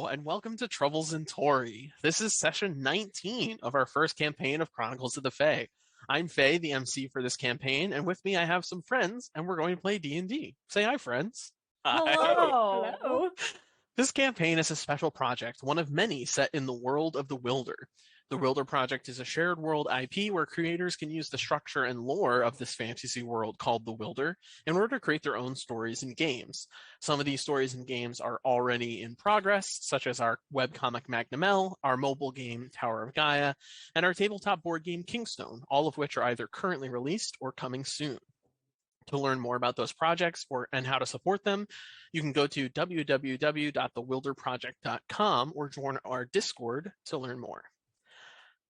And welcome to Troubles in Toraigh. This is session 19 of our first campaign of Chronicles of the Fae. I'm Faye, the MC for this campaign, and with me I have some friends, and we're going to play D&D. Say hi, friends. Hello. Hello. This campaign is a special project, one of many set in the world of the Wilder. The Wilder Project is a shared world IP where creators can use the structure and lore of this fantasy world called the Wilder in order to create their own stories and games. Some of these stories and games are already in progress, such as our webcomic Magnum L, our mobile game Tower of Gaia, and our tabletop board game Kingstone, all of which are either currently released or coming soon. To learn more about those projects and how to support them, you can go to www.thewilderproject.com or join our Discord to learn more.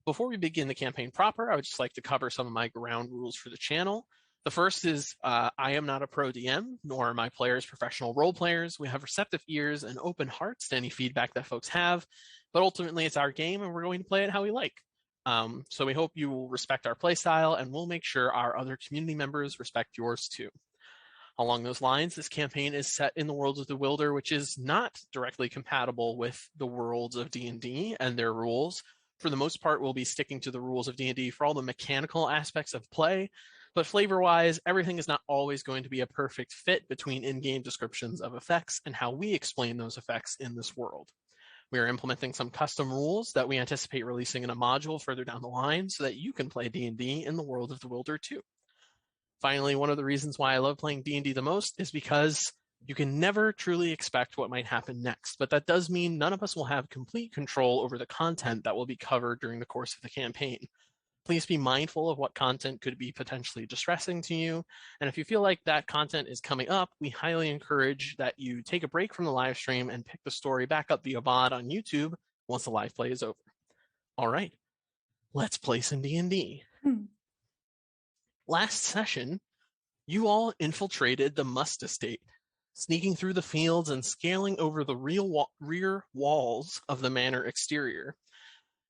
Before we begin the campaign proper, I would just like to cover some of my ground rules for the channel. The first is I am not a pro DM, nor are my players professional role players. We have receptive ears and open hearts to any feedback that folks have, but ultimately it's our game and we're going to play it how we like. So we hope you will respect our playstyle, and we'll make sure our other community members respect yours too. Along those lines, this campaign is set in the world of the Wilder, which is not directly compatible with the worlds of D&D and their rules. For the most part, we'll be sticking to the rules of D&D for all the mechanical aspects of play, but flavor-wise, everything is not always going to be a perfect fit between in-game descriptions of effects and how we explain those effects in this world. We are implementing some custom rules that we anticipate releasing in a module further down the line so that you can play D&D in the world of the Wilder too. Finally, one of the reasons why I love playing D&D the most is because you can never truly expect what might happen next, but that does mean none of us will have complete control over the content that will be covered during the course of the campaign. Please be mindful of what content could be potentially distressing to you, and if you feel like that content is coming up, we highly encourage that you take a break from the live stream and pick the story back up via VOD on YouTube once the live play is over. All right, let's play some D&D. Last session, you all infiltrated the Must Estate, sneaking through the fields and scaling over the rear walls of the manor exterior.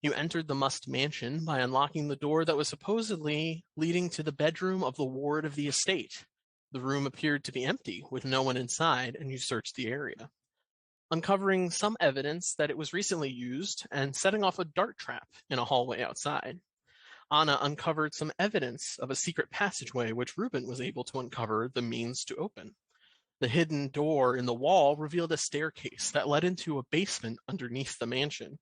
You entered the Must Mansion by unlocking the door that was supposedly leading to the bedroom of the ward of the estate. The room appeared to be empty, with no one inside, and you searched the area, uncovering some evidence that it was recently used and setting off a dart trap in a hallway outside. Anna uncovered some evidence of a secret passageway which Ruben was able to uncover the means to open. The hidden door in the wall revealed a staircase that led into a basement underneath the mansion.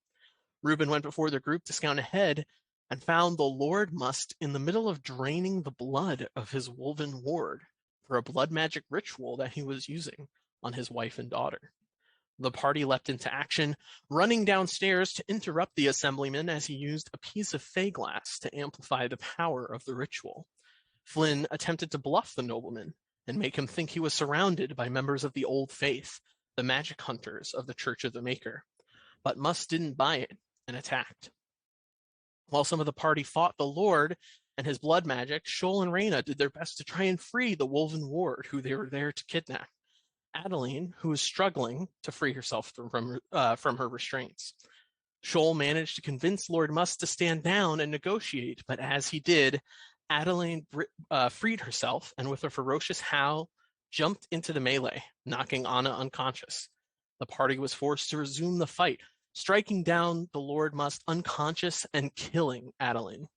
Ruben went before the group to scout ahead and found the Lord Must in the middle of draining the blood of his wolven ward for a blood magic ritual that he was using on his wife and daughter. The party leapt into action, running downstairs to interrupt the assemblyman as he used a piece of fey glass to amplify the power of the ritual. Flynn attempted to bluff the nobleman and make him think he was surrounded by members of the Old Faith, the magic hunters of the Church of the Maker. But Must didn't buy it and attacked. While some of the party fought the Lord and his blood magic, Shoal and Reyna did their best to try and free the Wolven ward who they were there to kidnap. Adeline, who was struggling to free herself from her restraints. Shoal managed to convince Lord Must to stand down and negotiate, but as he did, Adeline freed herself and with a ferocious howl, jumped into the melee, knocking Anna unconscious. The party was forced to resume the fight, striking down the Lord Must unconscious and killing Adeline.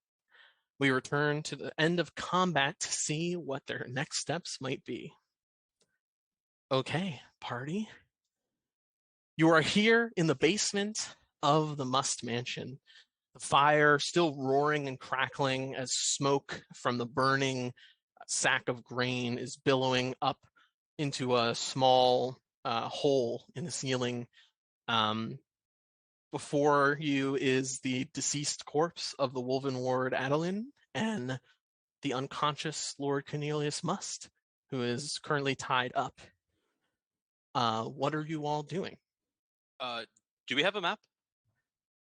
We return to the end of combat to see what their next steps might be. Okay, party. You are here in the basement of the Must Mansion. The fire still roaring and crackling as smoke from the burning sack of grain is billowing up into a small hole in the ceiling. Before you is the deceased corpse of the Wolven ward Adeline and the unconscious Lord Cornelius Must, who is currently tied up. What are you all doing? Do we have a map?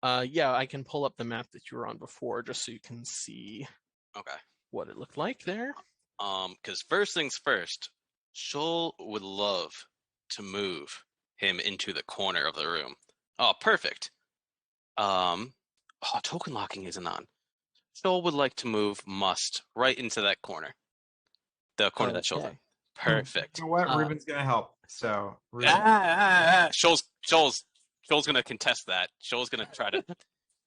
Yeah, I can pull up the map that you were on before just so you can see what it looked like there. Because first things first, Shoal would love to move him into the corner of the room. Oh, perfect. Token locking isn't on. Shoal would like to move Must right into that corner. The corner that Shoal's in. Perfect. You know what? Ruben's gonna help. So Shoal's Shoal's gonna contest that. Shoal's gonna try to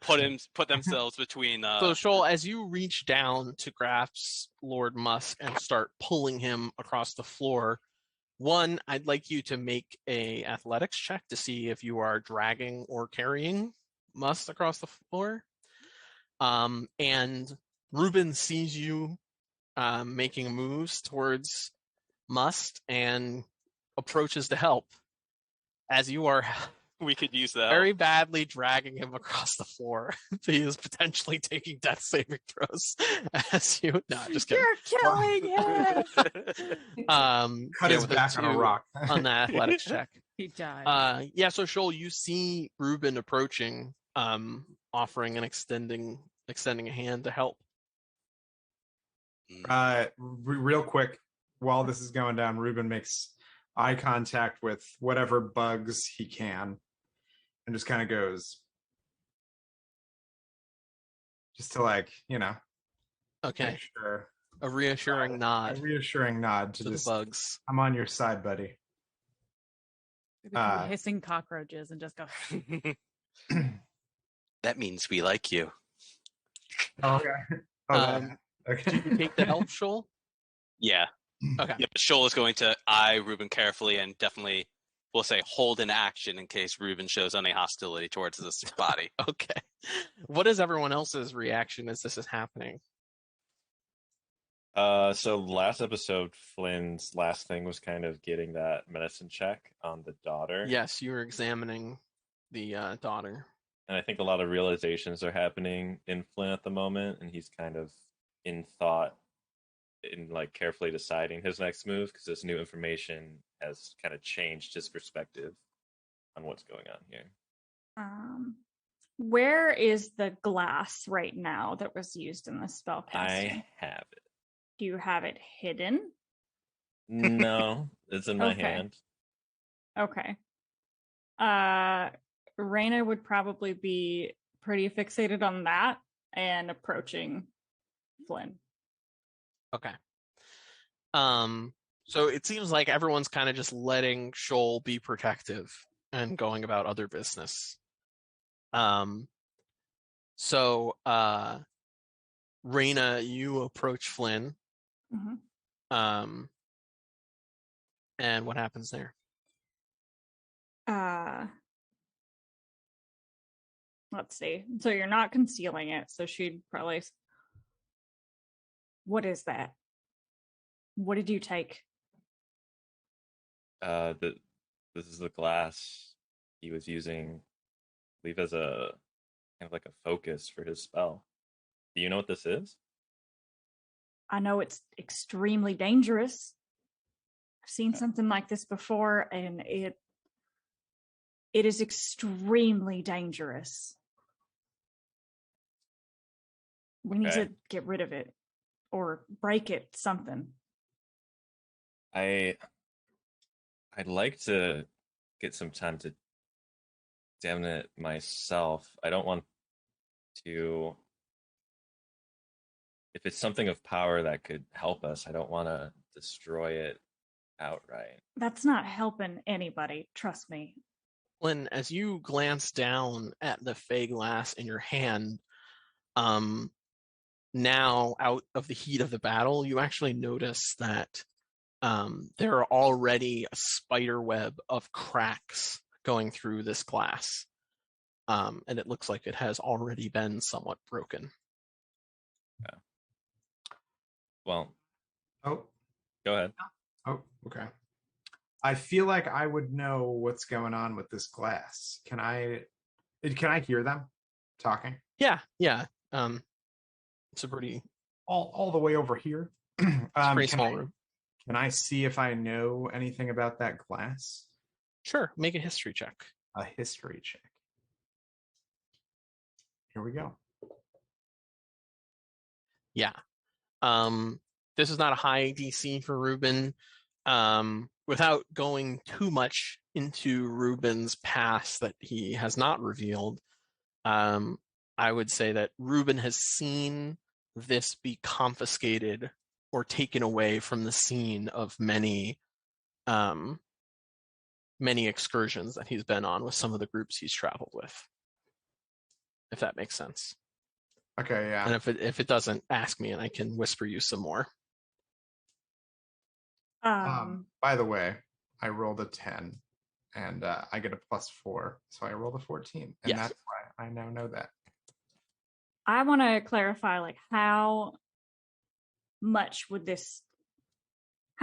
put themselves between. So, Shoal, as you reach down to grasp Lord Musk and start pulling him across the floor, one, I'd like you to make a athletics check to see if you are dragging or carrying Musk across the floor. And Ruben sees you making moves towards Must and approaches to help as you are we could use that. very badly dragging him across the floor. He is potentially taking death saving throws as you. No, just kidding. You're killing him. Cut his with a back on a 2 rock. on the athletics check. He died. Yeah. So Shoal, you see Ruben approaching, offering and extending a hand to help. Real quick, while this is going down, Ruben makes eye contact with whatever bugs he can and just kind of goes, just to make Okay. sure. A reassuring nod A reassuring nod to to the just, bugs. I'm on your side, buddy. We become hissing cockroaches and just go. That means we like you. Okay. Do you take the help, Shoal? Yeah. Okay. Yeah, but Shoal is going to eye Ruben carefully and definitely, we'll say, hold an action in case Ruben shows any hostility towards this body. Okay. What is everyone else's reaction as this is happening? So last episode, Flynn's last thing was kind of getting that medicine check on the daughter. Yes, you were examining the daughter. And I think a lot of realizations are happening in Flynn at the moment, and he's kind of in thought, in like carefully deciding his next move because this new information has kind of changed his perspective on what's going on here. Where is the glass right now that was used in the spell casting? I have it. Do you have it hidden? No, it's in my Okay. hand. Okay. Raina would probably be pretty fixated on that and approaching Flynn. Okay. So it seems like everyone's kind of just letting Shoal be protective and going about other business. So Raina, you approach Flynn. Mm-hmm. And what happens there? Let's see. So you're not concealing it. So she'd probably. What is that? What did you take? This is the glass he was using, I believe, as a kind of like a focus for his spell. Do you know what this is? I know it's extremely dangerous. I've seen something like this before, and it is extremely dangerous. We need to get rid of it or break it, something. I'd like to get some time to examine it myself. I don't want to. If it's something of power that could help us, I don't want to destroy it outright. That's not helping anybody, trust me. Flynn, as you glance down at the fey glass in your hand, now out of the heat of the battle, you actually notice that there are already a spider web of cracks going through this glass. And it looks like it has already been somewhat broken. Yeah. Well, Oh, go ahead. oh, okay. I feel like I would know what's going on with this glass. Can I hear them talking? Yeah. It's a pretty All the way over here. pretty small room. Can I see if I know anything about that glass? Sure, make a history check. A history check. Here we go. Yeah. This is not a high DC for Ruben. Without going too much into Ruben's past that he has not revealed, I would say that Ruben has seen this be confiscated or taken away from the scene of many many excursions that he's been on with some of the groups he's traveled with. If that makes sense. Okay, yeah. And if it doesn't, ask me and I can whisper you some more. By the way, I rolled a 10 and I get a +4, so I rolled a 14, and Yes. that's why I now know that. I want to clarify, like, how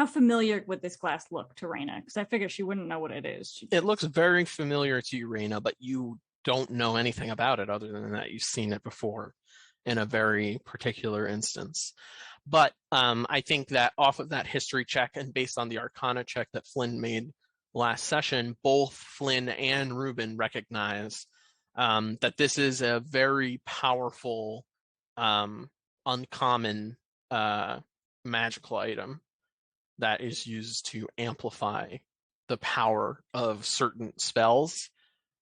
familiar would this glass look to Raina? Because I figure she wouldn't know what it is. It looks very familiar to you, Raina, but you don't know anything about it other than that you've seen it before in a very particular instance. But I think that off of that history check and based on the Arcana check that Flynn made last session, both Flynn and Ruben recognize that this is a very powerful, uncommon magical item that is used to amplify the power of certain spells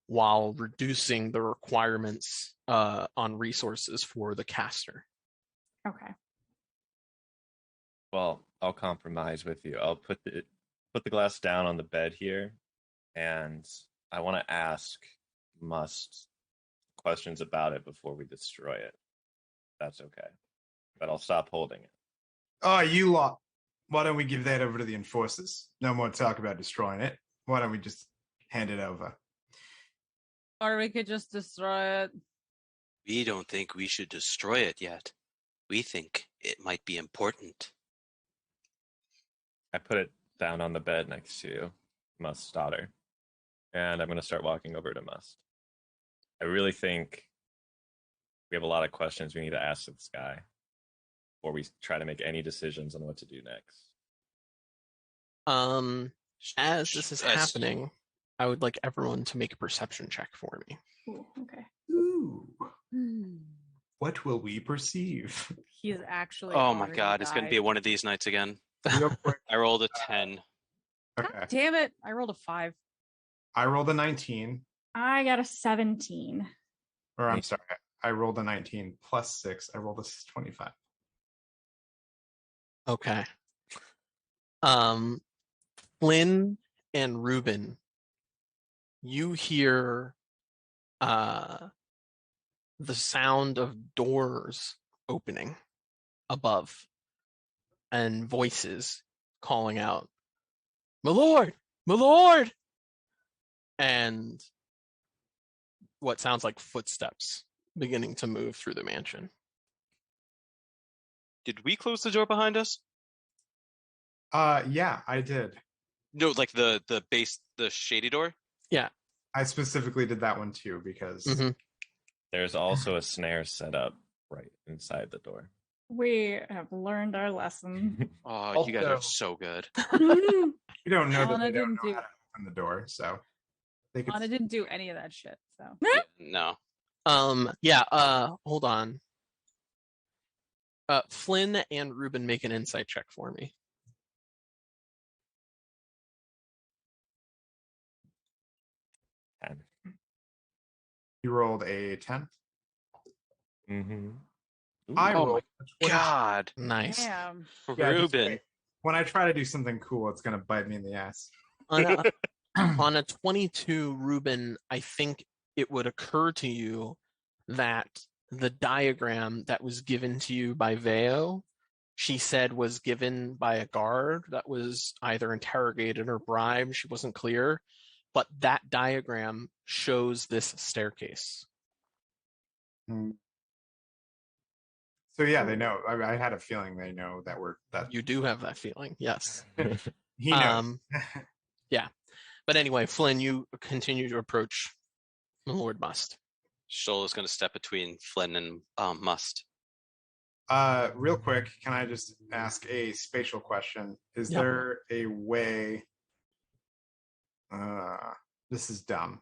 while reducing the requirements on resources for the caster. Okay. Well, I'll compromise with you. I'll put the glass down on the bed here, and I want to ask Must questions about it before we destroy it. That's okay. But I'll stop holding it. Oh, you lot. Why don't we give that over to the enforcers? No more talk about destroying it. Why don't we just hand it over? Or we could just destroy it. We don't think we should destroy it yet. We think it might be important. I put it down on the bed next to Must's daughter, and I'm going to start walking over to Must. I really think we have a lot of questions we need to ask this guy before we try to make any decisions on what to do next. As this is happening, I would like everyone to make a perception check for me. Ooh, okay. Ooh. What will we perceive? He's actually. Oh my already god, it's going to be died. one of these nights again. Real quick. I rolled a 10. God Okay. damn it! I rolled a 5. I rolled a 19. I got a 17. Or I'm sorry. I rolled a 19 plus 6. I rolled a 25. Okay. Flynn and Ruben, you hear the sound of doors opening above and voices calling out, "My lord! My lord!" And what sounds like footsteps beginning to move through the mansion. Did we close the door behind us? Yeah, I did. No, like the shady door? Yeah. I specifically did that one too because Mhm. There's also a snare set up right inside the door. We have learned our lesson. Oh, you guys are Also- so good. you don't know that Anna they don't didn't know do. how to open the door, so they could. Anna didn't do any of that shit. So Yeah, no. Hold on. Flynn and Ruben make an insight check for me. You rolled a 10. Mm-hmm. I Oh rolled my a 20. God. Nice. damn. Yeah, just Ruben. wait. When I try to do something cool, it's gonna bite me in the ass. On a 22, Ruben, I think it would occur to you that the diagram that was given to you by Veo, she said was given by a guard that was either interrogated or bribed. She wasn't clear. But that diagram shows this staircase. So yeah, they know. I had a feeling they know that You do have that feeling, yes. he knows. Yeah. But anyway, Flynn, you continue to approach Lord Must. Shoal is going to step between Flynn and Must. Real quick, can I just ask a spatial question? Is Yep. there a way? This is dumb.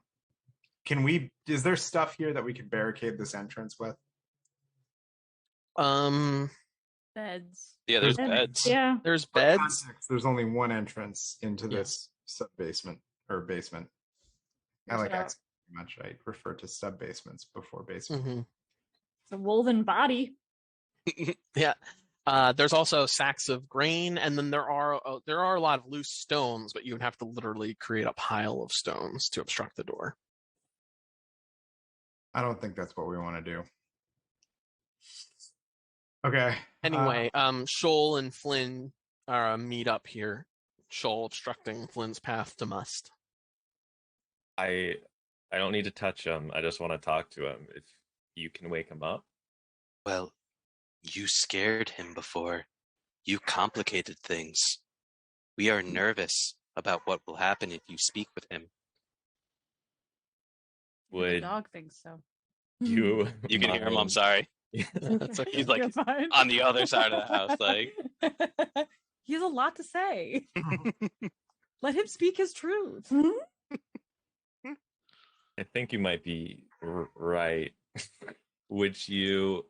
Is there stuff here that we could barricade this entrance with? Beds. Yeah, there's Beds. beds. Yeah. There's For beds. context, there's only one entrance into this sub basement or basement. I like So- X much. I refer to sub basements before basement. Mhm. It's a woven body. Yeah. There's also sacks of grain, and then there are a lot of loose stones, but you would have to literally create a pile of stones to obstruct the door. I don't think that's what we want to do. Okay. Anyway, Shoal and Flynn meet up here. Shoal obstructing Flynn's path to Must. I don't need to touch him. I just want to talk to him. If you can wake him up. Well, you scared him before. You complicated things. We are nervous about what will happen if you speak with him. The Would dog thinks so. you? You can hear him, I'm sorry. That's okay. He's like You're fine. on the other side of the house, like. He has a lot to say. Let him speak his truth. I think you might be right. Would you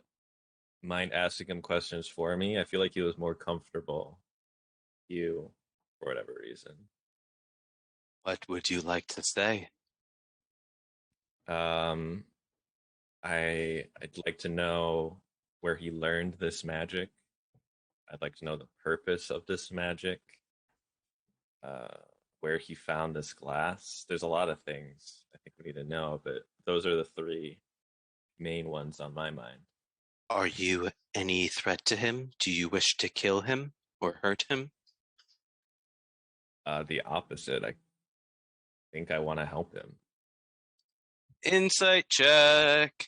mind asking him questions for me? I feel like he was more comfortable. You, for whatever reason. What would you like to say? I'd like to know where he learned this magic. I'd like to know the purpose of this magic. Where he found this glass. There's a lot of things I think we need to know, but those are the three main ones on my mind. Are you any threat to him? Do you wish to kill him or hurt him? The opposite. I think I want to help him. Insight check.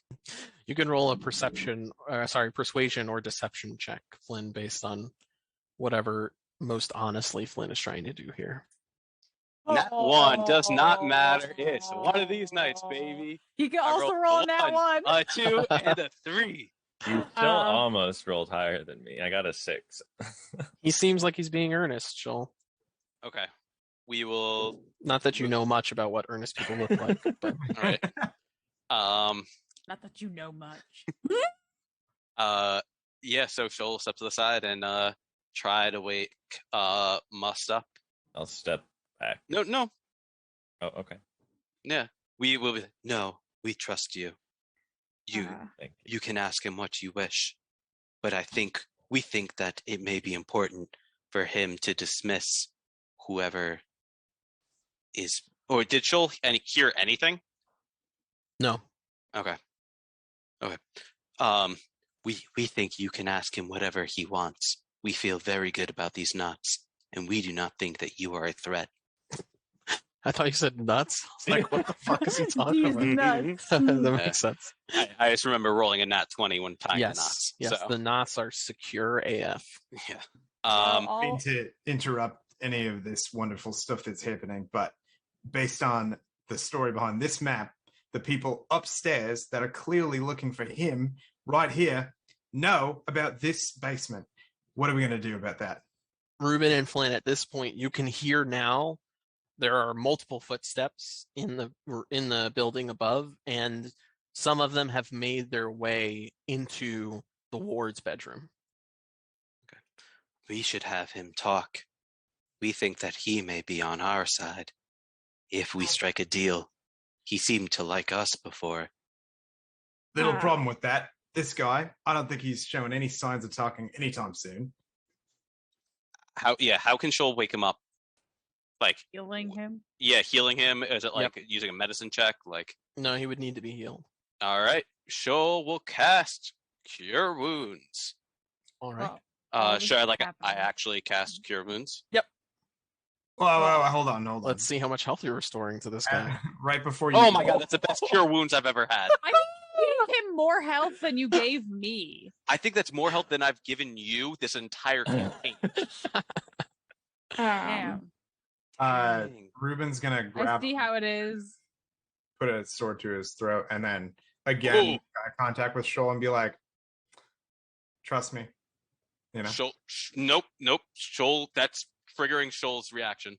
You can roll a persuasion or deception check, Flynn, based on whatever most honestly Flynn is trying to do here. Nat 1 does not matter. It's one of these nights, baby. You can I also rolled roll a that one. A 2, and a 3. You still almost rolled higher than me. I got a 6. He seems like he's being earnest, Joel. Okay. We will. Not that you know much about what earnest people look like, but All right. Not that you know much. Yeah, so Shoal steps to the side and try to wake Must up. I'll step back. No. Oh, okay. Yeah. We will be. No, we trust you. Thank you. You can ask him what you wish. But we think that it may be important for him to dismiss whoever is. Or did Shoal hear anything? no. Okay. We think you can ask him whatever he wants. We feel very good about these nuts, and we do not think that you are a threat. I thought you said nuts. I was like, what the fuck is he talking These about? nuts. That Yeah. makes sense. I just remember rolling a nat 20 when tying the Yes, knots. yes, So, the knots are secure AF. yeah. I mean to interrupt any of this wonderful stuff that's happening, but based on the story behind this map, the people upstairs that are clearly looking for him right here know about this basement. What are we going to do about that? Ruben and Flynn, at this point, you can hear now there are multiple footsteps in the building above, and some of them have made their way into the ward's bedroom. We should have him talk. We think that he may be on our side. If we strike a deal, he seemed to like us before. Little problem with that. This guy, I don't think he's showing any signs of talking anytime soon. How can Shoal wake him up? Like, Healing him. yeah, healing him? Is it like using a medicine check? Like, No, he would need to be healed. all right, Shoal will cast Cure Wounds. All right. Well, all Should this is I happening. actually cast Cure Wounds? Whoa, hold on. Let's see how much health you're restoring to this guy. Right before you. Oh my god, that's the best Cure Wounds I've ever had. I think you gave him more health than you gave me. I think that's more health than I've given you this entire campaign. Damn. Dang. Ruben's gonna I grab, see how it is. put a sword to his throat, and then again Ooh. eye contact with Shoal and be like, "Trust me." You know. Shoal, nope. Shoal, that's triggering Shoal's reaction.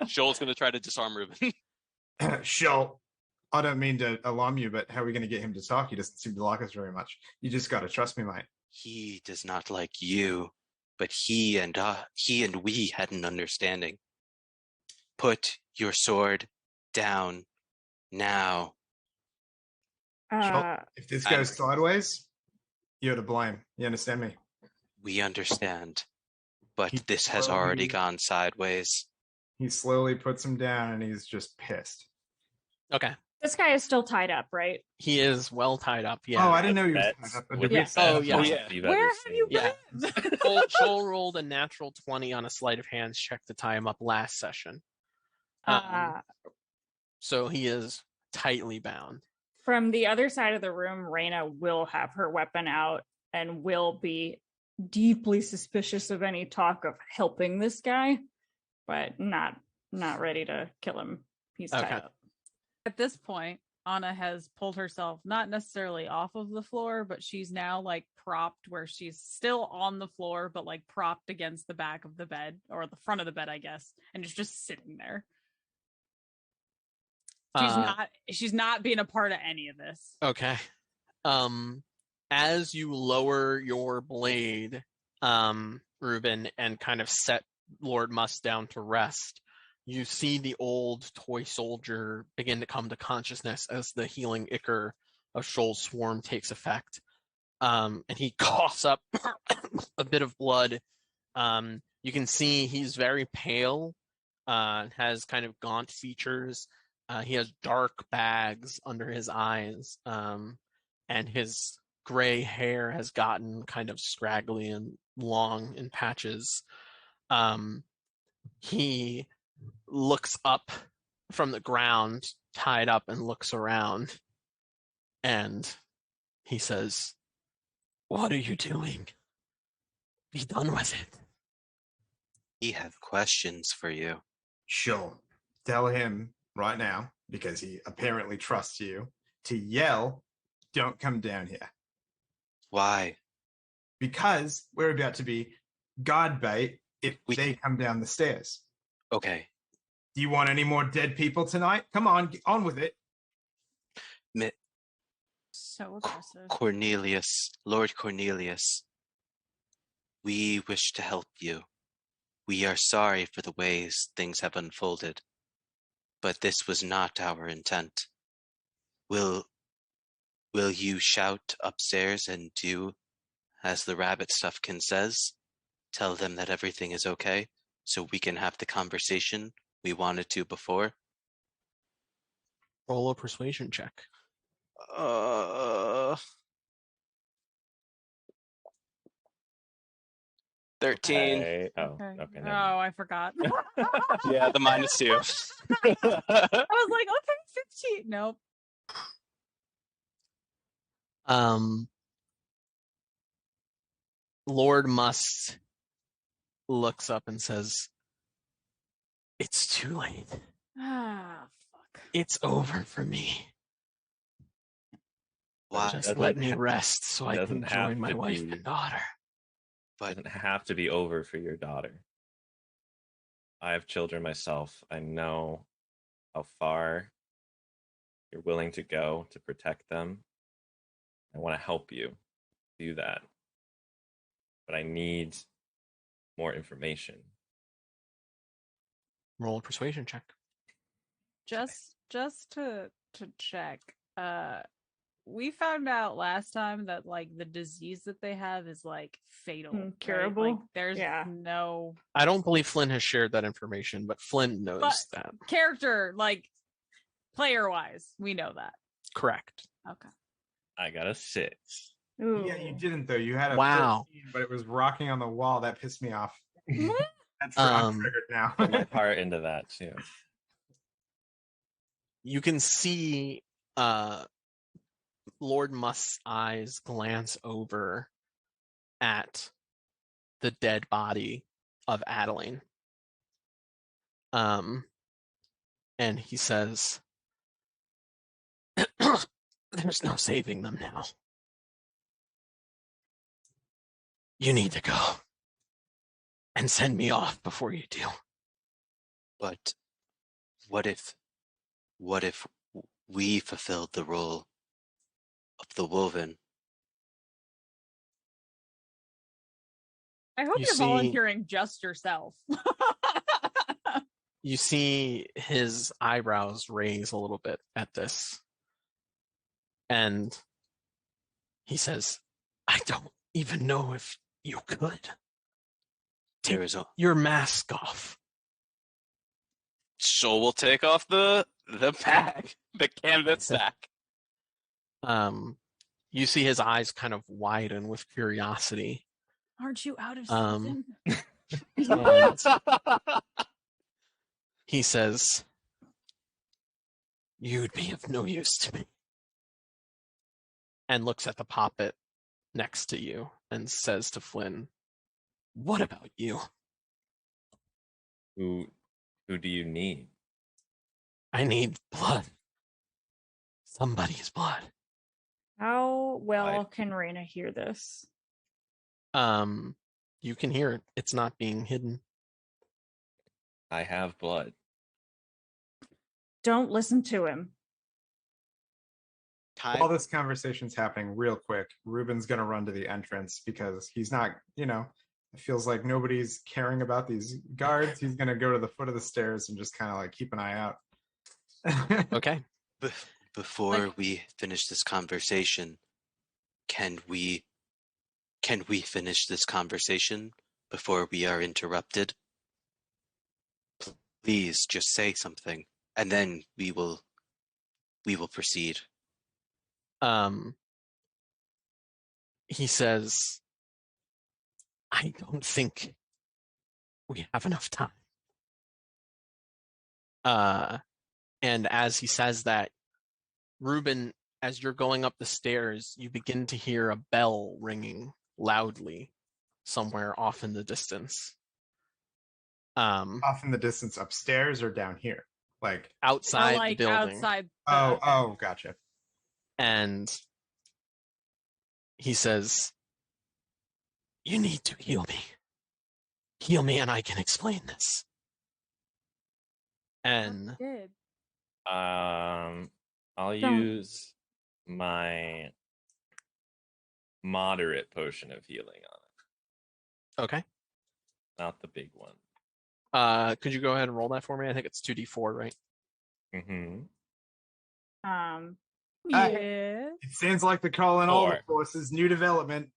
Shoal's going to try to disarm Ruben. Shoal, I don't mean to alarm you, but how are we going to get him to talk? He doesn't seem to like us very much. You just got to trust me, mate. He does not like you, but he and we had an understanding. Put your sword down now. Shoal, if this goes sideways, you're to blame. You understand me? We understand, but He this has already slowly- gone sideways. He slowly puts him down, and he's just pissed. Okay. This guy is still tied up, right? He is well tied up. Yeah. Oh, I didn't know he was That's tied up. with Did we Yeah. have set Oh, up yeah. for Oh, that? yeah. You've Where ever have you seen. Yeah. been? Joel rolled a natural 20 on a sleight of hands check to tie him up last session. Uh, So he is tightly bound. from the other side of the room, Raina will have her weapon out and will be deeply suspicious of any talk of helping this guy, but not ready to kill him. He's tied Okay. up. At this point, Anna has pulled herself not necessarily off of the floor, but she's now like propped where she's still on the floor, but like propped against the back of the bed or the front of the bed, I guess, and is just sitting there. She's not being a part of any of this. Okay. As you lower your blade, Reuben, and kind of set Lord Musk down to rest, you see the old toy soldier begin to come to consciousness as the healing ichor of Shoal's swarm takes effect. And he coughs up a bit of blood. You can see he's very pale, has kind of gaunt features. He has dark bags under his eyes, and his gray hair has gotten kind of scraggly and long in patches. He looks up from the ground, tied up, and looks around, and he says, "What are you doing? Be done with it." We have questions for you. Sure. Tell him right now, because he apparently trusts you, to yell, "Don't come down here." Why? Because we're about to be guard bait if they come down the stairs. Okay. Do you want any more dead people tonight? Come on, get on with it. So aggressive. Cornelius, Lord Cornelius, we wish to help you. We are sorry for the ways things have unfolded, but this was not our intent. Will you shout upstairs and do as the rabbit stuffkin says? Tell them that everything is okay, so we can have the conversation we wanted to before? Roll a persuasion check. 13. Okay. Oh, Okay. okay. Oh, never mind. I forgot. Yeah, the -2. I was like, okay, 15. Nope. Lord Must looks up and says, "It's too late. Ah, fuck. It's over for me. Why? Just Doesn't let me ha- rest so I can doesn't have join my to wife be. and daughter." It doesn't have to be over for your daughter. I have children myself. I know how far you're willing to go to protect them. I want to help you do that. But I need more information. Roll a persuasion check. Just to check. We found out last time that like the disease that they have is like fatal, right? Curable? Like, there's Yeah. no I don't believe Flynn has shared that information, but Flynn knows But- that. character, like player wise, we know that. Correct. Okay. I got a 6. Ooh. Yeah, you didn't though. You had a Wow. 13, but it was rocking on the wall. That pissed me off. That's I'm triggered now. Put my heart into that too. You can see Lord Must's eyes glance over at the dead body of Adeline. And he says, "There's no saving them now. You need to go. And send me off before you do." But what if we fulfilled the role of the woven? I hope You you're see- volunteering just yourself. You see his eyebrows raise a little bit at this. And he says, "I don't even know if You could. There is a Your mask off. Shoal will take off the bag, the canvas sack. You see his eyes kind of widen with curiosity. Aren't you out of Um, season? and he says, "You'd be of no use to me." And looks at the poppet next to you and says to Flynn, "What about you?" Who do you need? "I need blood. Somebody's blood." How well I- can Raina hear this? You can hear it. It's not being hidden. I have blood. Don't listen to him. While this conversation's happening, real quick, Ruben's gonna run to the entrance because he's not, it feels like nobody's caring about these guards. He's gonna go to the foot of the stairs and just kind of like keep an eye out. Okay. Before we finish this conversation, can we finish this conversation before we are interrupted? Please just say something, and then we will proceed. He says, "I don't think we have enough time." And as he says that, Ruben, as you're going up the stairs, you begin to hear a bell ringing loudly somewhere off in the distance. Off in the distance, upstairs or down here, like Outside like the building. outside. oh, gotcha. And he says, "You need to heal me. Heal me and I can explain this." And Good. I'll Don't. use my moderate potion of healing on okay. it, not the big one. Could you go ahead and roll that for me? I think it's 2d4, right? Mm-hmm. Yes. It sounds like they're calling all the 4. forces new development.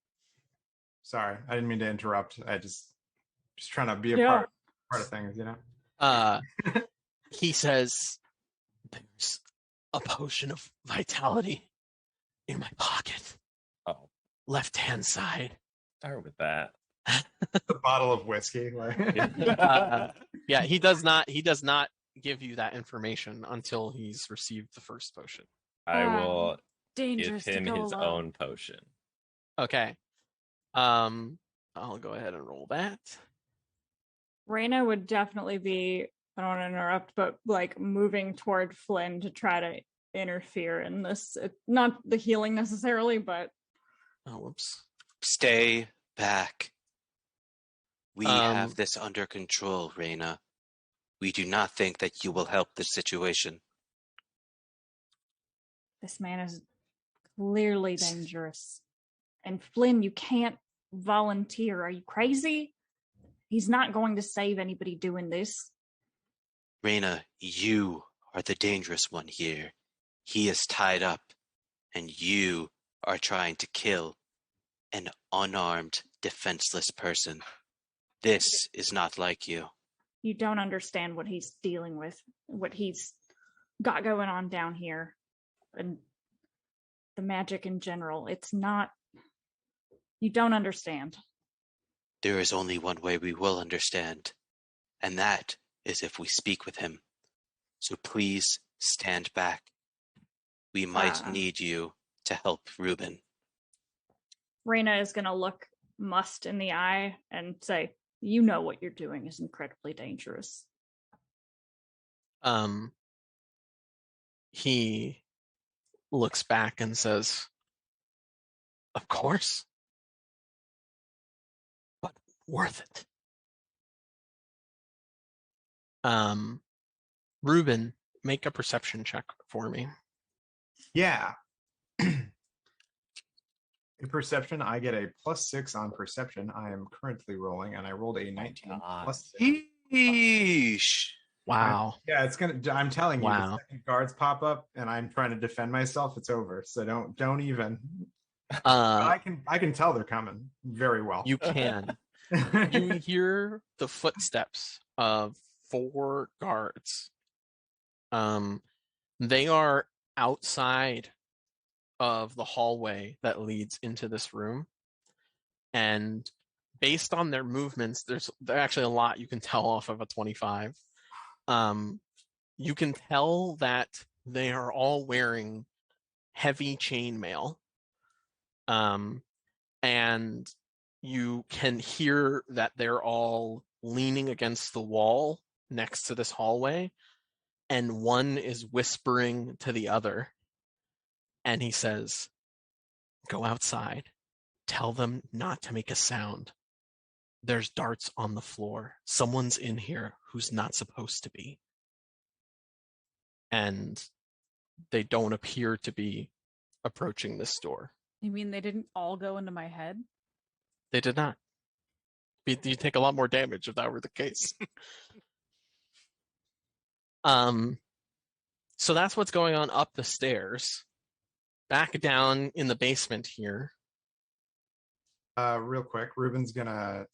Sorry, I didn't mean to interrupt. I just trying to be a part of things, He says, "There's a potion of vitality in my pocket, Oh, left-hand side." start with that. The bottle of whiskey. Like. Yeah, he does not give you that information until he's received the first potion. I will give Dangerous to him go his alone. own potion. Okay. I'll go ahead and roll that. Raina would definitely be, I don't want to interrupt, but like moving toward Flynn to try to interfere in this. Not the healing necessarily, but Oh, whoops. Stay back. We Um, have this under control, Raina. We do not think that you will help the situation. this man is clearly dangerous. And Flynn, you can't volunteer. Are you crazy? He's not going to save anybody doing this. Raina, you are the dangerous one here. He is tied up, and you are trying to kill an unarmed, defenseless person. This is not like you. You don't understand what he's dealing with, what he's got going on down here, and the magic in general. It's not. You don't understand. There is only one way we will understand, and that is if we speak with him. So please stand back. We might need you to help Ruben. Raina is going to look Must in the eye and say, "You know what you're doing is incredibly dangerous." He looks back and says, "Of course, but worth it." Ruben, make a perception check for me. Yeah. In perception, I get a +6 on perception. I am currently rolling, and I rolled a 19 +6. Yeesh. Wow. Yeah, it's gonna. I'm telling you, the Wow. second guards pop up, and I'm trying to defend myself. It's over. So don't even. Uh, I can tell they're coming very well. you can. You hear the footsteps of 4 guards. They are outside of the hallway that leads into this room, and based on their movements, there's actually a lot you can tell off of a 25. You can tell that they are all wearing heavy chainmail, and you can hear that they're all leaning against the wall next to this hallway, and one is whispering to the other, and he says, "Go outside. Tell them not to make a sound. There's darts on the floor. Someone's in here who's not supposed to be." And they don't appear to be approaching this door. You mean they didn't all go into my head? They did not. You take a lot more damage if that were the case. So that's what's going on up the stairs. Back down in the basement here. Real quick, Ruben's gonna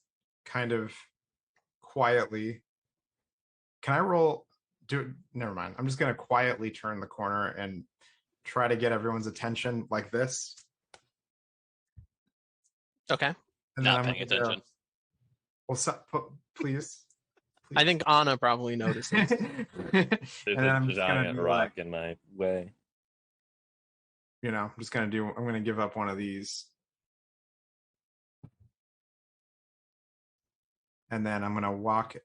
kind of quietly. Can I roll? Never mind. I'm just gonna quietly turn the corner and try to get everyone's attention like this. Okay. And then Not I'm paying gonna go, attention. well, please. I think Anna probably notices. And There's then I'm a just gonna giant be rock like, in my way. I'm just gonna I'm gonna give up one of these. And then I'm gonna walk.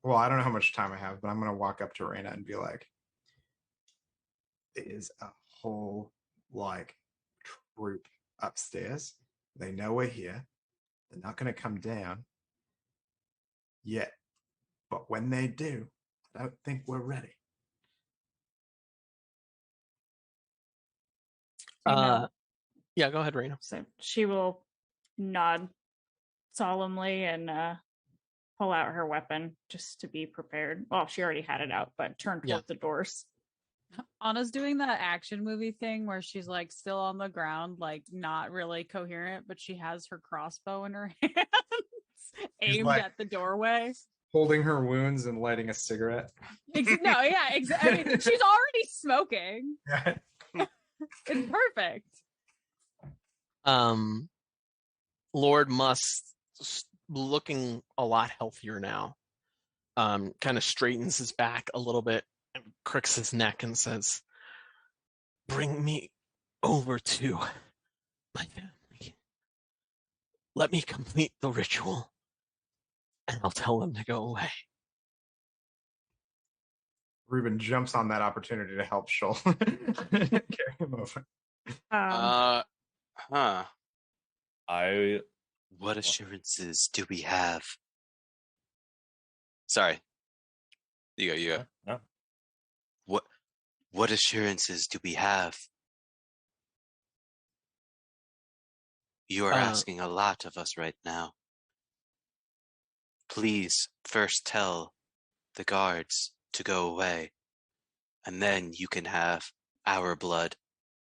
Well, I don't know how much time I have, but I'm gonna walk up to Raina and be like, "There's a whole troop upstairs. They know we're here. They're not gonna come down yet, but when they do, I don't think we're ready." Yeah, go ahead, Raina. So she will nod solemnly and pull out her weapon just to be prepared. Well, she already had it out, but turn Yeah. toward the doors. Anna's doing that action movie thing where she's like still on the ground, like not really coherent, but she has her crossbow in her hands, aimed like- at the doorway. Holding her wounds and lighting a cigarette. No, yeah, exactly. I mean, she's already smoking. It's perfect. Lord Must, looking a lot healthier now, kind of straightens his back a little bit and cricks his neck and says, "Bring me over to my family. Let me complete the ritual, and I'll tell them to go away." Ruben jumps on that opportunity to help Shoal carry him over. Huh. I What assurances do we have? Sorry. You go. no. What assurances do we have? You are asking a lot of us right now. Please first tell the guards to go away, and then you can have our blood,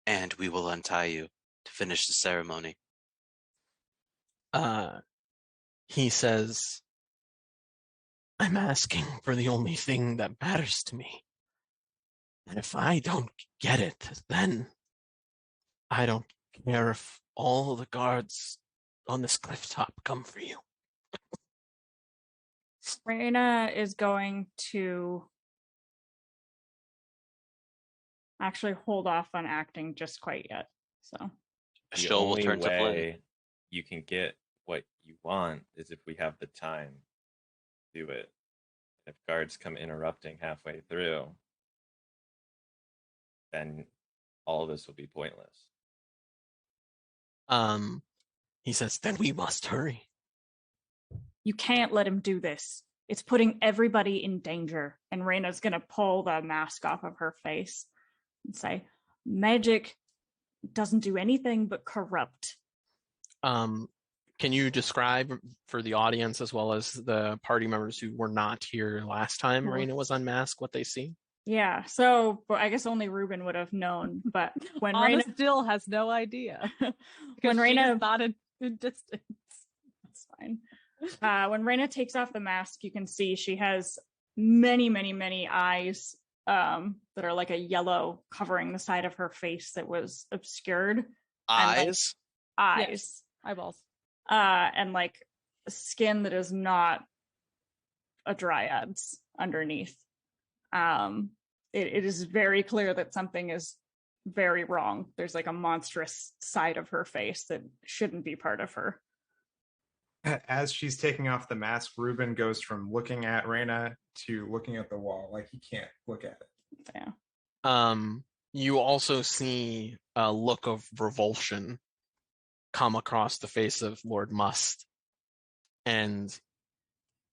and we will untie you to finish the ceremony. He says, "I'm asking for the only thing that matters to me. And if I don't get it, then I don't care if all the guards on this cliff top come for you." Raina is going to actually hold off on acting just quite yet. So The Shoal will only turn to Flynn. way you can get what you want is if we have the time to do it. If guards come interrupting halfway through, then all of this will be pointless. He says, "Then we must hurry." you can't let him do this. It's putting everybody in danger. And Raina's going to pull the mask off of her face and say, magic doesn't do anything but corrupt. Can you describe for the audience as well as the party members who were not here last time Sure. Raina was unmasked what they see? Yeah, so but I guess only Ruben would have known. But when Anna Raina, still has no idea because when she Raina, is not in distance. that's fine. When Raina takes off the mask, you can see she has many, many, many eyes that are like a yellow covering the side of her face that was obscured. And like Eyes. eyes. Yes, eyeballs. And like skin that is not a dryad's underneath. It is very clear that something is very wrong. There's like a monstrous side of her face that shouldn't be part of her. As she's taking off the mask, Ruben goes from looking at Raina to looking at the wall, like he can't look at it. Yeah. You also see a look of revulsion come across the face of Lord Must, and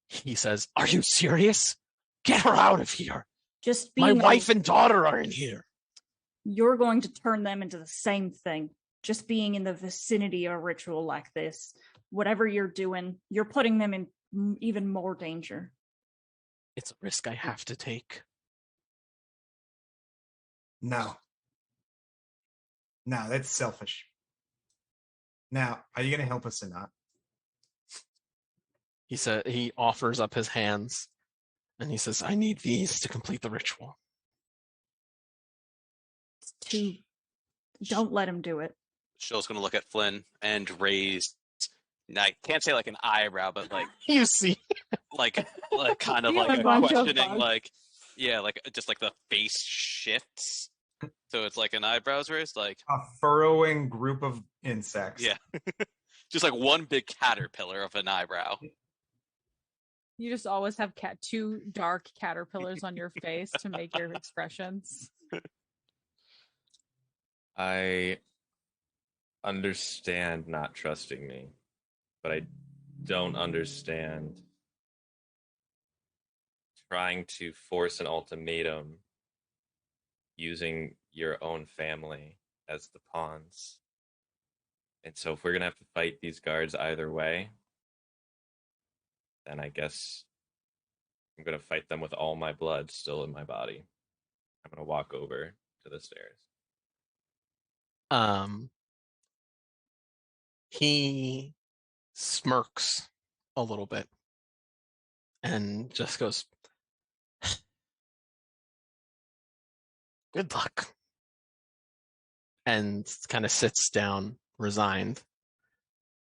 he says, "Are you serious? Get her out of here! Just My being wife and daughter are in here." you're going to turn them into the same thing. Just being in the vicinity of a ritual like this, whatever you're doing, you're putting them in even more danger. It's a risk I have to take. No. No, that's selfish. Now, are you going to help us or not? He offers up his hands, and he says, "I need these to complete the ritual." Don't let him do it. Shill's gonna look at Flynn and raise. I can't say like an eyebrow, but like You see, like kind of Feel like a a bunch of questioning, bugs. like yeah, like just like the face shifts. So it's like an eyebrows raised, like A furrowing group of insects. yeah, just like one big caterpillar of an eyebrow. You just always have two dark caterpillars on your face to make your expressions. I understand not trusting me, but I don't understand trying to force an ultimatum using your own family as the pawns. And so if we're going to have to fight these guards either way, then I guess I'm going to fight them with all my blood still in my body. I'm going to walk over to the stairs. he smirks a little bit and just goes, "Good luck," and kind of sits down, resigned,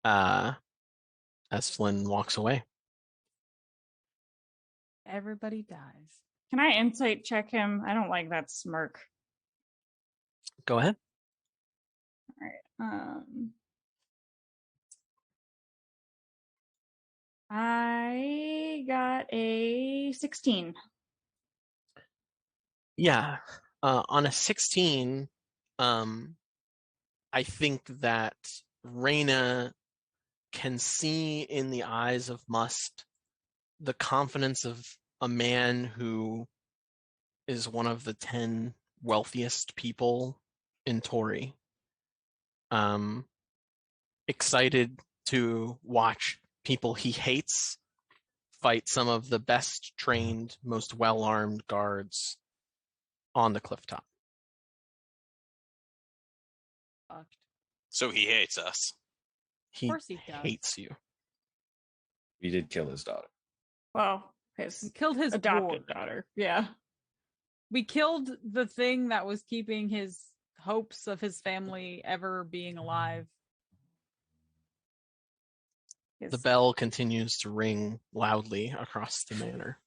as Flynn walks away. Everybody dies. Can I insight check him? I don't like that smirk. Go ahead. All right. I got a 16. Yeah. On a 16, I think that Raina can see in the eyes of Must the confidence of a man who is one of the 10 wealthiest people in Toraigh. Excited to watch people he hates fight some of the best trained, most well-armed guards on the clifftop. Fucked. So he hates us. He course he does. hates you. We did kill his daughter. Well, his We killed his adopted ward. daughter. Yeah. We killed the thing that was keeping his hopes of his family ever being alive. The bell continues to ring loudly across the manor.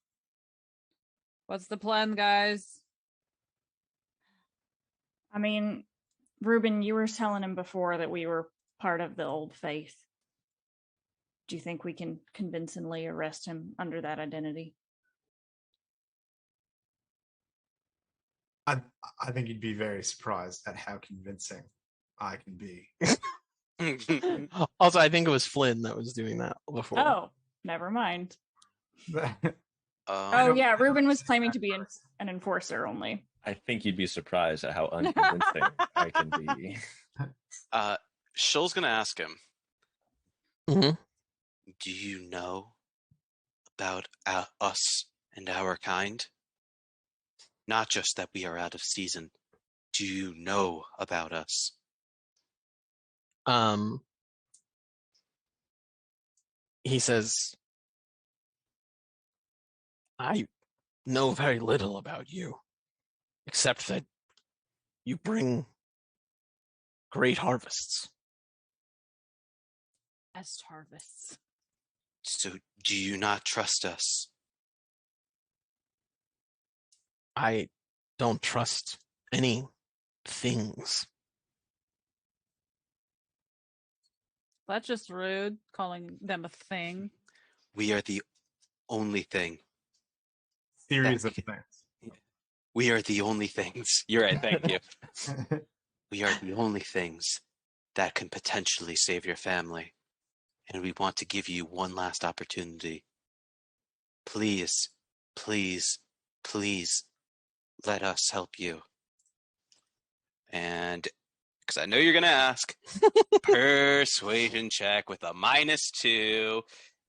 What's the plan, guys? I mean, Ruben, you were telling him before that we were part of the old faith. Do you think we can convincingly arrest him under that identity? I think you'd be very surprised at how convincing I can be. Also, I think it was Flynn that was doing that before. Oh, never mind. I Oh, don't- yeah. Ruben was claiming to be an enforcer only. I think you'd be surprised at how unconvincing I can be. Shill's gonna ask him, Mhm. do you know about us and our kind? Not just that we are out of season. Do you know about us? He says, I know very little about you, except that you bring great harvests. Best harvests. So do you not trust us? I don't trust any things. That's just rude, calling them a thing. We are the only thing. Series of That things. We are the only things. You're right, thank you. We are the only things that can potentially save your family. And we want to give you one last opportunity. Please, please, please let us help you. And because I know you're going to ask, persuasion check with a -2.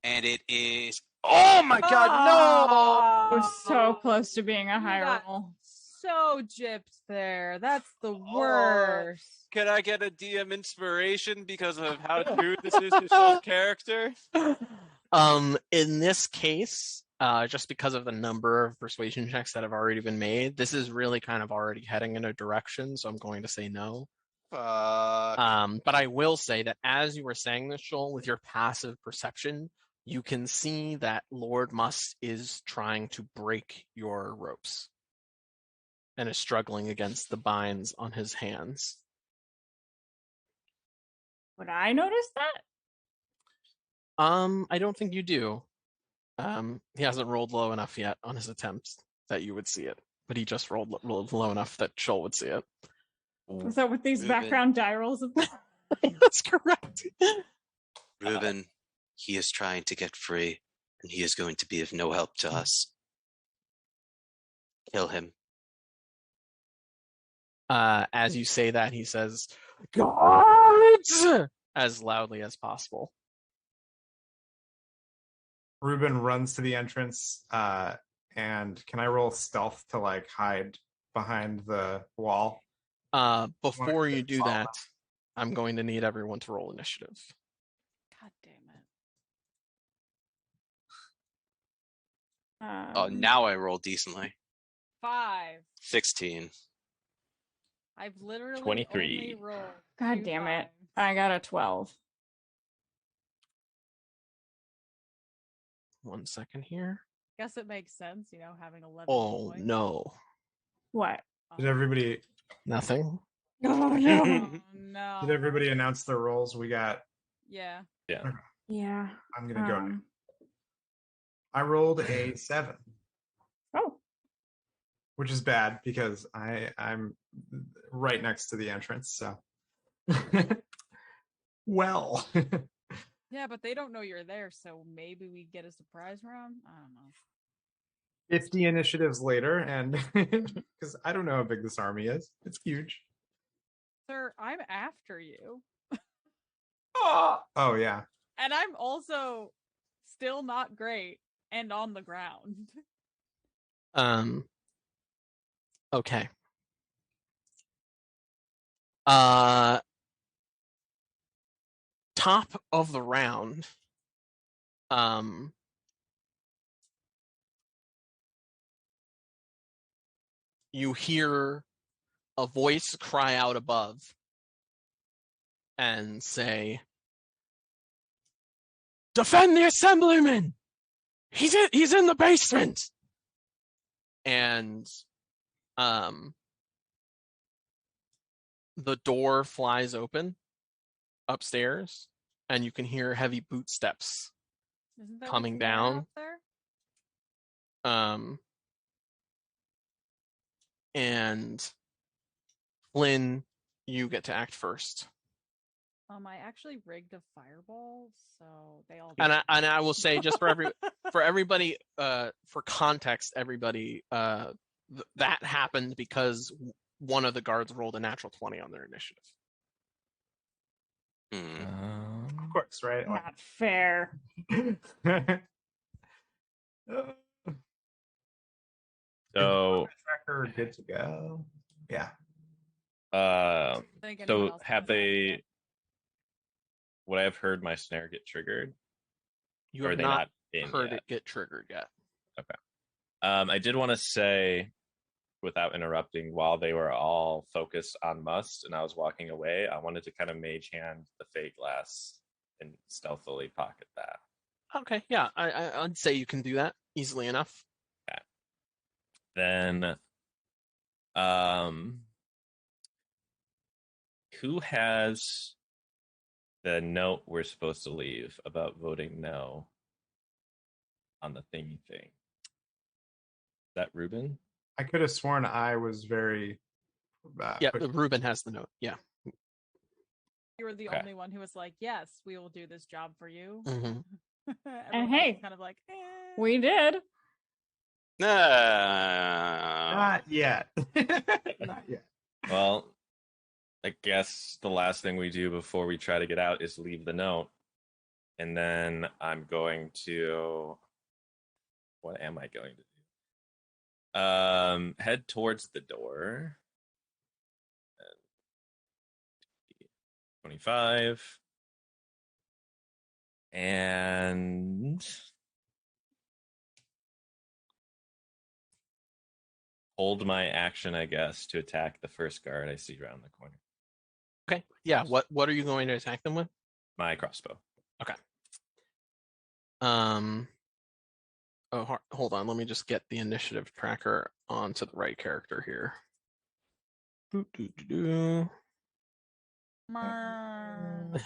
And it is, oh my God, I no! was so close to being a You high got roll. so gypped there. That's the Oh. worst. Can I get a DM inspiration because of how true this is to Shul's character? In this case, just because of the number of persuasion checks that have already been made, this is really kind of already heading in a direction, so I'm going to say no. Fuck. But I will say that as you were saying this, Joel, with your passive perception, you can see that Lord Must is trying to break your ropes and is struggling against the binds on his hands. Would I notice that? I don't think you do. He hasn't rolled low enough yet on his attempts that you would see it, but he just rolled low enough that Joel would see it. Was that with these Ruben. background die rolls? That's correct. Reuben, he is trying to get free, and he is going to be of no help to us. Kill him. As you say that, he says, "Guards!" as loudly as possible. Ruben runs to the entrance, and can I roll stealth to like hide behind the wall? Before you do that, I'm going to need everyone to roll initiative. God damn it. Oh, now I roll decently. 5. 16. I've literally 23. only rolled. God 2 damn it. 5s. I got a 12. 1 second here. Guess it makes sense, having 11 Oh points. no, What? Did everybody nothing. Oh no. Oh, no. did everybody announce their roles? We got. Yeah. Yeah. Yeah. I'm gonna go. Um, I rolled a 7, oh, which is bad because I'm right next to the entrance. So, well, Yeah, but they don't know you're there, so maybe we get a surprise round? I don't know. 50 initiatives later, and because I don't know how big this army is, it's huge. Sir, I'm after you. Oh yeah. And I'm also still not great and on the ground. Okay. Top of the round. You hear a voice cry out above and say, "Defend the assemblyman! He's in the basement!" And the door flies open upstairs, and you can hear heavy boot steps Isn't there coming a floor down. up there? And Flynn, you get to act first. I actually rigged a fireball, so they all. And I will say, just for everybody, for context, everybody, that happened because one of the guards rolled a natural 20 on their initiative. Of course, right? not fair. So, Tracker good to go. Yeah. Think anyone so else have has that yet? they? Would I have heard my snare get triggered? You Or are have they not not in heard yet? it get triggered yet. Okay. I did want to say, without interrupting, while they were all focused on Must and I was walking away, I wanted to kind of mage hand the fake glass and stealthily pocket that. Okay, yeah, I'd say you can do that easily enough. Okay. Then, um, who has the note we're supposed to leave about voting no on the thingy thing? Is that Ruben? I could have sworn I was very Yeah, push- Ruben has the note. Yeah. You were the Okay. only one who was like, "Yes, we will do this job for you." hmm Everyone else hey, was kind of like, We did. not yet. Not yet. Well, I guess the last thing we do before we try to get out is leave the note. And then I'm going to. What am I going to do? Head towards the door. 25. And hold my action, I guess, to attack the first guard I see around the corner. Okay. Yeah. What are you going to attack them with? My crossbow. Okay. Oh, hold on. Let me just get the initiative tracker onto the right character here. Doo, doo, doo, doo. "Meh."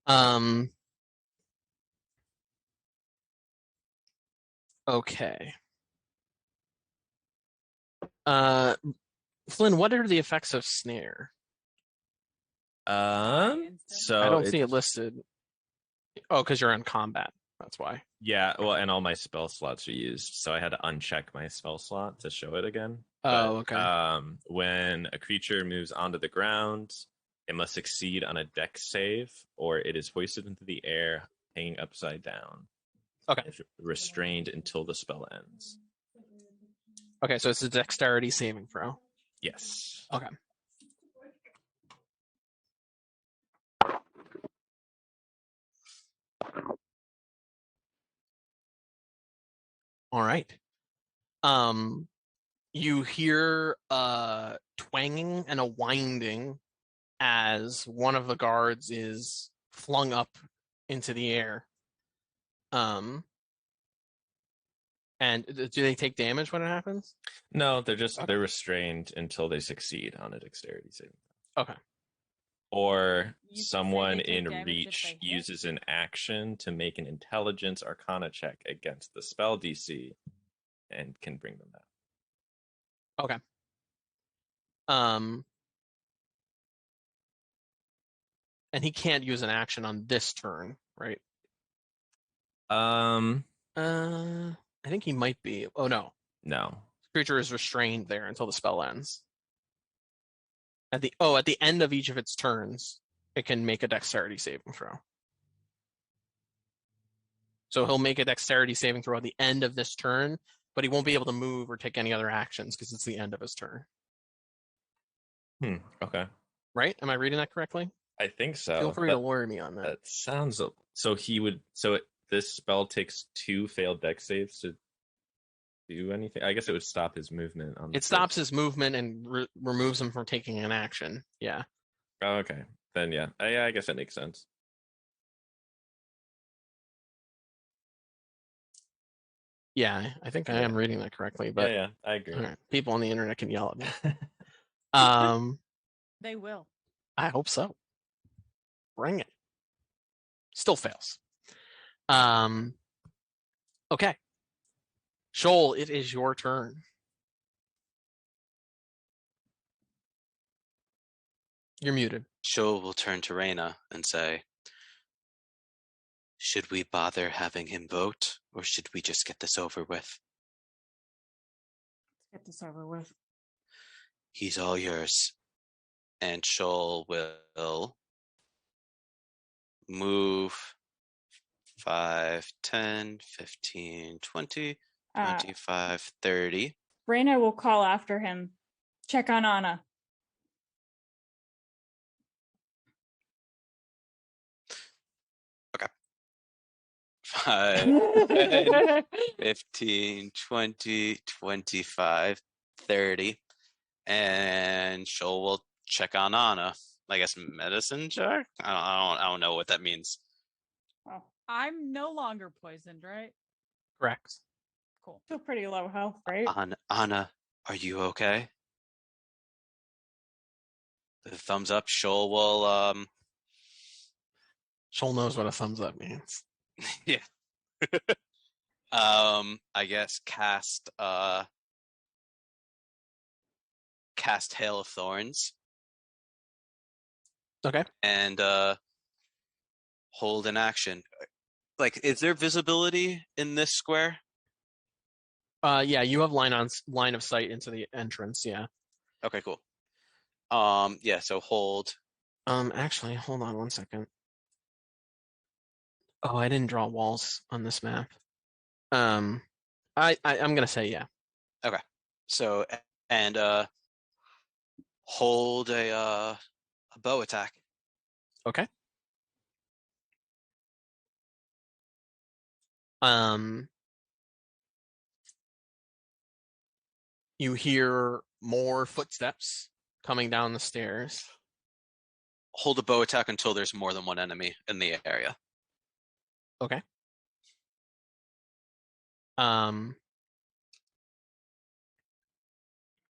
um. Okay. Flynn, what are the effects of snare? Instant. So I don't it's, see it listed. Oh, because you're in combat. That's why. yeah, well, and all my spell slots are used, so I had to uncheck my spell slot to show it again. Oh, okay. When a creature moves onto the ground, it must succeed on a dex save, or it is hoisted into the air, hanging upside down. Okay. If restrained until the spell ends. Okay, so it's a dexterity saving throw. Yes. Okay. All right. You hear a twanging and a winding as one of the guards is flung up into the air. And do they take damage when it happens? No, they're just Okay. they're restrained until they succeed on a dexterity saving. Okay. Or You could say someone they take in damage if reach they hit. uses an action to make an intelligence arcana check against the spell DC and can bring them down. Okay. And he can't use an action on this turn, right? I think he might be. Oh no. No. Creature is restrained there until the spell ends. At the end of each of its turns, it can make a dexterity saving throw. So he'll make a dexterity saving throw at the end of this turn, but he won't be able to move or take any other actions because it's the end of his turn. Okay. Right? Am I reading that correctly? I think so. Feel free to lure me on that. That sounds so. He would. So this spell takes 2 failed dex saves to do anything. I guess it would stop his movement on. It stops his movement and removes him from taking an action. Yeah. Oh, okay. Then yeah, I guess that makes sense. Yeah, I think I am reading that correctly, but yeah, I agree. all right, people on the internet can yell at me. They will. I hope so. Bring it. Still fails. Okay. Shoal, it is your turn. You're muted. Shoal will turn to Reyna and say, should we bother having him vote, or should we just get this over with? Get this over with. He's all yours. And Shoal will move 5, 10, 15, 20, Uh, 25, 30. Reyna will call after him. Check on Anna. Okay. 5, 10, 15, 20, 25, 30. And Shoal will check on Anna. I guess medicine check? I don't know what that means. Oh, I'm no longer poisoned, right? Correct. Cool. still pretty low health, right? Anna, are you okay? The thumbs up. Shoal will Shoal knows what a thumbs up means. yeah. I guess cast Hail of Thorns Okay. and hold an action. Like, is there visibility in this square? Yeah, you have line of sight into the entrance. Yeah. Okay, cool. Yeah, so hold. Actually, hold on one second. Oh, I didn't draw walls on this map. I'm gonna say yeah. Okay. So and hold a bow attack. Okay. Um, you hear more footsteps coming down the stairs. Hold a bow attack until there's more than one enemy in the area. Okay.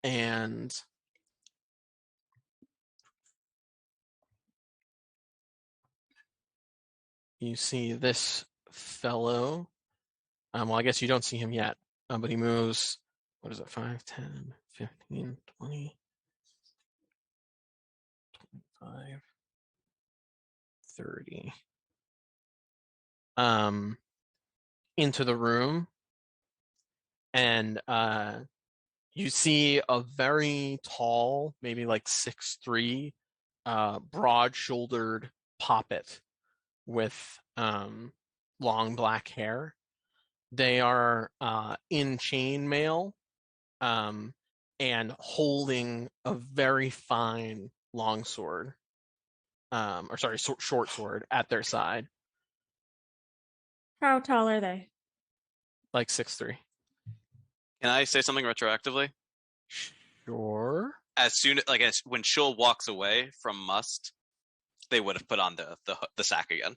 And you see this fellow. Well, I guess you don't see him yet, but he moves, what is it, 5, 10, 15, 20, 25, 30. Into the room, and you see a very tall, maybe like 6'3", broad-shouldered poppet with long black hair. They are in chainmail and holding a very fine longsword, or sorry, short sword at their side, How tall are they? like 6'3". Can I say something retroactively? Sure. As when Shoal walks away from Must, they would have put on the sack again.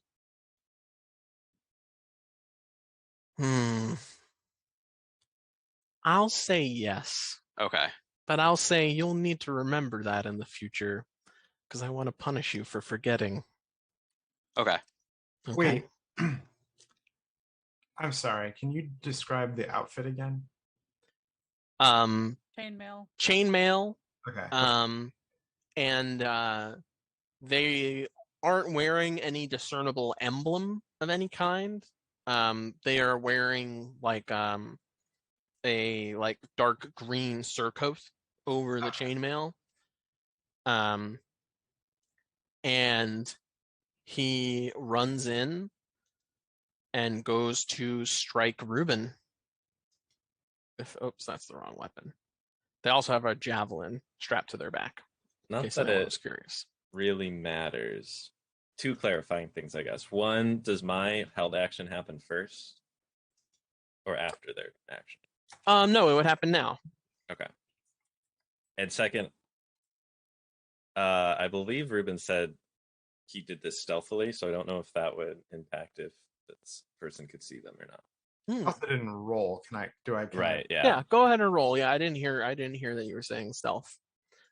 I'll say yes, Okay. but I'll say you'll need to remember that in the future, because I want to punish you for forgetting. Okay. Okay? Wait. I'm sorry. Can you describe the outfit again? Chainmail. Chainmail, Okay. and they aren't wearing any discernible emblem of any kind. They are wearing like a like dark green surcoat over the chainmail. And he runs in and goes to strike Reuben. Oops, that's the wrong weapon. They also have a javelin strapped to their back, in Not case that anyone was it curious. really matters. Two clarifying things, I guess. One, does my held action happen first or after their action? No, it would happen now. Okay. And second, I believe Ruben said he did this stealthily, so I don't know if that would impact if this person could see them or not. I also didn't roll. Right, yeah. Yeah, go ahead and roll. Yeah, I didn't hear that you were saying stealth.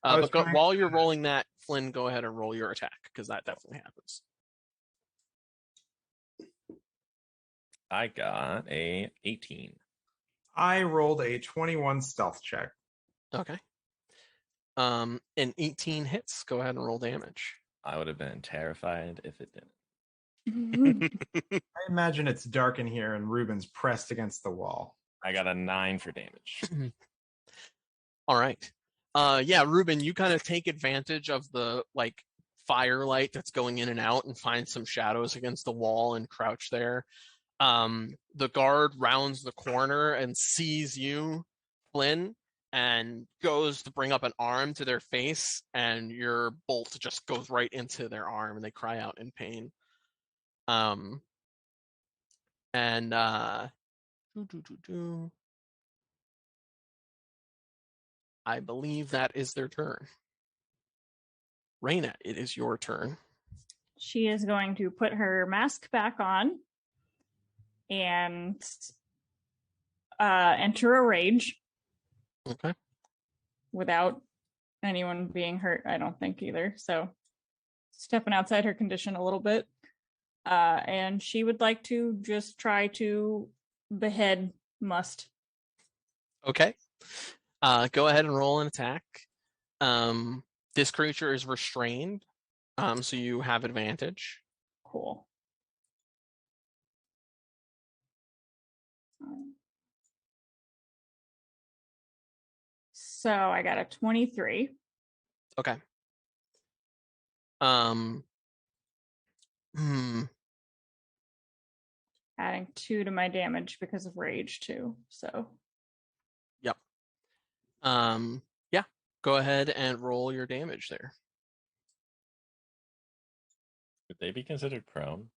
While you're rolling that, Flynn, go ahead and roll your attack, because that definitely happens. I got a 18. I rolled a 21 stealth check. Okay. An 18 hits. Go ahead and roll damage. I would have been terrified if it didn't. I imagine it's dark in here and Ruben's pressed against the wall. I got a 9 for damage. All right. Yeah, Ruben, you kind of take advantage of the like firelight that's going in and out and find some shadows against the wall and crouch there. The guard rounds the corner and sees you, Flynn, and goes to bring up an arm to their face, and your bolt just goes right into their arm, and they cry out in pain. And I believe that is their turn. Raina, it is your turn. She is going to put her mask back on and enter a rage. Okay. Without anyone being hurt, I don't think either. So stepping outside her condition a little bit. And she would like to just try to behead Must. Okay. Go ahead and roll an attack. This creature is restrained, so you have advantage. Cool. So I got a 23. Okay. Adding 2 to my damage because of rage too. So Yep. Yeah. Go ahead and roll your damage there. Would they be considered prone?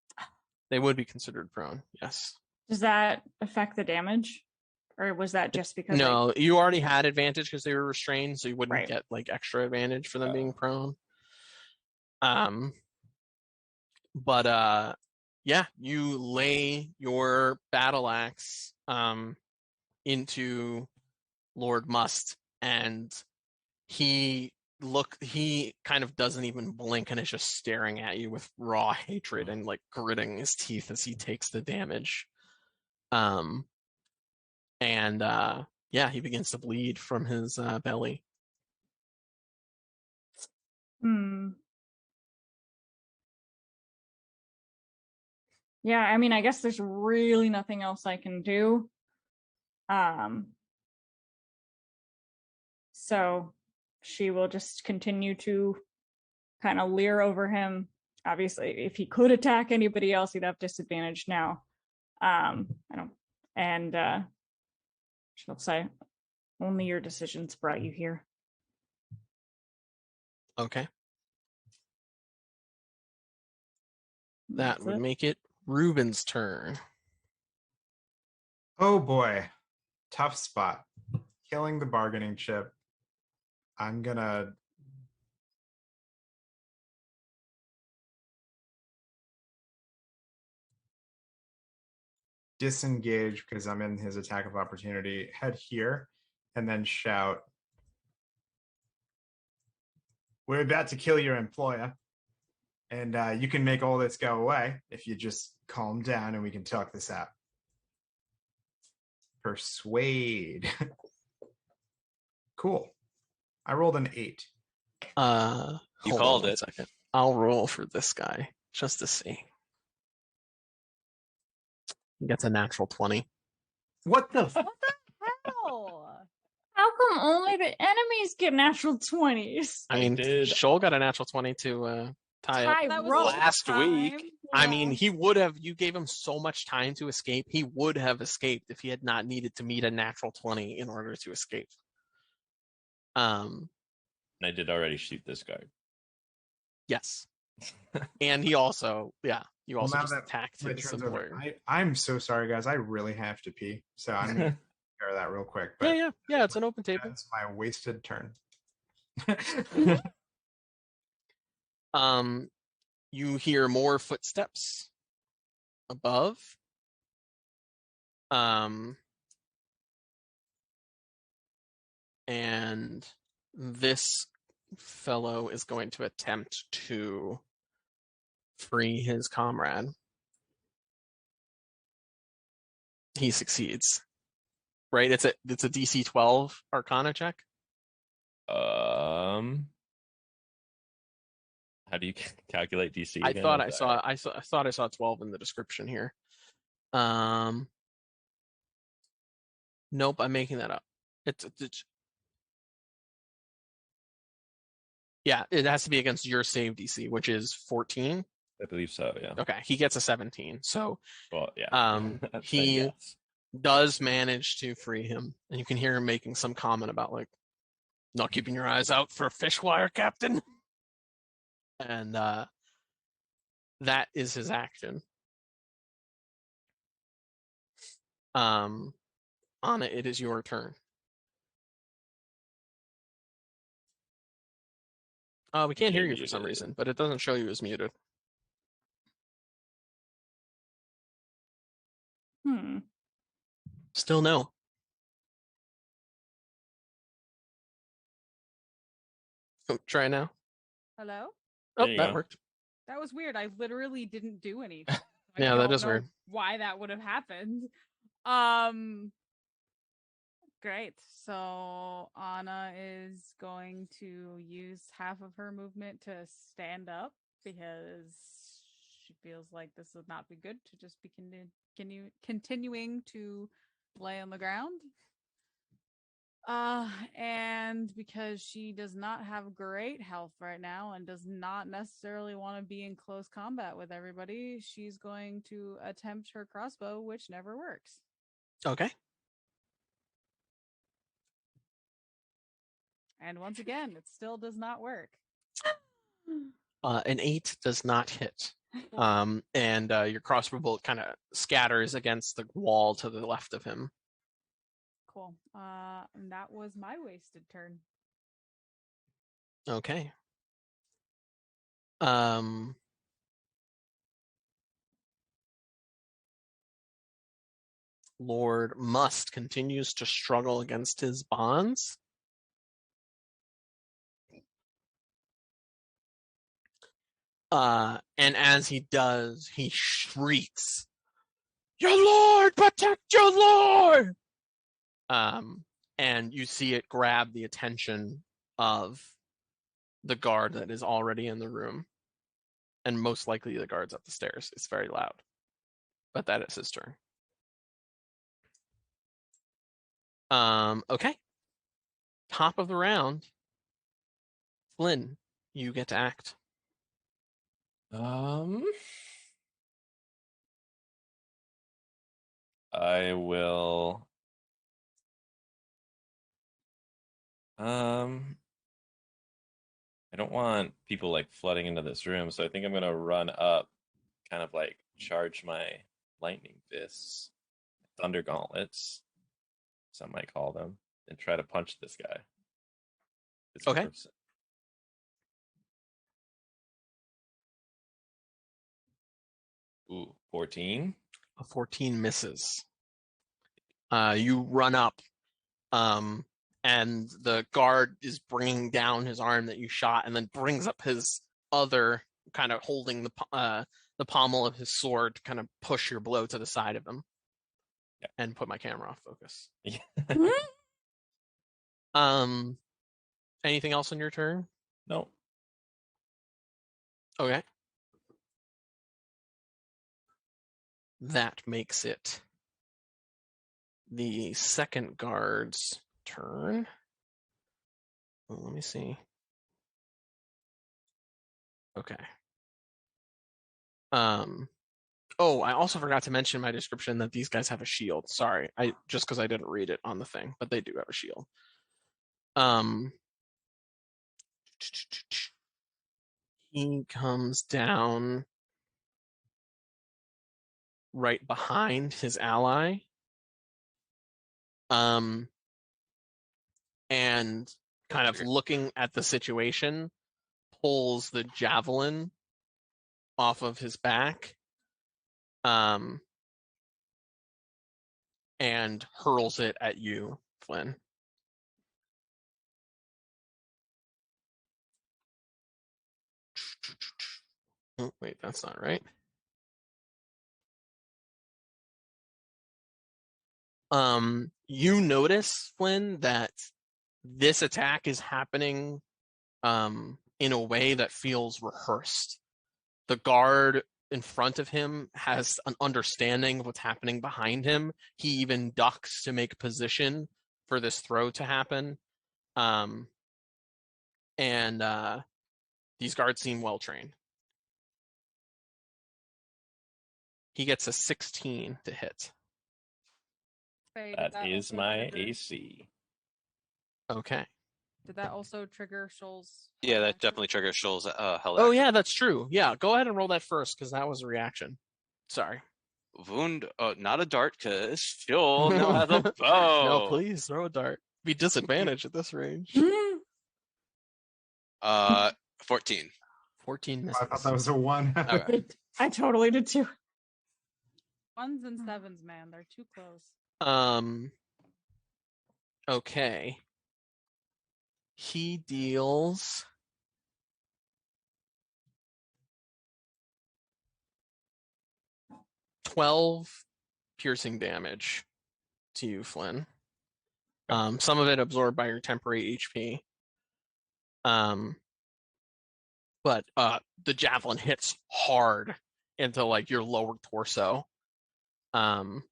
They would be considered prone. Yes. does that affect the damage? Or was that just because No, you already had advantage because they were restrained, so you wouldn't Right. get like extra advantage for them being prone. But yeah, you lay your battle axe into Lord Must, and he kind of doesn't even blink and is just staring at you with raw hatred and like gritting his teeth as he takes the damage. And yeah, he begins to bleed from his belly. Yeah, I mean, I guess there's really nothing else I can do. So she will just continue to kind of leer over him. Obviously, if he could attack anybody else, he'd have disadvantage now. I don't, and she'll say, "Only your decisions brought you here." Okay. That That's would it. make it Ruben's turn. Oh boy, tough spot. Killing the bargaining chip. I'm gonna disengage because I'm in his attack of opportunity. Head here and then shout, "We're about to kill your employer, and you can make all this go away if you just calm down and we can talk this out." Persuade. Cool. I rolled an 8. You Hold called on it. 1 second. I'll roll for this guy just to see. He gets a natural 20. What the? What the hell? How come only the enemies get natural 20s? I mean, did. Shoal got a natural 20 to tie up. Ty That was rolled. last week. I mean, he would have, you gave him so much time to escape. He would have escaped if he had not needed to meet a natural 20 in order to escape. And I did already shoot this guy. Yes. And he also, yeah, you also now just that attacked my his turn's over. employer. I'm so sorry, guys. I really have to pee, so I'm gonna take care of that real quick. But Yeah, it's an open table. that's my wasted turn. You hear more footsteps above. And this fellow is going to attempt to free his comrade. He succeeds. Right? It's a DC 12 Arcana check. How do you calculate DC? I again? thought I'm I sorry. saw 12 in the description here. Nope, I'm making that up. It's yeah, it has to be against your save DC, which is 14. I believe so. Yeah. Okay, he gets a 17. So Well, yeah. Then he yes. does manage to free him, and you can hear him making some comment about like not keeping your eyes out for a fish wire, Captain. And that is his action. Anna, it is your turn. We can't hear you for some reason, but it doesn't show you as muted. Still no. Oh, try now. Hello? Oh, There you that go. worked. That was weird. I literally didn't do anything. I Yeah, that don't is know weird. why that would have happened. Great. So Anna is going to use half of her movement to stand up because she feels like this would not be good to just be continuing to lay on the ground. And because she does not have great health right now and does not necessarily want to be in close combat with everybody, she's going to attempt her crossbow, which never works. Okay. And once again, it still does not work. An 8 does not hit. And your crossbow bolt kind of scatters against the wall to the left of him. Cool. And that was my wasted turn. Okay. Lord Must continues to struggle against his bonds. And as he does, he shrieks, "Your lord, protect your lord!" And you see it grab the attention of the guard that is already in the room. And most likely the guard's up the stairs. It's very loud. But that is his turn. Okay. Top of the round. Flynn, you get to act. I will. I don't want people like flooding into this room, so I think I'm gonna run up, kind of like charge my lightning fists, thunder gauntlets, some might call them, and try to punch this guy. Okay. Ooh, 14. A 14 misses. You run up, and the guard is bringing down his arm that you shot, and then brings up his other, kind of holding the pommel of his sword to kind of push your blow to the side of him. Yeah. And put my camera off focus. Yeah. Anything else on your turn? No. Okay. That makes it the second guard's turn. Well, let me see. Okay. Oh, I also forgot to mention in my description that these guys have a shield. Sorry, just because I didn't read it on the thing, but they do have a shield. He comes down right behind his ally. And kind of looking at the situation, pulls the javelin off of his back, and hurls it at you, Flynn. Oh, wait, that's not right. You notice, Flynn, that this attack is happening in a way that feels rehearsed. The guard in front of him has an understanding of what's happening behind him. He even ducks to make position for this throw to happen. And these guards seem well trained. He gets a 16 to hit. Faye, did That is also my trigger- AC. Okay. Did that also trigger Shoal's? Yeah, that action? definitely triggers Shoal's held Oh, action. yeah, that's true. Yeah, go ahead and roll that first, because that was a reaction. Sorry. Wound, not a dart, because Shoal now has a bow. No, please, throw a dart. Be disadvantaged at this range. 14. 14 I misses. thought that was a 1. Okay. I totally did too. 1s and 7s, man. They're too close. Okay. He deals 12 piercing damage to you, Flynn. Some of it absorbed by your temporary HP. But the javelin hits hard into like your lower torso. And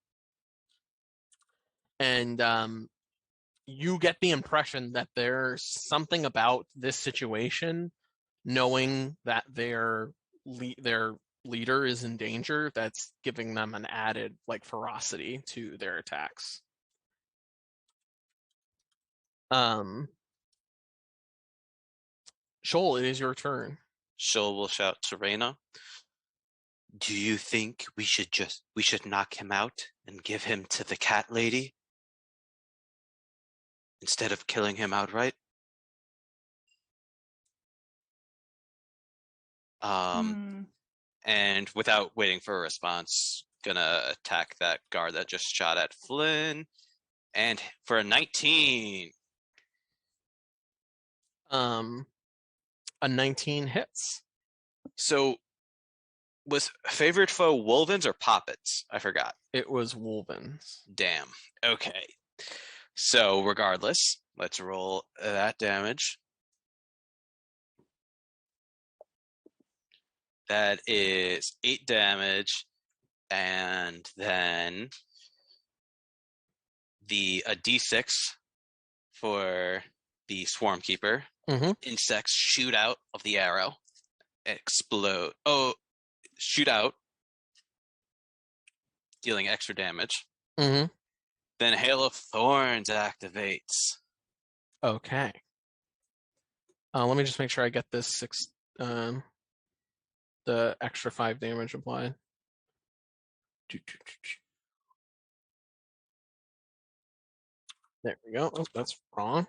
you get the impression that there's something about this situation, knowing that their leader is in danger, that's giving them an added like ferocity to their attacks. Shoal, it is your turn. Shoal will shout to Reyna. Do you think we should knock him out and give him to the cat lady instead of killing him outright? And without waiting for a response, gonna attack that guard that just shot at Flynn. And for a 19. A 19 hits. So was favorite foe Wolvens or Poppets? I forgot. It was Wolvens. Damn. Okay. So regardless, let's roll that damage. That is 8 damage, and then a d6 for the Swarm Keeper. Insects shoot out of the arrow, explode. Shoot out, dealing extra damage. Then Hail of Thorns activates. Okay. Let me just make sure I get this the extra 5 damage applied. There we go. Oh, that's wrong.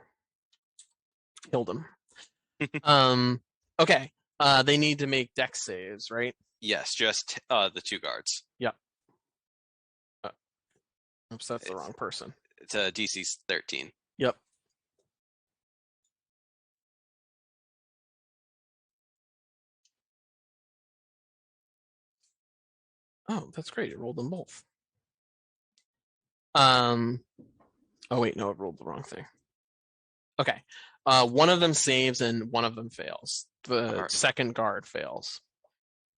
Killed him. Okay. They need to make dex saves, right? Yes, just the 2 guards. Yep. Oops, that's the wrong person. It's a DC's 13. Yep. Oh, that's great. It rolled them both. Oh wait, no, it rolled the wrong thing. Okay. One of them saves and one of them fails. The second guard fails.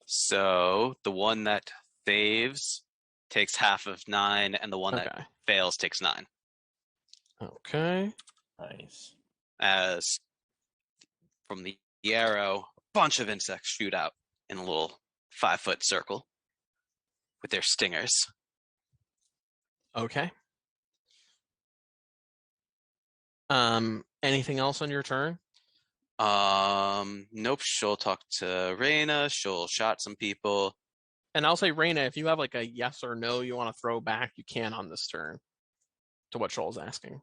So the one that saves takes half of 9, and the one that fails takes 9. Okay. Nice. As from the arrow, a bunch of insects shoot out in a little 5-foot circle with their stingers. Okay. Anything else on your turn? Nope. She'll talk to Reyna. She'll shot some people. And I'll say, Reyna, if you have like a yes or no you want to throw back, you can on this turn. To what Shoal's asking.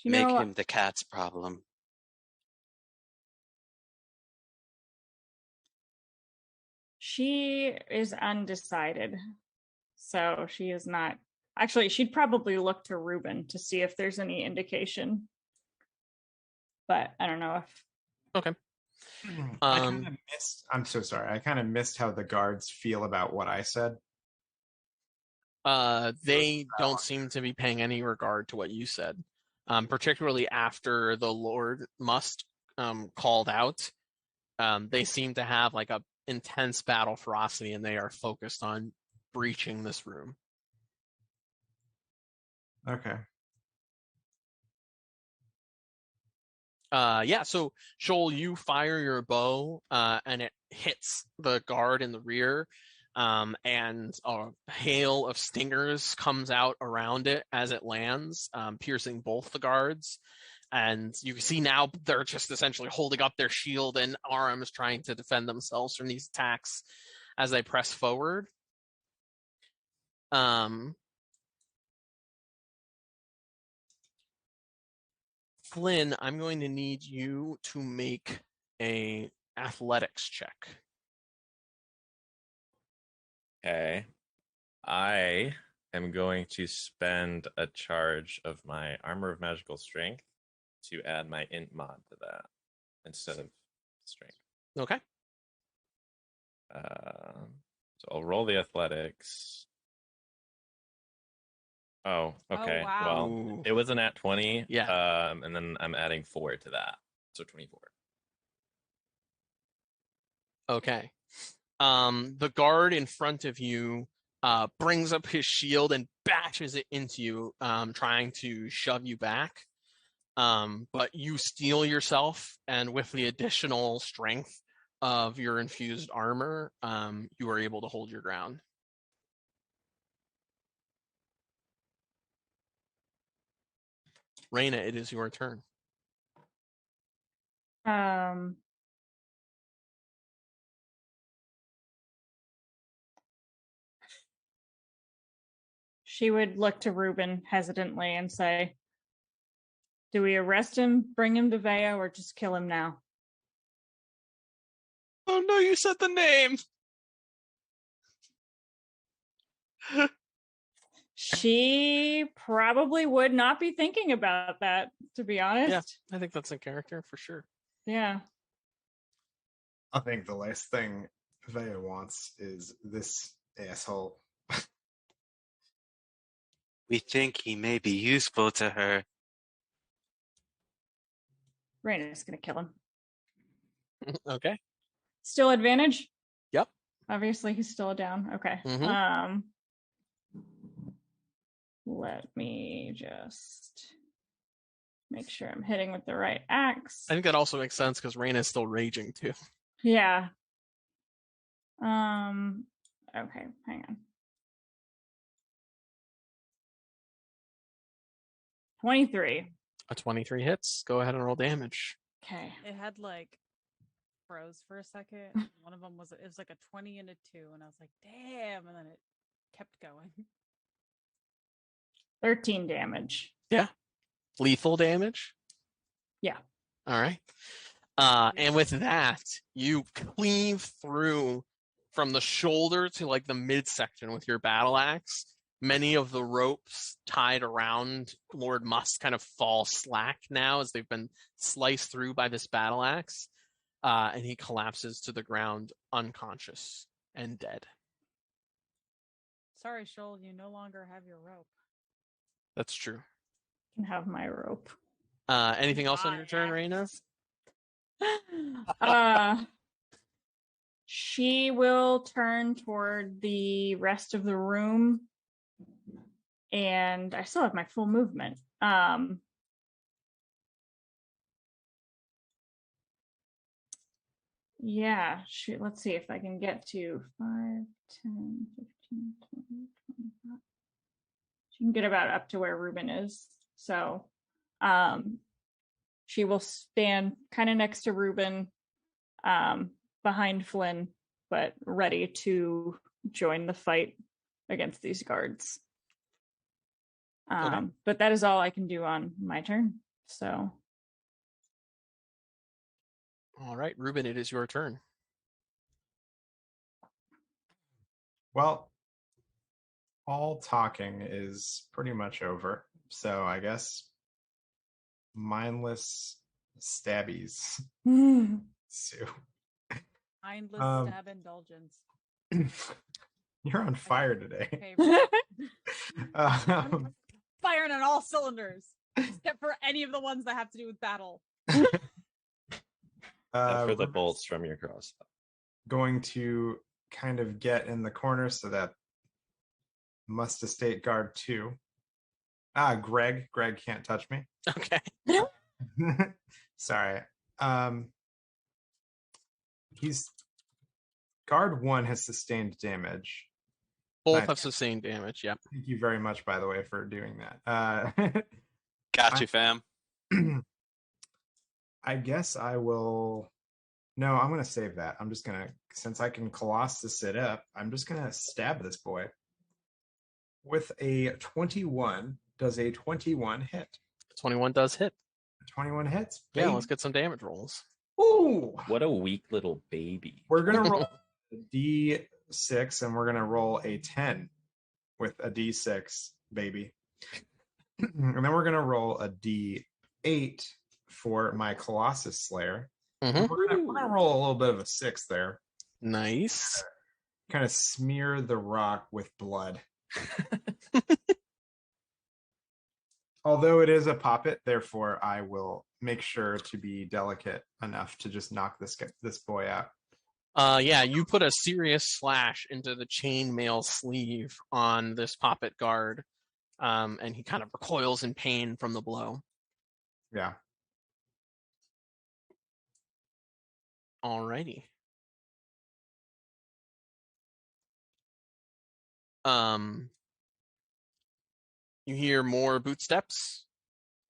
Make him the cat's problem. She is undecided. So she is not. Actually, she'd probably look to Ruben to see if there's any indication. But I don't know if. Okay. I kind of missed. I'm so sorry. I kind of missed how the guards feel about what I said. They don't seem to be paying any regard to what you said. Particularly after the Lord Must called out. They seem to have like a intense battle ferocity, and they are focused on breaching this room. Okay. Yeah, so Shoal, you fire your bow, and it hits the guard in the rear, and a hail of stingers comes out around it as it lands, piercing both the guards. And you can see now they're just essentially holding up their shield and arms, trying to defend themselves from these attacks as they press forward. Flynn, I'm going to need you to make a athletics check. Okay. I am going to spend a charge of my Armor of Magical Strength to add my int mod to that instead of strength. Okay. So I'll roll the athletics. Oh, okay. wow. Well, Ooh. it was an at 20. Yeah. And then I'm adding 4 to that. So 24. Okay. The guard in front of you brings up his shield and bashes it into you, trying to shove you back. But you steel yourself, and with the additional strength of your infused armor, you are able to hold your ground. Raina, it is your turn. She would look to Reuben hesitantly and say, do we arrest him, bring him to Veo, or just kill him now? Oh no, you said the name! She probably would not be thinking about that, to be honest. Yeah, I think that's a character for sure. Yeah. I think the last thing Vea wants is this asshole. We think he may be useful to her. Raina's gonna kill him. Okay. Still advantage? Yep. Obviously, he's still down. Okay. Mhm. Let me just make sure I'm hitting with the right axe. I think that also makes sense because Raina is still raging too. Yeah. Okay, hang on. 23. A 23 hits. Go ahead and roll damage. Okay. It had like froze for a second. One of them was like a 20 and a 2, and I was like, damn, and then it kept going. 13 damage. Yeah. Lethal damage? Yeah. All right. And with that, you cleave through from the shoulder to like the midsection with your battle axe. Many of the ropes tied around Lord Musk kind of fall slack now as they've been sliced through by this battle axe. And he collapses to the ground unconscious and dead. Sorry, Shoal, you no longer have your rope. That's true. I can have my rope. Anything else on your turn, Raina? She will turn toward the rest of the room, and I still have my full movement. Yeah, let's see if I can get to 5, 10, 15, 20, 25. She can get about up to where Reuben is. So she will stand kind of next to Reuben, behind Flynn, but ready to join the fight against these guards. Okay. But that is all I can do on my turn. So. All right, Reuben, it is your turn. Well, all talking is pretty much over. So I guess mindless stabbies. Sue. Mindless stab indulgence. You're on fire today. Okay, Um, firing on all cylinders, except for any of the ones that have to do with battle. And for the bolts from your crossbow. Going to kind of get in the corner so that must estate guard 2. Greg can't touch me. Okay. Sorry. He's guard 1 has sustained damage. Both Nice. have sustained damage. Yep. Thank you very much, by the way, for doing that. Got you, fam. I guess I will. No, I'm going to save that. I'm just going to, since I can Colossus it up, I'm just going to stab this boy. With a 21, does a 21 hit? 21 does hit. 21 hits? Yeah, baby. let's get some damage rolls. Ooh! What a weak little baby. We're going to roll a D6 and we're going to roll a 10 with a D6, baby. And then we're going to roll a D8 for my Colossus Slayer. Mhm. We're gonna roll a little bit of a 6 there. Nice. Kind of smear the rock with blood. Although it is a poppet, therefore I will make sure to be delicate enough to just knock this boy out. Yeah, you put a serious slash into the chainmail sleeve on this poppet guard, and he kind of recoils in pain from the blow. Yeah. Alrighty. You hear more bootsteps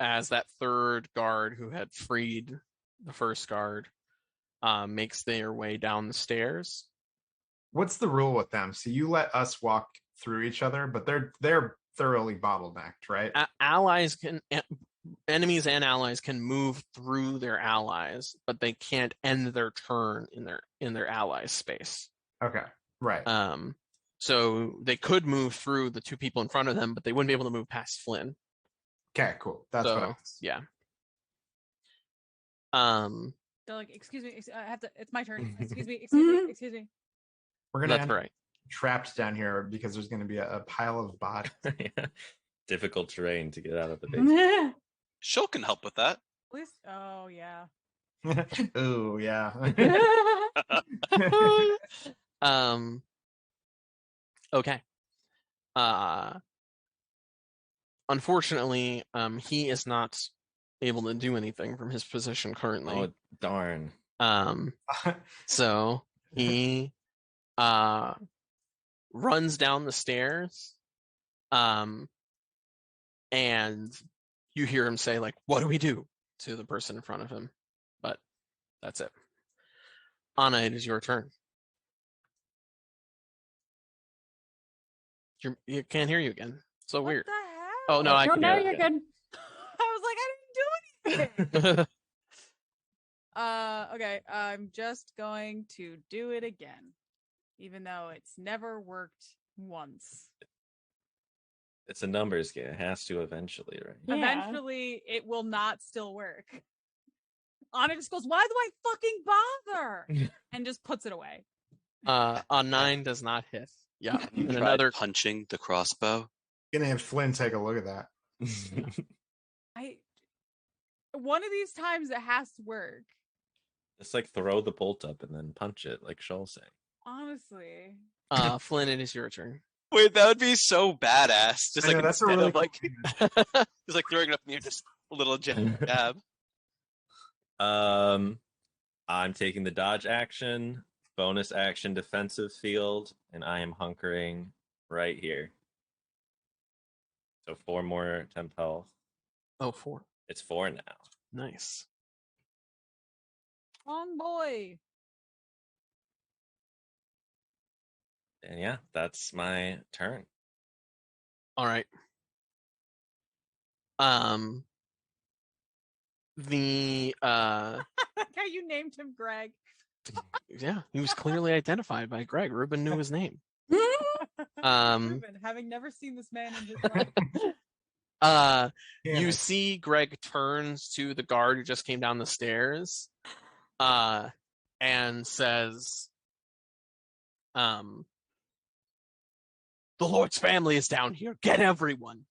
as that third guard who had freed the first guard makes their way down the stairs. What's the rule with them? So you let us walk through each other, but they're thoroughly bottlenecked, right? Enemies and allies can move through their allies, but they can't end their turn in their allies' space. Okay. Right. So they could move through the two people in front of them, but they wouldn't be able to move past Flynn. Okay, cool. That's what I was. Yeah. They're like, excuse me, I have to. It's my turn. Excuse me, excuse me, excuse me. We're gonna That's right. trapped down here because there's gonna be a pile of bodies. Yeah. Difficult terrain to get out of the basement. Shul can help with that. Please. Oh yeah. Ooh, yeah. Okay. Unfortunately, he is not able to do anything from his position currently. Oh, darn. So he runs down the stairs, and you hear him say, like, "What do we do?" to the person in front of him. But that's it. Anna, it is your turn. You can't hear you again. So What weird. the hell? Oh no, I No, can no, hear you're you. good. I was like, I didn't do anything. Okay. I'm just going to do it again, even though it's never worked once. It's a numbers game. It has to eventually, right? Yeah. Eventually, it will not still work. Anna just goes, "Why do I fucking bother?" and just puts it away. A 9 does not hit. Yeah, You and tried another. punching the crossbow. Gonna have Flynn take a look at that. One of these times it has to work. Just like throw the bolt up and then punch it, like Shoal saying. Honestly. Flynn, it is your turn. Wait, that would be so badass. Just I like know, that's a instead really of like, cool just like throwing it up in the air, just a little jab. I'm taking the dodge action, bonus action defensive field, and I am hunkering right here. So 4 more temp health. Oh, 4. It's 4 now. Nice. Wrong boy. And yeah, that's my turn. All right. The Like how you named him Greg. yeah, he was clearly identified by Greg. Ruben knew his name. Ruben, having never seen this man in his life. You see Greg turns to the guard who just came down the stairs, and says, "The Lord's family is down here. Get everyone."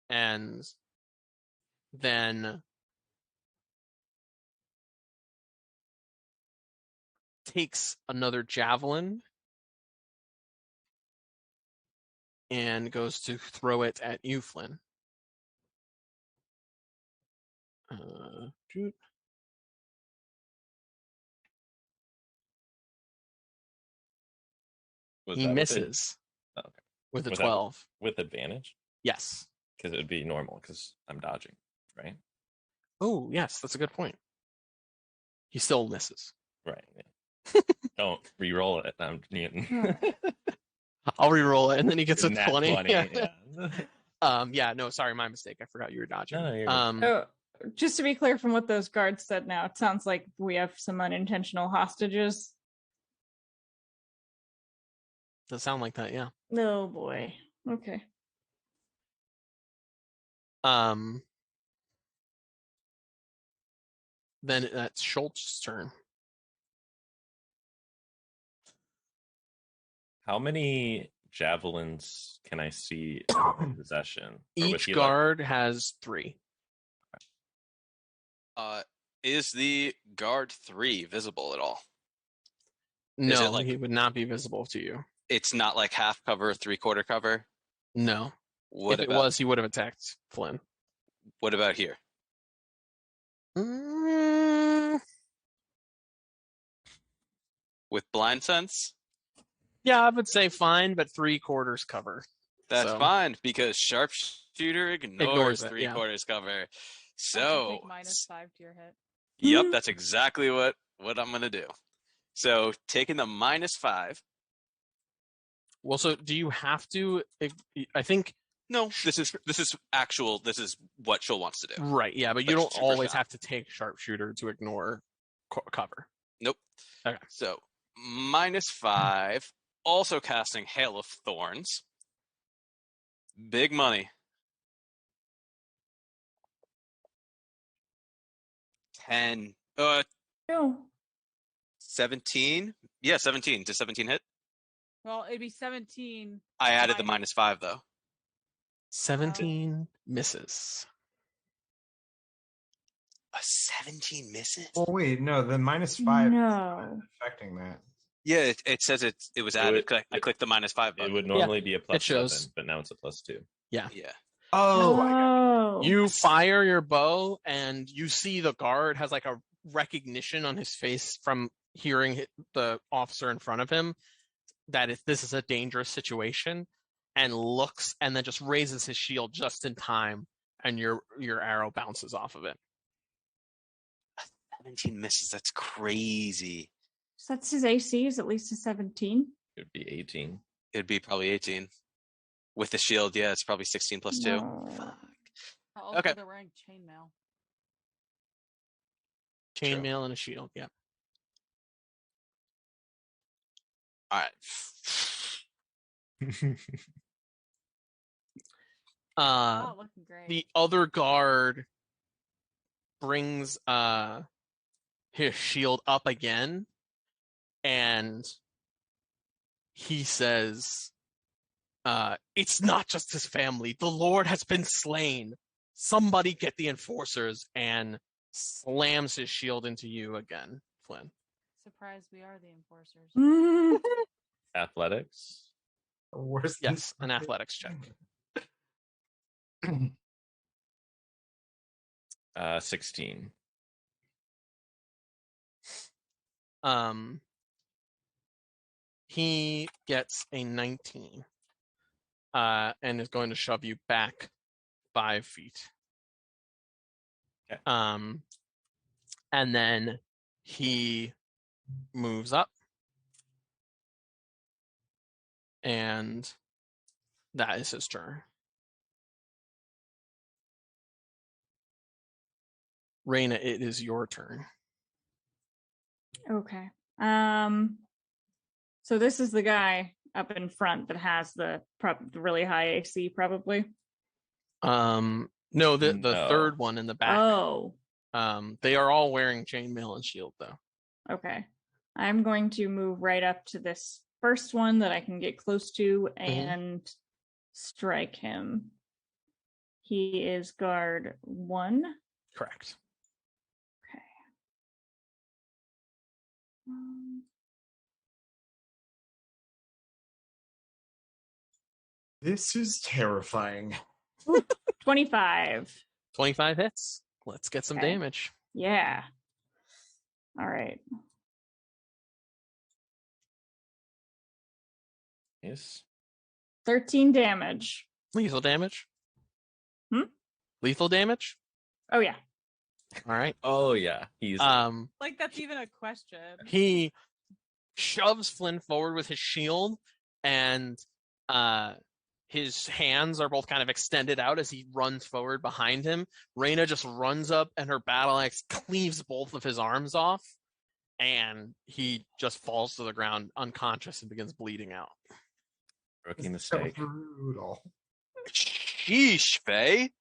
And then takes another javelin and goes to throw it at you, Flynn. Shoot. Was He that misses Oh, okay. with a Was that 12. with advantage? Yes. Because it would be normal because I'm dodging, right? Oh, yes, that's a good point. He still misses. Right. Yeah. Don't re-roll it. I'm I'll re-roll it, and then he gets a Nat 20. 20. Yeah. Yeah, no, sorry, my mistake. I forgot you were dodging. No, you're good. Oh, just to be clear from what those guards said now, it sounds like we have some unintentional hostages. Does sound like that, yeah. Oh boy. Okay. Then that's Schultz's turn. How many javelins can I see in possession? Or was Each he guard has 3. Is the guard 3 visible at all? No, like- he would not be visible to you. It's not like half cover, 3/4 cover. No. What If it about was, he would have attacked Flynn. what about here? Mm, With blind sense? yeah, I would say fine, but 3/4 cover. That's So- fine because sharpshooter Ignores ignores it, 3/4 cover. Also So take -5 to your hit. Yep, that's exactly what I'm gonna do. So taking the -5. Well, so do you have to? I think No, this is what Sheol wants to do. right. Yeah, but you Like don't super always shot. have to take sharpshooter to ignore cover. Nope. Okay. So -5, also casting Hail of Thorns. Big money. 10. No. 17. Yeah, 17. Does 17 hit? Well, it'd be 17. I added the minus- -5 though. 17 misses. A 17 misses? Well, wait, no, the -5 is not No. affecting that. Yeah, it says it was added. I clicked the -5 It button. would normally be a plus shows. 7, but now it's a plus 2. Yeah. Oh, I got Oh. You fire your bow, and you see the guard has like a recognition on his face from hearing the officer in front of him that if this is a dangerous situation, and looks, and then just raises his shield just in time, and your arrow bounces off of it. 17 misses. That's crazy. So that's his AC is at least a 17. It would be 18. It'd be probably 18. With the shield, yeah, it's probably 16 plus 2. No. Fuck. Also, Okay. they're wearing chainmail. True. Chainmail and a shield. Yeah. All right. Oh, looking great. The other guard brings his shield up again, and he says, it's not just his family. The Lord has been slain. Somebody get the enforcers, and slams his shield into you again, Flynn. Surprised we are the enforcers. Athletics. worse. Yes, an athletics check. 16. He gets a 19, and is going to shove you back 5 feet. Okay. And then he moves up, and that is his turn. Raina, it is your turn. Okay. So this is the guy up in front that has the really high AC, probably. No, the No. third one in the back. Oh, They are all wearing chainmail and shield, though. okay. I'm going to move right up to this first one that I can get close to and strike him. He is guard 1. Correct. Okay. This is terrifying. 25. 25 hits. Let's get some Okay. damage. Yeah. All right. Yes. 13 damage. Lethal damage? Hmm? Lethal damage? Oh yeah. All right. Oh yeah, he's Like that's even a question. He shoves Flynn forward with his shield, and his hands are both kind of extended out as he runs forward behind him. Reyna just runs up, and her battle axe cleaves both of his arms off, and he just falls to the ground unconscious and begins bleeding out. rookie So mistake. brutal. Sheesh, Faye.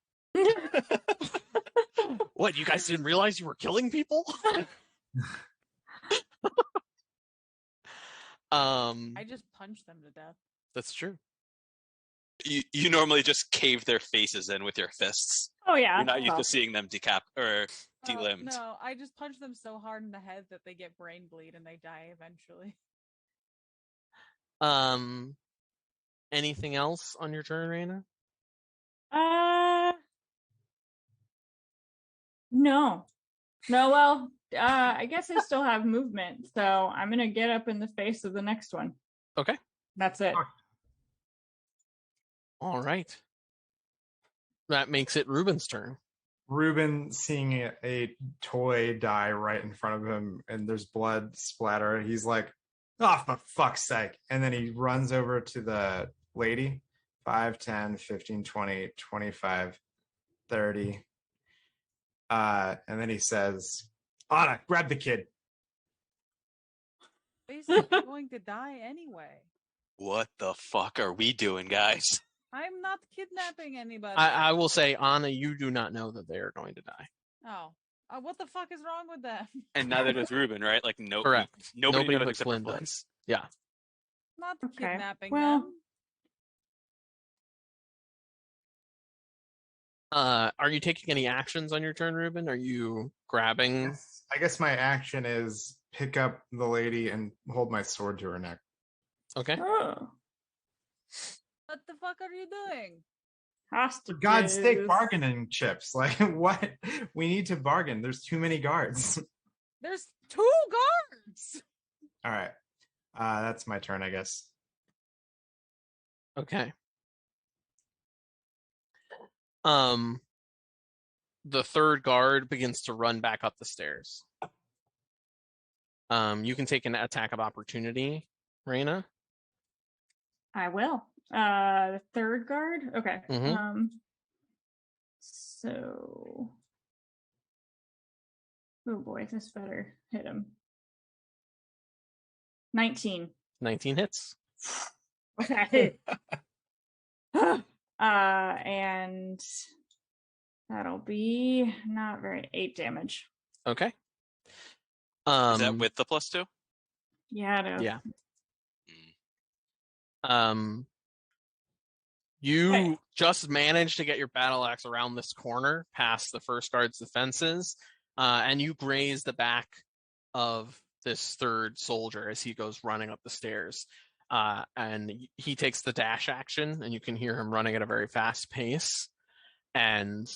What, you guys didn't realize you were killing people? I just punched them to death. That's true. You normally just cave their faces in with your fists. Oh yeah. You're not used Well, to seeing them delimbed. No, I just punched them so hard in the head that they get brain bleed and they die eventually. Anything else on your turn, Reyna? No. No, well, I guess I still have movement, so I'm gonna get up in the face of the next one. Okay. That's it. All right. That makes it Ruben's turn. Ruben, seeing a toy die right in front of him and there's blood splatter, he's like, oh, for fuck's sake. And then he runs over to the lady. 5, 10, 15, 20, 25, 30. And then he says, Anna, grab the kid. Basically going to die anyway. What the fuck are we doing, guys? I'm not kidnapping anybody. I will say, Anna, you do not know that they are going to die. Oh. What the fuck is wrong with them? And neither does Ruben, right? Like Correct. Nobody knows but except Flynn for Flynn. does. Yeah. Not Okay, kidnapping well- them. Are you taking any actions on your turn, Ruben? Are you grabbing? I guess my action is pick up the lady and hold my sword to her neck. Okay. Oh. What the fuck are you doing? Hostages. For God's sake, bargaining chips. Like, what? We need to bargain. There's too many guards. There's 2 guards. All right. That's my turn, I guess. Okay. The third guard begins to run back up the stairs. You can take an attack of opportunity, Reyna. I will. The third guard? Okay. Mhm. So oh boy, this better hit him. 19. 19 hits. Okay. And that'll be not very 8 damage. Okay. Is that with the +2? Yeah, it is. Yeah. Mm. You Okay. just managed to get your battle axe around this corner past the first guard's defenses, and you graze the back of this third soldier as he goes running up the stairs. And he takes the dash action, and you can hear him running at a very fast pace. And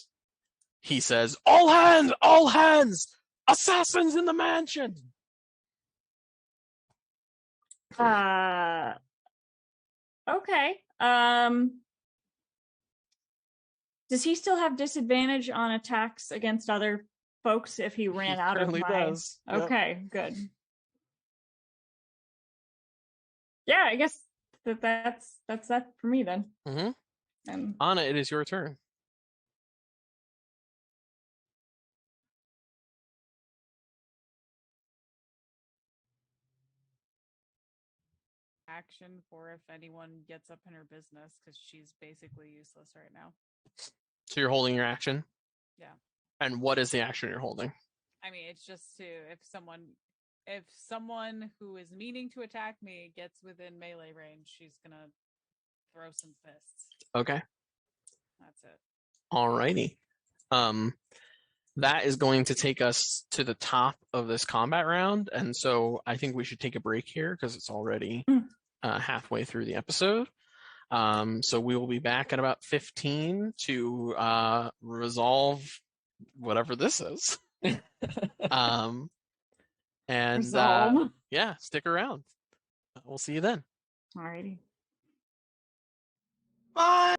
he says, all hands, assassins in the mansion. Okay. Does he still have disadvantage on attacks against other folks if he ran out of currently my... does. Yep. Okay, good. Yeah, I guess that's that for me then. Mhm. And Anna, it is your turn. Action for if anyone gets up in her business because she's basically useless right now. So you're holding your action? Yeah. And what is the action you're holding? I mean, it's just to if someone who is meaning to attack me gets within melee range, she's gonna throw some fists. Okay. That's it. Alrighty. That is going to take us to the top of this combat round, and so I think we should take a break here because it's already halfway through the episode. So we will be back at about 15 to resolve whatever this is. And Resolve. yeah, stick around. We'll see you then. Alrighty. Bye.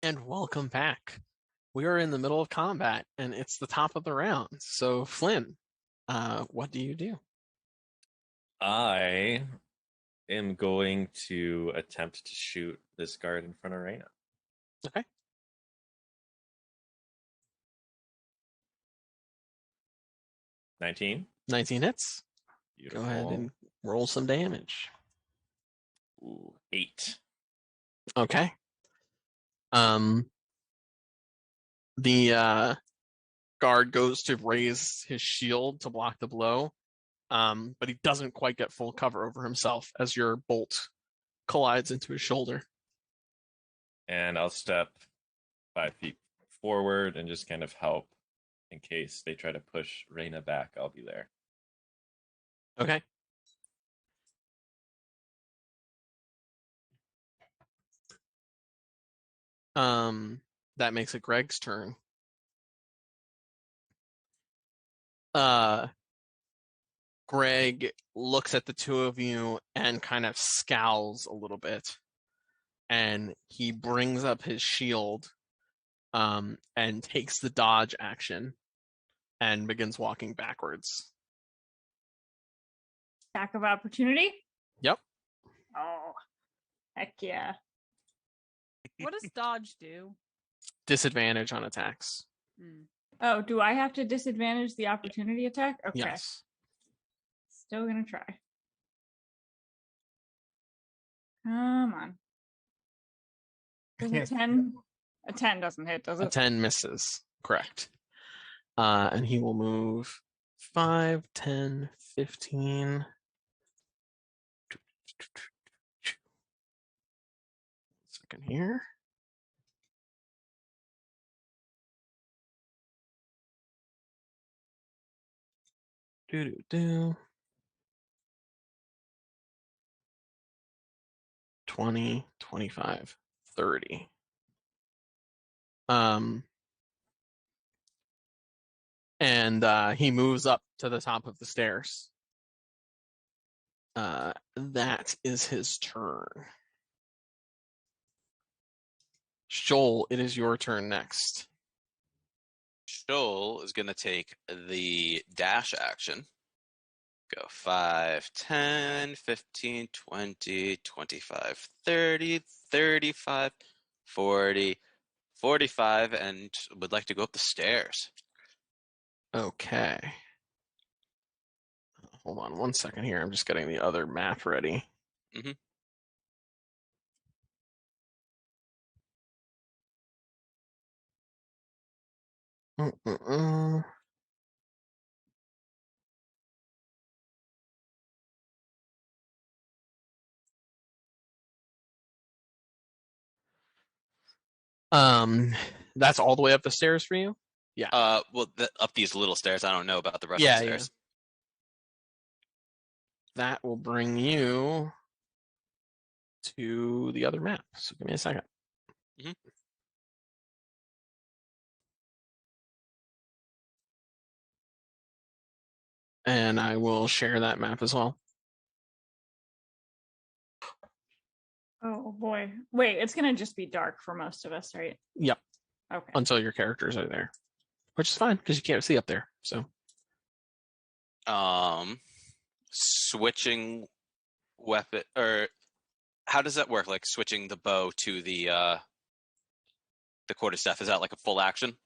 And welcome back. We are in the middle of combat, and it's the top of the round. So, Flynn, what do you do? I am going to attempt to shoot this guard in front of Reyna. Okay. 19. 19 hits. Beautiful. Go ahead and roll some damage. Ooh, 8. Okay. The guard goes to raise his shield to block the blow, but he doesn't quite get full cover over himself as your bolt collides into his shoulder. And I'll step 5 feet forward and just kind of help in case they try to push Reyna back. I'll be there. Okay. That makes it Greg's turn. Greg looks at the two of you and kind of scowls a little bit, and he brings up his shield, and takes the dodge action and begins walking backwards. Attack of opportunity? Yep. Oh, heck yeah. What does dodge do? Disadvantage on attacks. Oh, do I have to disadvantage the opportunity attack? Okay. Yes. Still gonna try. Come on. Does a Yes. 10? A 10 doesn't hit, does A it? 10 misses. Correct. And he will move 5, 10, 15. Second here. Do. 20, 25, 30. And he moves up to the top of the stairs. That is his turn. Joel, it is your turn next. Shoal is going to take the dash action. Go 5, 10, 15, 20, 25, 30, 35, 40, 45, and would like to go up the stairs. Okay. Hold on one second here. I'm just getting the other map ready. Mhm. That's all the way up the stairs for you? Yeah. Well, up these little stairs. I don't know about the rest Yeah, of the stairs. That will bring you to the other map. So give me a second. Mhm. And I will share that map as well. Oh boy. Wait, it's gonna just be dark for most of us, right? Yep. Okay. Until your characters are there, which is fine because you can't see up there. So Switching weapon, or how does that work? Like switching the bow to the quarterstaff. Is that like a full action?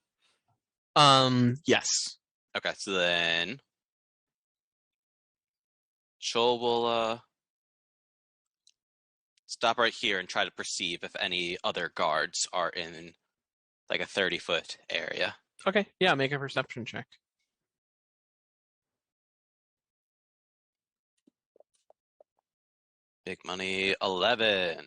yes. Okay, so then Shoal will stop right here and try to perceive if any other guards are in like a 30-foot area. Okay. Yeah, make a perception check. Big money, 11.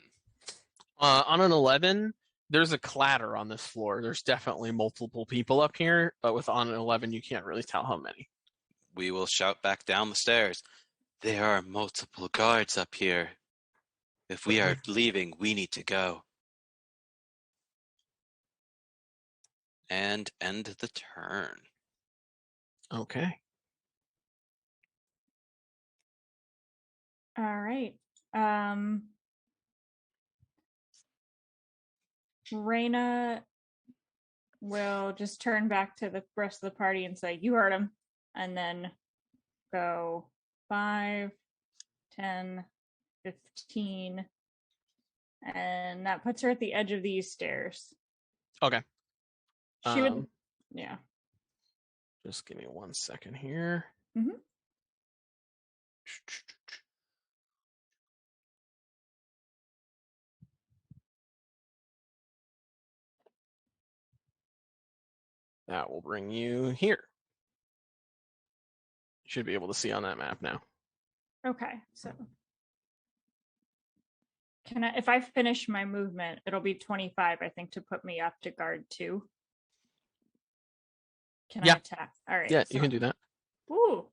On an 11, there's a clatter on this floor. There's definitely multiple people up here, but with on an 11, you can't really tell how many. We will shout back down the stairs. There are multiple guards up here. If we are leaving, we need to go. And end the turn. Okay. All right. Raina will just turn back to the rest of the party and say, "You heard him," and then go 5, 10, 15, and that puts her at the edge of these stairs. Okay. She would, yeah. Just give me 1 second here. Mhm. That will bring you here. You should be able to see on that map now. Okay, so can I? If I finish my movement, it'll be 25, I think, to put me up to guard 2. Can Yeah. I attack? All right. Yeah, so, you can do that. Ooh.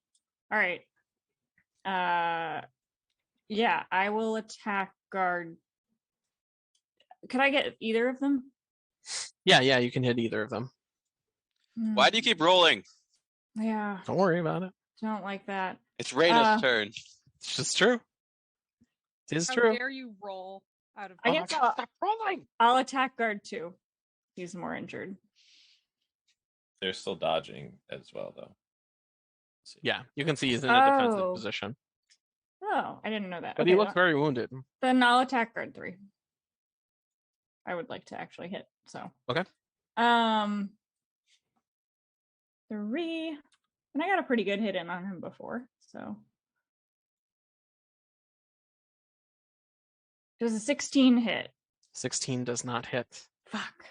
All right. Yeah, I will attack guard. Could I get either of them? Yeah, you can hit either of them. Why do you keep rolling? Yeah, Don't worry about it. don't like that. It's Raina's turn. It's just true. It is How true. dare you roll out of I guess dodge? Stop rolling. I'll attack guard 2. He's more injured. They're still dodging as well, though. Let's see. Yeah, you can see he's in a defensive Oh. position. Oh, I didn't know that. But Okay, he looks very wounded. then I'll attack guard 3. I would like to actually hit. So Okay. 3, and I got a pretty good hit in on him before. So does a 16 hit? 16 does not hit. Fuck.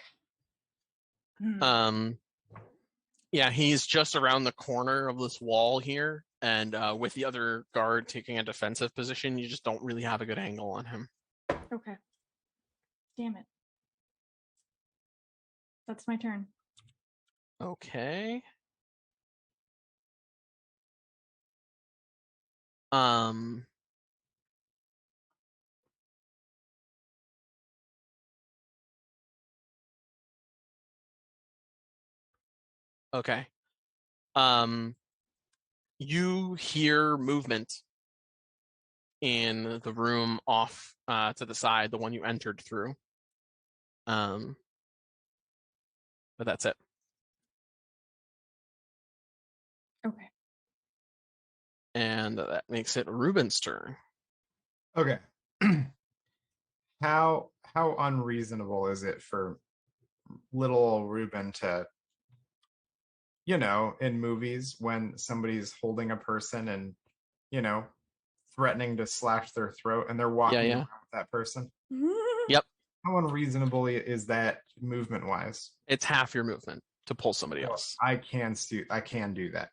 Yeah, he's just around the corner of this wall here, and with the other guard taking a defensive position, you just don't really have a good angle on him. Okay. Damn it. That's my turn. Okay. Okay. You hear movement in the room off to the side, the one you entered through. But that's it. Okay. And that makes it Ruben's turn. Okay. How unreasonable is it for little old Ruben to, in movies when somebody's holding a person and, threatening to slash their throat and they're walking Yeah. around with that person? Yep. How unreasonable is that movement wise? It's half your movement to pull somebody else. I can do that.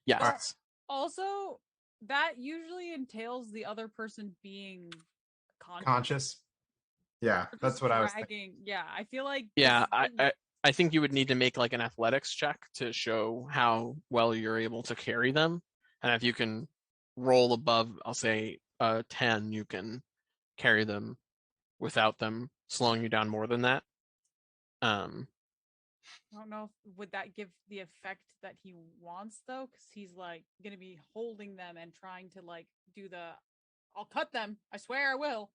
Yes. Also, that usually entails the other person being Conscious. Yeah, Or that's just what I was dragging. thinking. Yeah, I feel like Yeah, this is I think you would need to make like an athletics check to show how well you're able to carry them. And if you can roll above, I'll say 10, you can carry them without them slowing you down more than that. I don't know if would that give the effect that he wants though, because he's like gonna be holding them and trying to like do the I'll cut them. I swear I will.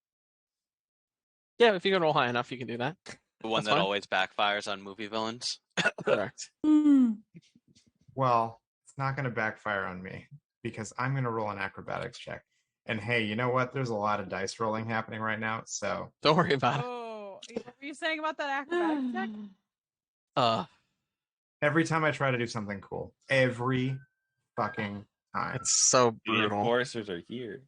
Yeah, if you can roll high enough, you can do that. The one That's that fine. always backfires on movie villains. Correct. Well, it's not going to backfire on me because I'm going to roll an acrobatics check. And hey, you know what? There's a lot of dice rolling happening right now, so Don't worry about it. Oh, what were you saying about that acrobatic check? Every time I try to do something cool, every fucking time. It's so The brutal. enforcers are here.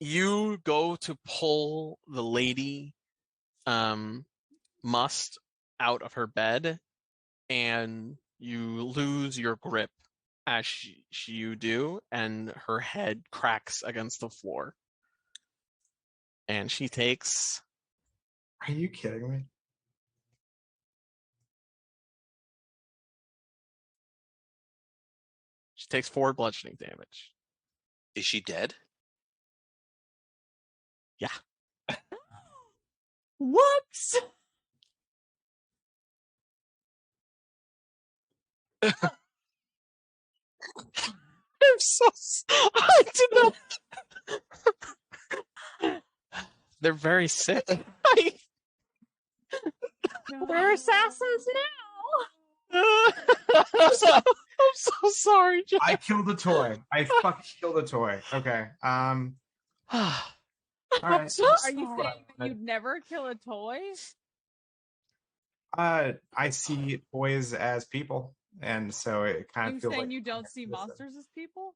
You go to pull the lady Must out of her bed, and you lose your grip as you do, and her head cracks against the floor. And she takes... Are you kidding me? She takes 4 bludgeoning damage. Is she dead? Yeah. Whoops. I'm so... I did not... They're very sick. They're assassins I'm so sorry, Jack. I killed a toy. I fucking killed a toy. Okay. All right. so Are sorry. you saying that you'd never kill a toy? I see toys as people, and so it kind You of feels saying like you don't see monsters as people?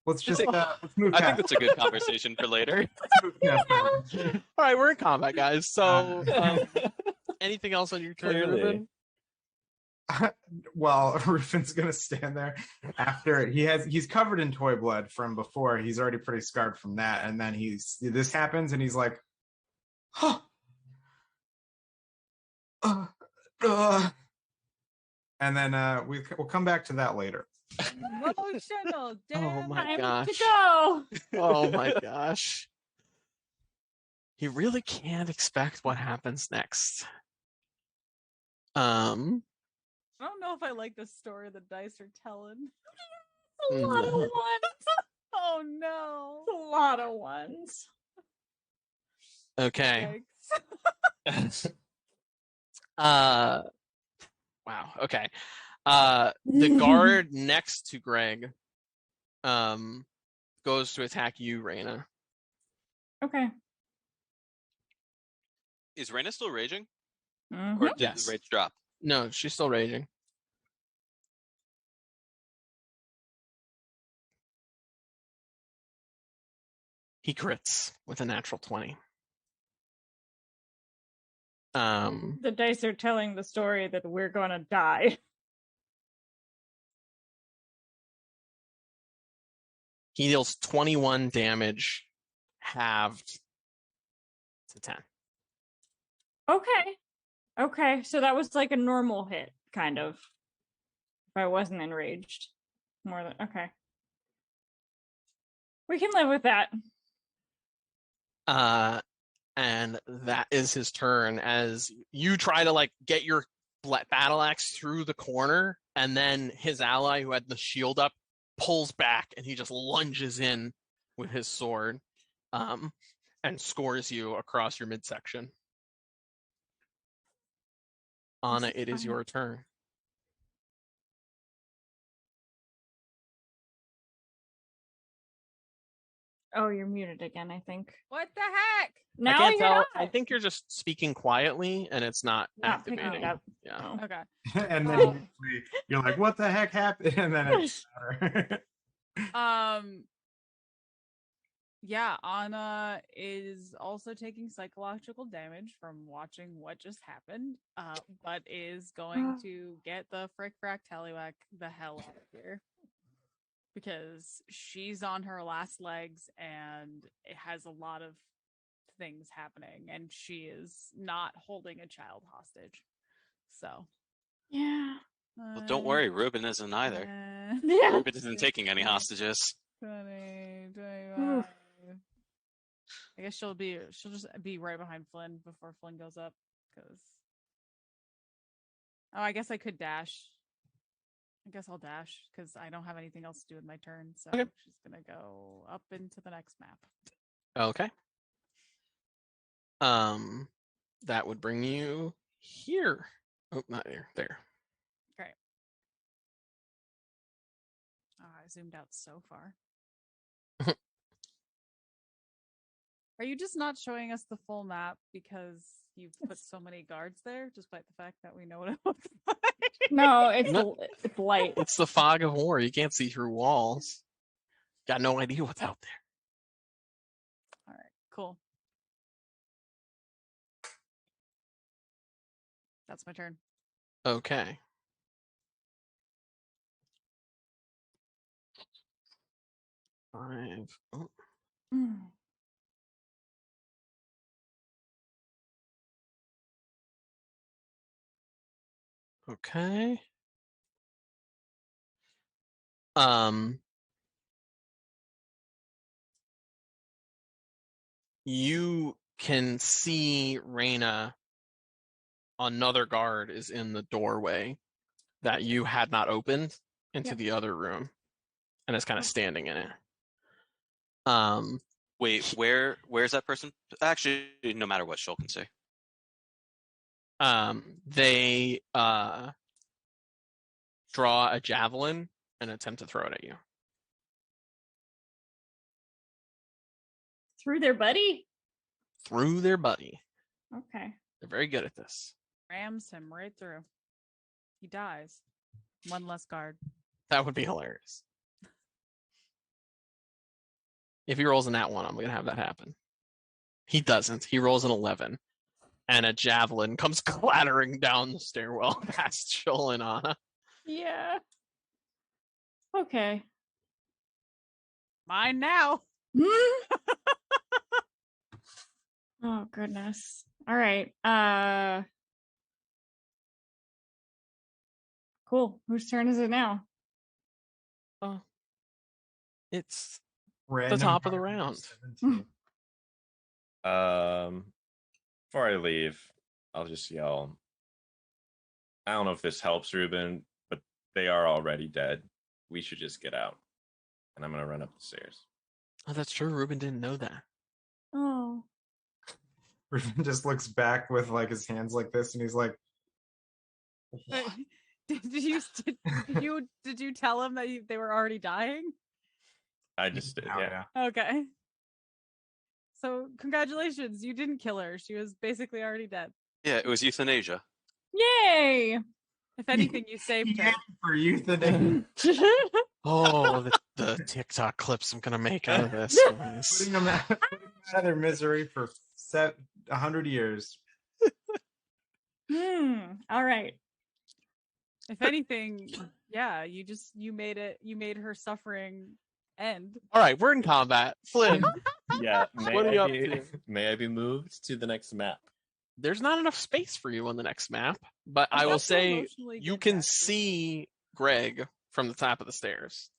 Let's just think- let's move I think past. that's a good conversation for later. Let's move past that. All right, we're in combat, guys. So, anything else on your turn, Clearly. Ruben? Well, Rufin's gonna stand there after he's covered in toy blood from before. He's already pretty scarred from that, and then this happens, and he's like, huh. And then we'll come back to that later. Emotional Oh my Time gosh. to go. Oh my gosh. You really can't expect what happens next. I don't know if I like the story the dice are telling. A lot of No. ones. Oh no. A lot of ones. Okay. Yikes. Wow. Okay. The guard next to Greg goes to attack you, Raina. Okay. Is Reyna still raging? Mhm. Or did Yes. the rage drop? No, she's still raging. He crits with a natural 20. The dice are telling the story that we're gonna die. He deals 21 damage, halved to 10. Okay, so that was like a normal hit, kind of. If I wasn't enraged. More than okay. We can live with that. And that is his turn as you try to like get your battle axe through the corner, and then his ally who had the shield up pulls back and he just lunges in with his sword and scores you across your midsection. Anna, it is fine. your turn. Oh, you're muted again, I think. What the heck? Now I can't you're tell. not. I think you're just speaking quietly and it's not Not picking activating. it up. Yeah. Oh. Okay. And then Oh. you're like, what the heck happened? And then it's Yeah, Anna is also taking psychological damage from watching what just happened, but is going to get the frick frack tallywhack the hell out of here. Because she's on her last legs and it has a lot of things happening, and she is not holding a child hostage. So, Yeah. Well, don't worry, Ruben isn't either. Yeah. Ruben isn't taking any hostages. 20, 25. Oof. I guess she'll just be right behind Flynn before Flynn goes up. Because I guess I could dash. I guess I'll dash because I don't have anything else to do with my turn. So Okay. she's gonna go up into the next map. Okay. That would bring you here. Oh, not there. There. Great. Oh, I zoomed out so far. Are you just not showing us the full map because you've put so many guards there, despite the fact that we know what it looks like? No, it's No. it's light. It's the fog of war. You can't see through walls. Got no idea what's out there. All right, cool. That's my turn. Okay. Five. Oh, Mm. okay. Um. You can see Raina. Another guard is in the doorway that you had not opened into Yep. the other room, and is kind of standing in it. Wait, where's that person? Actually, no matter what, Shoal can say. They draw a javelin and attempt to throw it at you. Through their buddy? Through their buddy. Okay. They're very good at this. Rams him right through. He dies. One less guard. That would be hilarious. If he rolls in that one, I'm going to have that happen. He doesn't. He rolls an 11. And a javelin comes clattering down the stairwell past Shoal and Anna. Yeah. Okay. Mine now. Oh goodness. All right. Cool. Whose turn is it now? Oh, it's Random top of the party round. 17. Before I leave, I'll just yell. I don't know if this helps, Ruben, but they are already dead. We should just get out. And I'm going to run up the stairs. Oh, that's true. Ruben didn't know that. Oh. Ruben just looks back with like his hands like this, and he's like, Did you tell him that they were already dying? I just did, "Oh, yeah. Okay. So congratulations, you didn't kill her. She was basically already dead. Yeah, it was euthanasia. Yay! If anything, you saved her. Yeah, for euthanasia. Oh, the TikTok clips I'm going to make out of this. Putting them out of their misery for 100 years. All right. If anything, yeah, you made her suffering end. All right, we're in combat. Flynn, Yeah, What are you up to? may I be moved to the next map? there's not enough space for you on the next map, but I will have to say emotionally you get can back to- see Greg from the top of the stairs.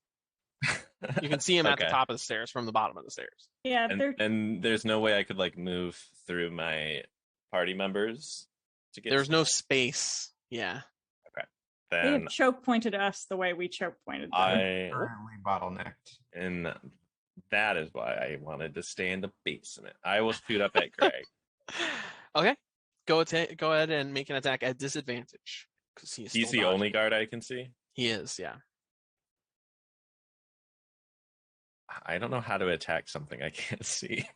You can see him at the Okay. top of the stairs from the bottom of the stairs. Yeah, they're And there's no way I could like move through my party members to get. There's no space. Yeah. they Then have choke pointed us the way we choke pointed them. I Currently bottlenecked. and that is why I wanted to stay in the basement. I will shoot up at Greg. Okay. Go ahead and make an attack at disadvantage. Because he's He's still the dodging. only guard I can see. He is, yeah. I don't know how to attack something I can't see.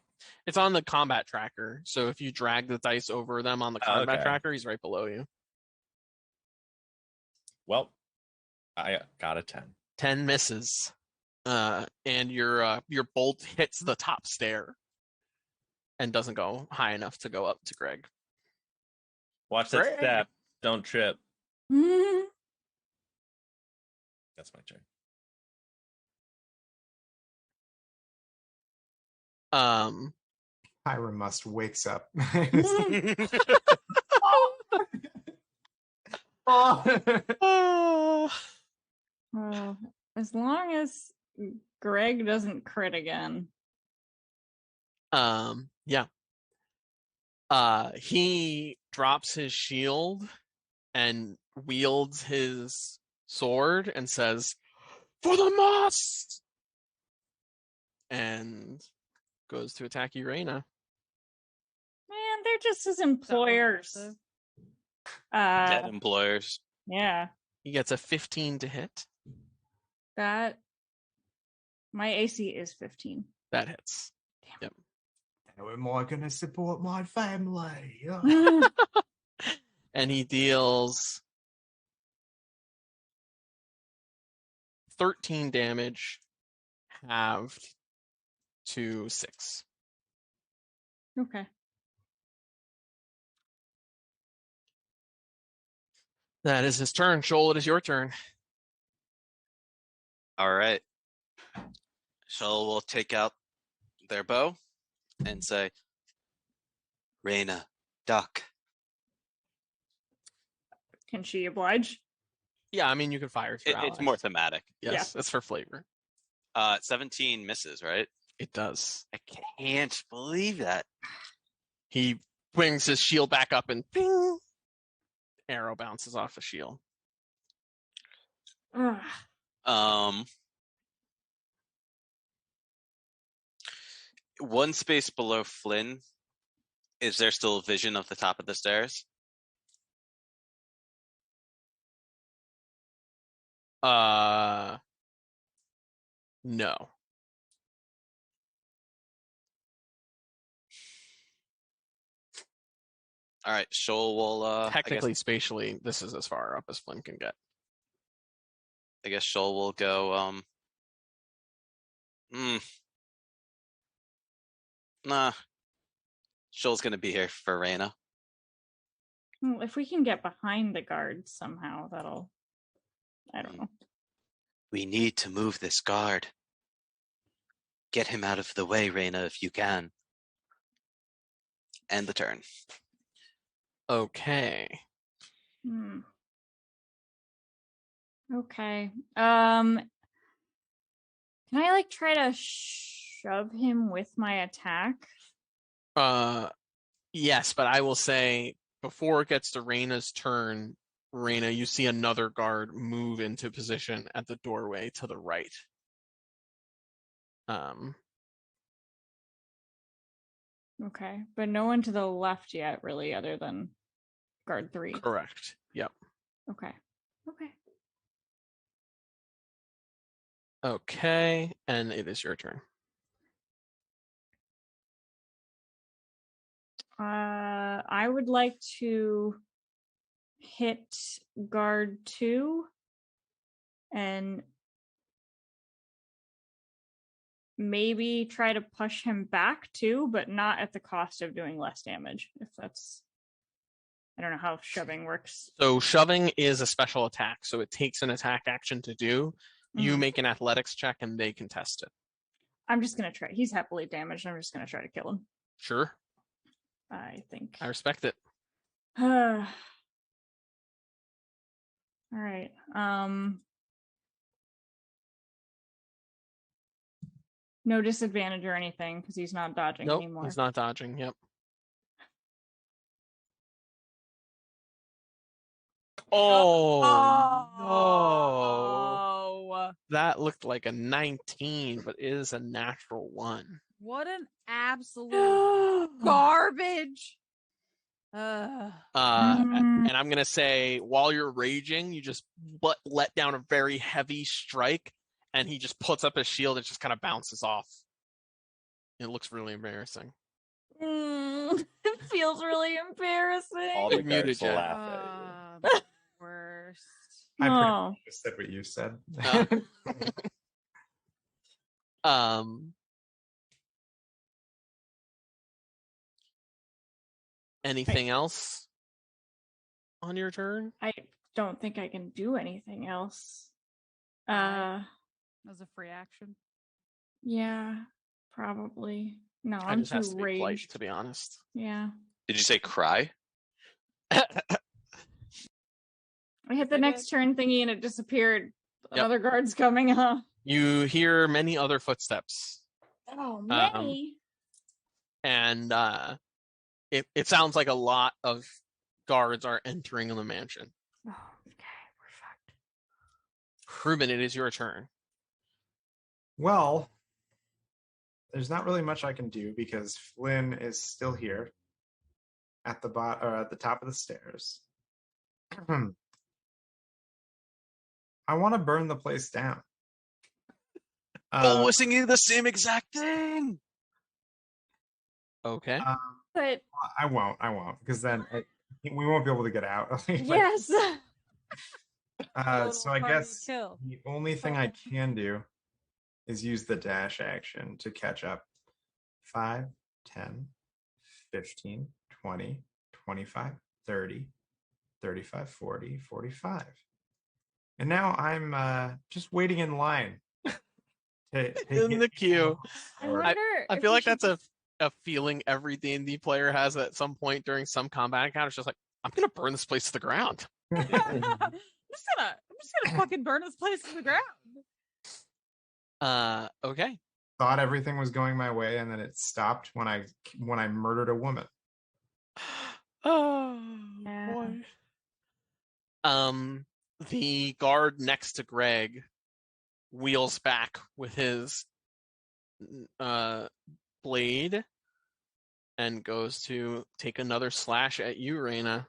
It's on the combat tracker. So if you drag the dice over them on the combat Okay. tracker, he's right below you. Well, I got a 10. 10 misses. And your bolt hits the top stair and doesn't go high enough to go up to Greg. Watch that Greg. step. Don't trip. Mhm. That's my turn. Hiram must wakes up. Oh. Well, as long as Greg doesn't crit again. Yeah. He drops his shield and wields his sword and says, "For the must!" and goes to attack Urena. Man, they're just his That was employers. impressive. Dead employers. Yeah. He gets a 15 to hit. That my AC is 15. That hits. How am I going to support my family? And he deals 13 damage, halved to 6. Okay. That is his turn. Shoal, it is your turn. All right. So we'll take out their bow and say, Reyna, duck. Can she oblige? Yeah, I mean, you can fire through It's more thematic. Yes, it's for flavor. 17 misses, right? It does. I can't believe that. He brings his shield back up and ping! Arrow bounces off the shield. Ugh. one space below Flynn, is there still a vision of the top of the stairs? No. All right, Shoal will. Technically, spatially, this is as far up as Flynn can get. I guess Shoal will go. Nah. Shoal's gonna be here for Reyna. Well, if we can get behind the guards somehow, that'll. I don't know. We need to move this guard. Get him out of the way, Reyna, if you can. End the turn. Okay. Okay. Can I try to shove him with my attack? Yes, but I will say before it gets to Reyna's turn, Reyna, you see another guard move into position at the doorway to the right. Okay, but no one to the left yet, really, other than guard 3. Correct. Yep. Okay. Okay, and it is your turn. I would like to hit guard 2 and maybe try to push him back too, but not at the cost of doing less damage. If that's, I don't know how shoving works. So shoving is a special attack, so it takes an attack action to do. You make an athletics check and they contest it. I'm just gonna try. He's heavily damaged. I'm just gonna try to kill him. Sure. I think. I respect it. All right. No disadvantage or anything because he's not dodging Nope, anymore. he's not dodging. Yep. Oh, no. That looked like a 19, but it is a natural 1. What an absolute garbage. And I'm going to say, while you're raging, you just let down a very heavy strike, and he just puts up his shield and just kind of bounces off. It looks really embarrassing. It feels really embarrassing. All the It muted guards will you. laugh at you. Worst. I pretty Oh. much just said what you said. Anything else on your turn? I don't think I can do anything else. As a free action. Yeah, probably. No, I I'm just has too to be polite, raged. to be honest. Yeah. Did you say cry? I hit the next turn thingy and it disappeared. Yep. Another guard's coming, huh? You hear many other footsteps. Oh, many. And it sounds like a lot of guards are entering the mansion. Oh, okay, we're fucked. Ruben, it is your turn. Well, there's not really much I can do because Flynn is still here at the at the top of the stairs. I want to burn the place down. We're singing the same exact thing. Okay. But I won't because then we won't be able to get out. yes. So I Total guess kill. the only thing I can do is use the dash action to catch up. 5, 10, 15, 20, 25, 30, 35, 40, 45. And now I'm just waiting in line. In the queue. I wonder. I if feel we like should that's a feeling every D&D player has at some point during some combat encounter. It's just like, I'm going to burn this place to the ground. I'm just gonna fucking burn this place to the ground. Okay. Thought everything was going my way, and then it stopped when I murdered a woman. Oh, Yeah. boy. The guard next to Greg wheels back with his blade and goes to take another slash at you, Raina.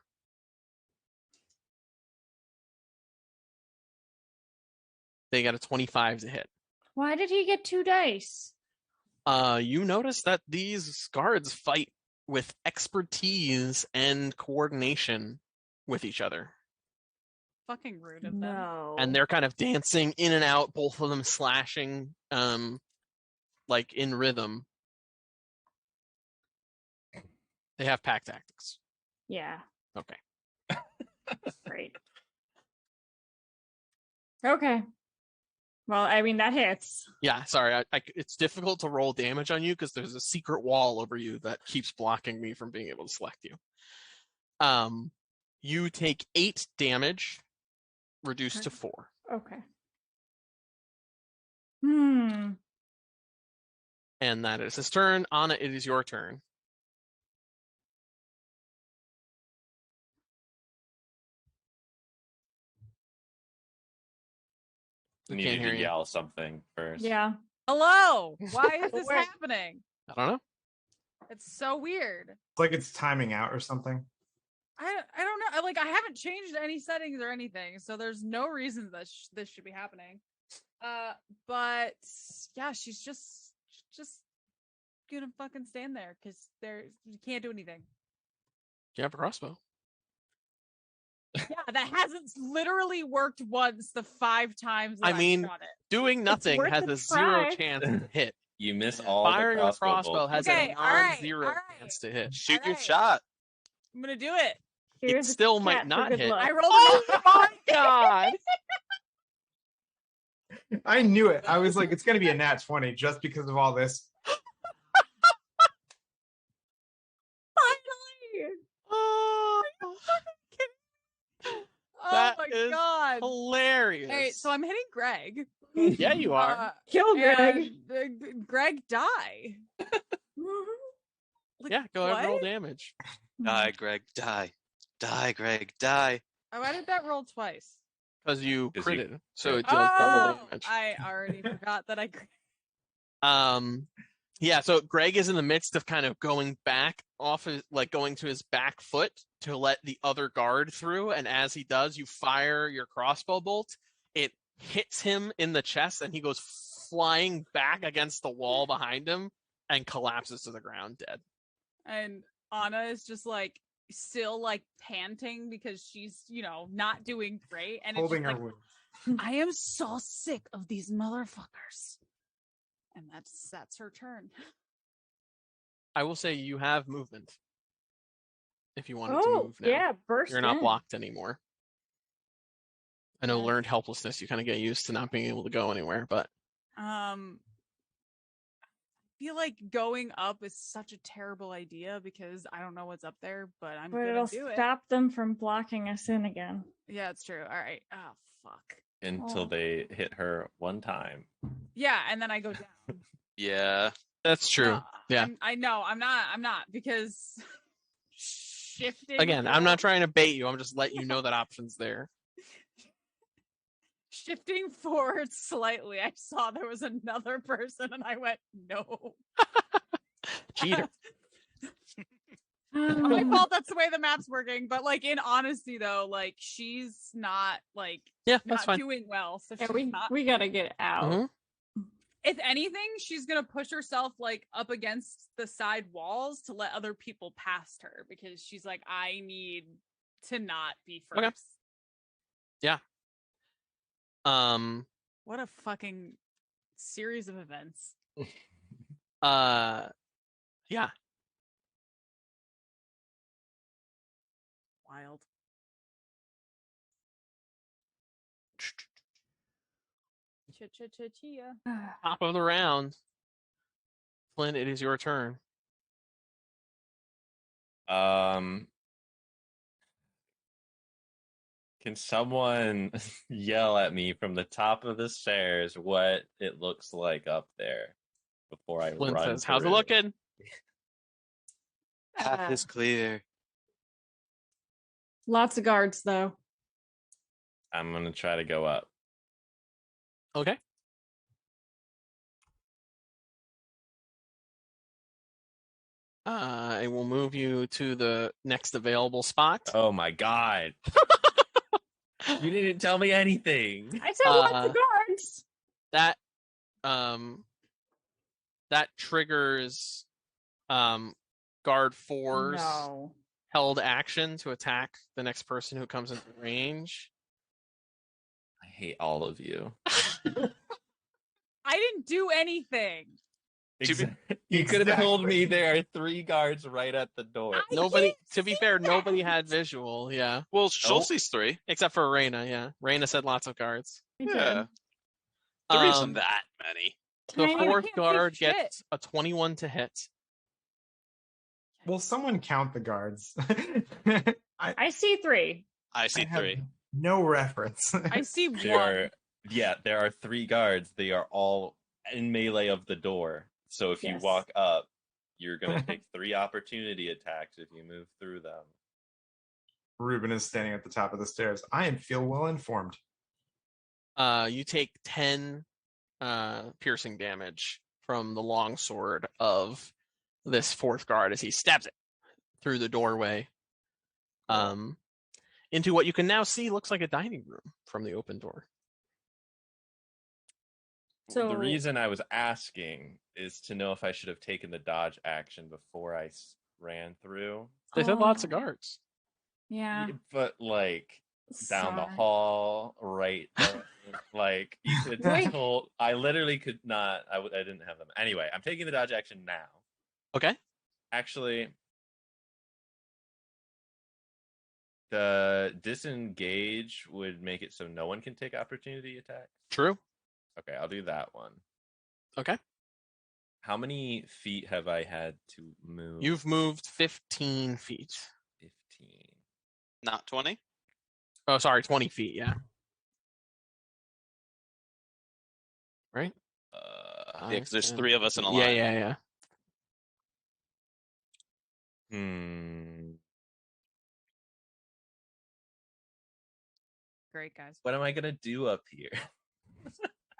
They got a 25 to hit. Why did he get 2 dice? You notice that these guards fight with expertise and coordination with each other. Fucking rude of them. No. And they're kind of dancing in and out, both of them slashing, like in rhythm. They have pack tactics. Yeah. Okay. Great. Okay. Well, I mean, that hits. Yeah, sorry. It's difficult to roll damage on you because there's a secret wall over you that keeps blocking me from being able to select you. You take 8 damage, reduced to 4. Okay. And that is his turn. Anna, it is your turn. We Needed can't hear to you. yell something first. Yeah. Hello. Why is this Wait. happening? I don't know. It's so weird. It's like it's timing out or something. I don't know. Like I haven't changed any settings or anything, so there's no reason that this should be happening. But yeah, she's just gonna fucking stand there because you can't do anything. You have a crossbow. Yeah, that hasn't literally worked once the 5 times that I mean, shot it. doing nothing worth has a a 0 try. chance to hit. You miss Yeah. all Firing the a crossbow bolts. has Okay, a all right, non-zero all right. chance to hit. Shoot your Alright. shot. I'm gonna do it. Here's a still cat might for not good hit. luck. I rolled Oh a my god! I knew it. I was like, it's going to be a nat 20 just because of all this. Finally! Oh, Oh that my is god. hilarious. Hey, so I'm hitting Greg. Yeah, you are. Kill Greg. And, Greg die. Like, Yeah, go ahead and roll what? damage. Die, Greg, die. Die, Greg, die. Oh, why did that roll twice? Because you 'Cause you critted, so it crit. deals double Oh, damage. I already forgot that I crit. Yeah, so Greg is in the midst of kind of going back off his, like going to his back foot to let the other guard through, and as he does, you fire your crossbow bolt. It hits him in the chest, and he goes flying back against the wall behind him and collapses to the ground dead. And Anna is just like still like panting because she's, not doing great. And Holding it's her just like, wound. I am so sick of these motherfuckers. And that's her turn. I will say you have movement if you wanted to Oh, move now. yeah, burst You're not in. blocked anymore. I know Yes. learned helplessness, you kind of get used to not being able to go anywhere, but I feel like going up is such a terrible idea because I don't know what's up there, but I'm But gonna it'll do it. stop them from blocking us in again. Yeah, it's true. All right. Oh fuck. Until Oh. they hit her one time. Yeah, and then I go down. Yeah. that's true. No, Yeah. I know. I'm not because shifting. Again, I'm not forward- trying to bait you. I'm just letting you know that option's there. Shifting forward slightly, I saw there was another person, and I went, "No." Cheater. My fault. That's the way the map's working. But like in honesty, though, like she's not like Yeah, that's not fine. doing well. So Yeah, she's not. we gotta get out. Mhm. If anything, she's gonna push herself like up against the side walls to let other people past her because she's like, I need to not be first. Okay. Yeah. What a fucking series of events. Yeah. Wild. Chia. Top of the round. Flynn, it is your turn. Can someone yell at me from the top of the stairs what it looks like up there before I Flynn run? says, "How's it through? looking?" Path is clear. Lots of guards, though. I'm gonna try to go up. Okay. I will move you to the next available spot. Oh my god. You didn't tell me anything. I said lots of Uh, guards. That that triggers guard 4's No. held action to attack the next person who comes into range. I hate all of you. I didn't do anything. You could have told me there are 3 guards right at the door. Nobody, can't to be see fair, that. nobody had visual, yeah. Well, Shoal Nope. sees 3. Except for Reyna, yeah. Reyna said lots of guards. I did. Yeah. There isn't Um, that many. the Tiny- fourth can't see guard shit. gets a 21 to hit. Will someone count the guards? I see 3. I see I have 3. no reference. I see There one. there are 3 guards. They are all in melee of the door. So if you Yes. walk up, you're going to take 3 opportunity attacks if you move through them. Ruben is standing at the top of the stairs. I feel well informed. You take 10 piercing damage from the longsword of this fourth guard as he stabs it through the doorway into what you can now see looks like a dining room from the open door. So The reason I was asking is to know if I should have taken the dodge action before I ran through. They said lots of Oh, guards. Yeah. But like down the Sorry. hall, right there, like you could Wait. told. I literally could not. I didn't have them. Anyway, I'm taking the dodge action now. Okay. Actually, the disengage would make it so no one can take opportunity attacks. True. Okay, I'll do that one. Okay. How many feet have I had to move? You've moved 15 feet. 15. Not 20? Oh, sorry, 20 feet, yeah. Right? Yeah, because there's 10. 3 of us in a Yeah, line. yeah. Great, guys. What am I gonna do up here?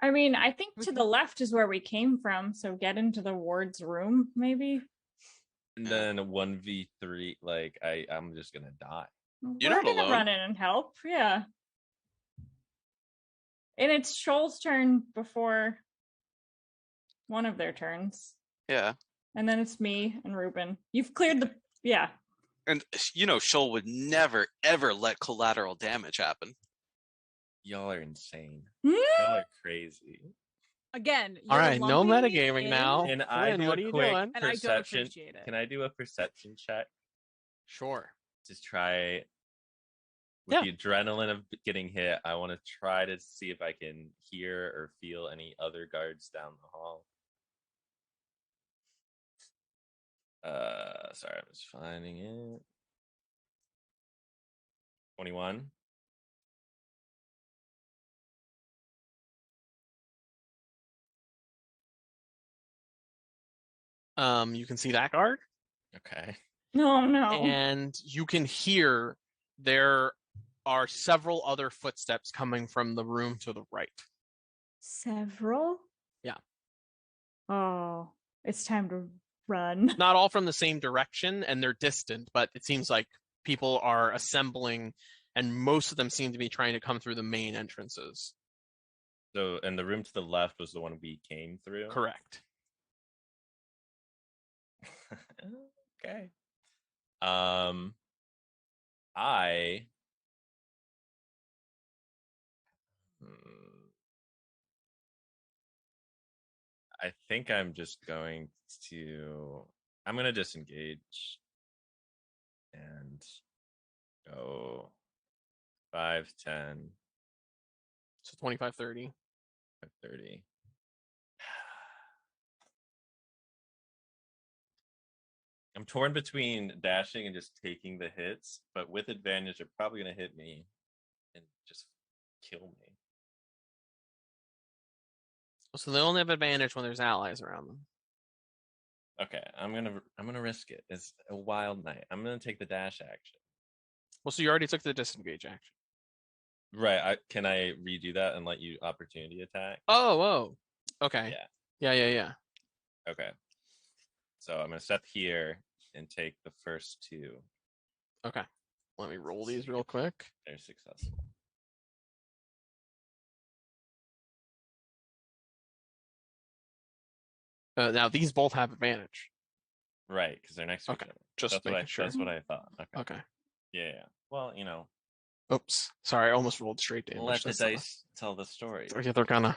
I mean, I think to the left is where we came from, so get into the ward's room, maybe. And then 1v3, like I'm just gonna die. You're We're not gonna alone. run in and help, yeah. And it's Shoal's turn before one of their turns. Yeah. And then it's me and Ruben. You've cleared the yeah. And, Shoal would never, ever let collateral damage happen. Y'all are insane. Hmm? Y'all are crazy. Again, All you're right, no lumping me metagaming in, now. Can I Flynn, do what a are you quick doing? and I don't perception? appreciate it. Can I do a perception check? Sure. Just try with the adrenaline of getting hit. I want to try to see if I can hear or feel any other guards down the hall. Sorry, I'm just finding it. 21. You can see that guard, Okay. No. and you can hear there are several other footsteps coming from the room to the right. Several? Yeah. Oh, it's time to run. Not all from the same direction, and they're distant, but it seems like people are assembling, and most of them seem to be trying to come through the main entrances. So, and the room to the left was the one we came through? Correct. Okay. I think I'm just going I'm going to disengage and go 5, 10, So 25, 30. 30. I'm torn between dashing and just taking the hits, but with advantage, they're probably going to hit me and just kill me. So they only have advantage when there's allies around them. Okay, I'm gonna risk it. It's a wild night. I'm gonna take the dash action. Well, so you already took the disengage action. Right. Can I redo that and let you opportunity attack? Oh. Okay. Yeah. Yeah. Okay. So I'm gonna step here. and take the first 2. Okay. Let me roll these real quick. They're successful. Now these both have advantage. Right, because they're next to Okay, each other. just That's making sure. That's what I thought. Okay. Okay. Yeah. Well, Oops. Sorry, I almost rolled straight damage. let the That's not- dice tell the story. Yeah, they're gonna.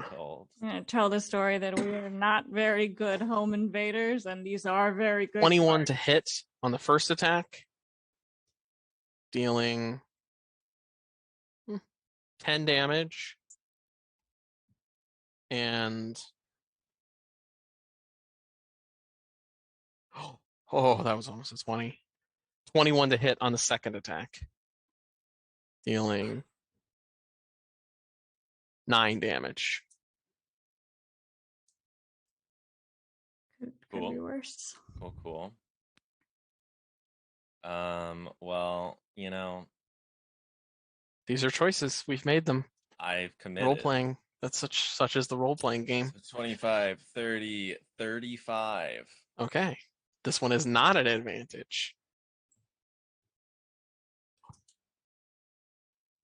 Told. I'm gonna tell the story that we are not very good home invaders, and these are very good. 21 cards. to hit on the first attack, dealing 10 damage, and oh, that was almost a 20. 21 to hit on the second attack, dealing 9 damage. Could be Cool. worse. Cool. Well, These are choices. We've made them. I've committed. Role playing. That's such is the role playing game. So 25, 30, 35. Okay. This one is not an advantage.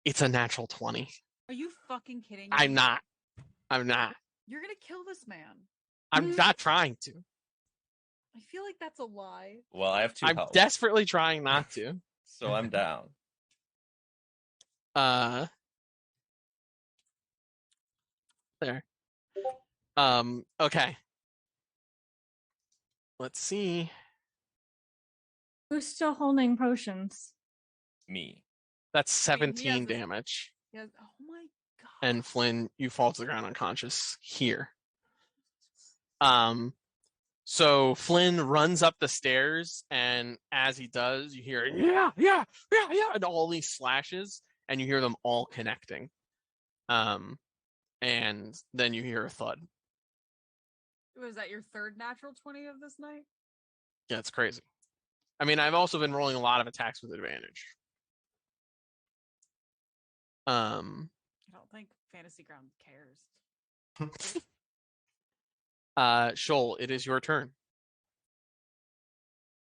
It's a natural 20. Are you fucking kidding me? I'm not. You're gonna kill this man. I'm not trying to. I feel like that's a lie. Well, I have 2 I'm health, desperately trying not to. so I'm down. There. Okay. Let's see. Who's still holding potions? Me. That's I mean, he 17 has this- damage. Yes. Oh my god. And Flynn, you fall to the ground unconscious here. So Flynn runs up the stairs, and as he does, you hear yeah, and all these slashes, and you hear them all connecting. And then you hear a thud. Was that your third natural 20 of this night? Yeah, it's crazy. I mean, I've also been rolling a lot of attacks with advantage. I don't think Fantasy Ground cares. Shoal, it is your turn.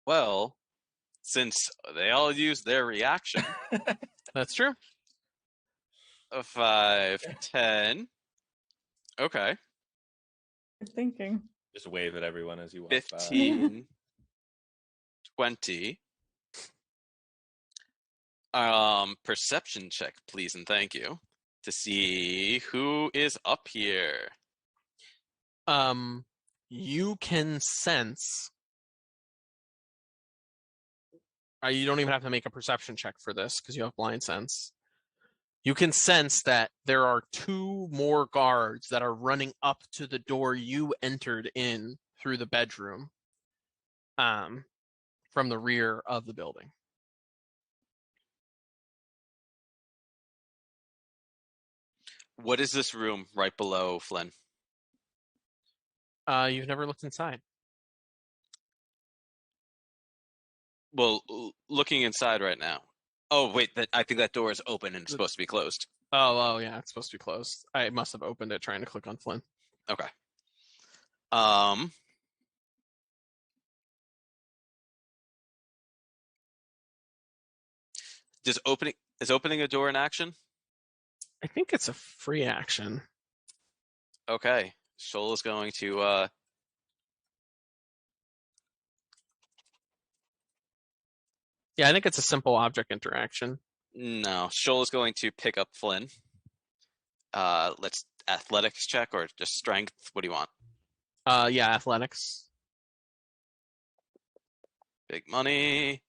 Well, since they all use their reaction, That's true. 5, 10. Okay. Good thinking. Just wave at everyone as you walk 15, 20. Perception check, please, and thank you, to see who is up here. You can sense. You don't even have to make a perception check for this because you have blind sense. You can sense that there are 2 more guards that are running up to the door you entered in through the bedroom, from the rear of the building. What is this room right below Flynn? You've never looked inside. Well, looking inside right now. Oh, wait, I think that door is open and it's supposed to be closed. Oh, yeah, it's supposed to be closed. I must have opened it trying to click on Flynn. Okay. Is opening a door in action? I think it's a free action. Okay. Shoal is going to Yeah, I think it's a simple object interaction. no. Shoal is going to pick up Flynn. Let's athletics check or just strength. What do you want? Yeah, athletics. Big money.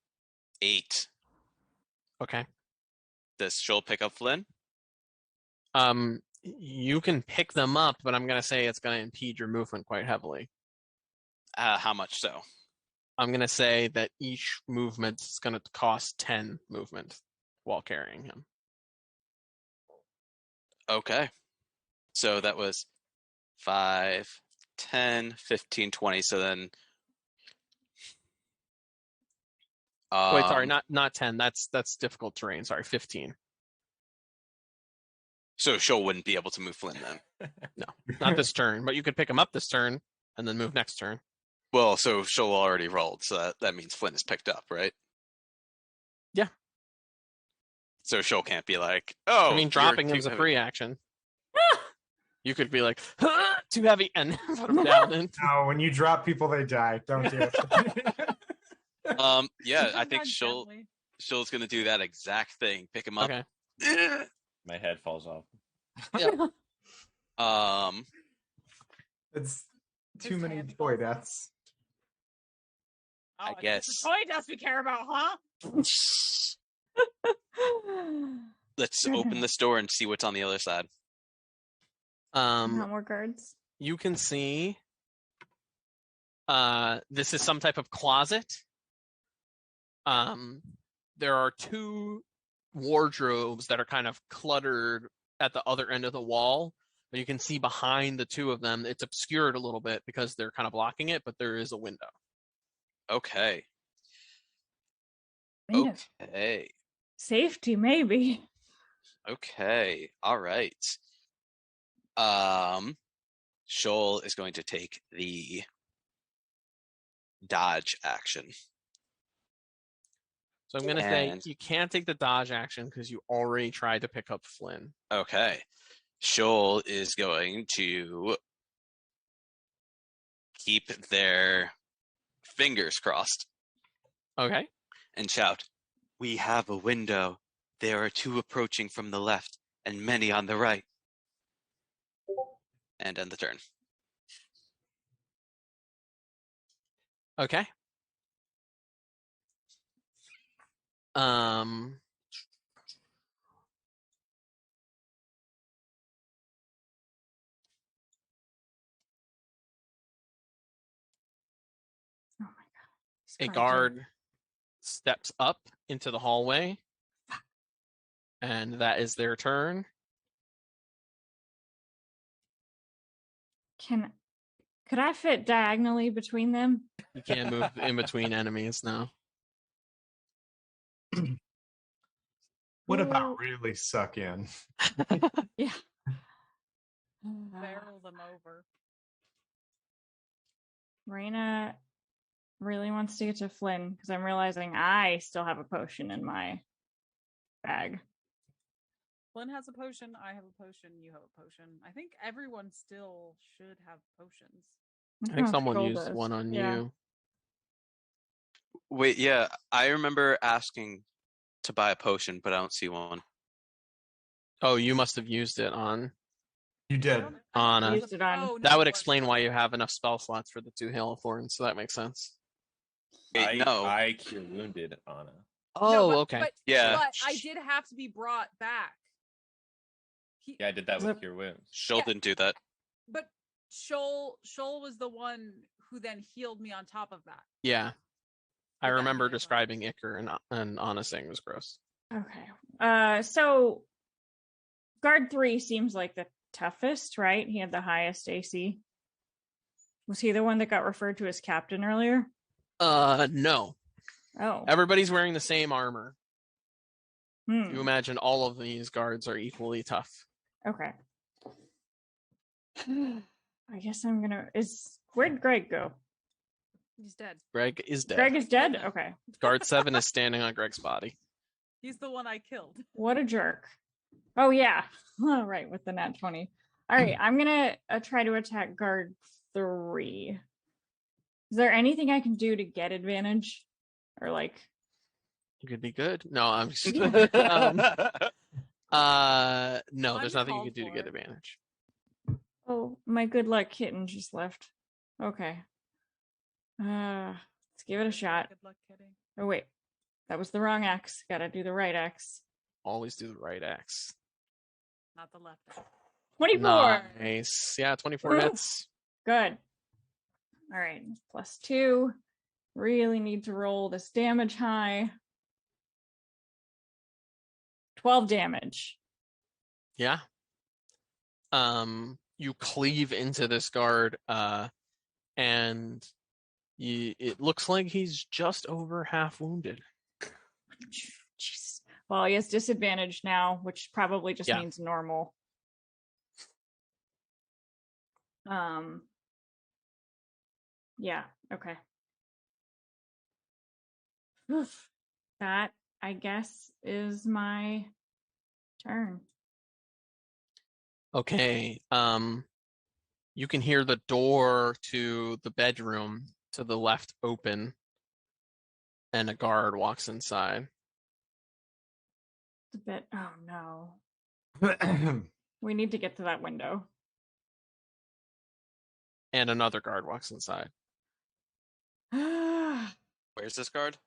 8. Okay. Does Shoal pick up Flynn? You can pick them up, but I'm gonna say it's gonna impede your movement quite heavily. How much so? I'm gonna say that each movement is gonna cost 10 movement while carrying him. Okay. So that was 5, 10, 15, 20. So then Wait, sorry, not 10. That's difficult terrain. Sorry, 15. So Shoal wouldn't be able to move Flynn then. No, not this turn, but you could pick him up this turn and then move next turn. Well, so Shoal already rolled, so that means Flynn is picked up, right? Yeah. So Shoal can't be like, oh, I mean, you're dropping too him's a heavy. free action. You could be like, too heavy, and put him down. And No, when you drop people, they die. Don't do it. Yeah, I Put think down Shoal gently. Shoal's gonna do that exact thing. Pick him up. okay. My head falls off. It's too His many hand toy falls off. deaths. Oh, I it's guess. just the toy deaths we care about, huh? Let's open this door and see what's on the other side. Not more guards. You can see this is some type of closet. There are two wardrobes that are kind of cluttered at the other end of the wall, but you can see behind the two of them. It's obscured a little bit because they're kind of blocking it, but there is a window. Okay. Made of Okay. safety, maybe. Okay. All right. Shoal is going to take the dodge action. So I'm going to say And- you can't take the dodge action because you already tried to pick up Flynn. Okay. Shoal is going to keep their fingers crossed Okay. and shout, "We have a window. There are two approaching from the left and many on the right." And end the turn. Okay. Oh my god. These A guards are- guard steps up into the hallway, and that is their turn. Could I fit diagonally between them? You can't move in between enemies now. What Ooh. about really suck in? Yeah. Barrel them over. Raina really wants to get to Flynn because I'm realizing I still have a potion in my bag. Flynn has a potion. I have a potion. You have a potion. I think everyone still should have potions. I think don't know if someone Joel used does. one on Yeah. you. Wait, yeah, I remember asking to buy a potion, but I don't see one. Oh, you must have used it on. You did. Anna. Used it on- Oh, no, That would it was. explain why you have enough spell slots for the two hail thorns, so that makes sense. Wait, no. I cure wounded Anna. Oh, No, but- okay. But, Yeah. But I did have to be brought back. Yeah, I did that Is with it- cure wounds. Shoal Yeah. didn't do that. But Shoal was the one who then healed me on top of that. Yeah. I But that remember made it describing Iker and Anna saying it was gross. Okay. So guard 3 seems like the toughest, right? He had the highest AC. Was he the one that got referred to as captain earlier? No. Oh. Everybody's wearing the same armor. Hmm. You imagine all of these guards are equally tough. Okay. I guess I'm gonna. Where'd Greg go? He's dead. Greg is dead. Greg is dead? Okay. Guard 7 is standing on Greg's body. He's the one I killed. What a jerk. Oh, yeah. All right, with the nat 20. All right, I'm gonna try to attack guard 3. Is there anything I can do to get advantage? Or like. You could be good. No, I'm just no, I'm there's nothing you called could do to for get it. advantage. Oh, my good luck kitten just left. Okay. Let's give it a shot. Good luck, kidding. Oh, wait. That was the wrong X. Gotta do the right X. Always do the right X. Not the left. 24. Nice. Yeah, 24 Woo. hits. Good. All right. +2. Really need to roll this damage high. 12 damage. Yeah. You cleave into this guard, and it looks like he's just over half wounded. Jeez. Well, he has disadvantage now, which probably just Yeah. means normal. Yeah. Okay. Oof. That, I guess, is my turn. Okay. You can hear the door to the bedroom to the left open, and a guard walks inside. The bit. Oh no. We need to get to that window. And another guard walks inside. Where's this guard?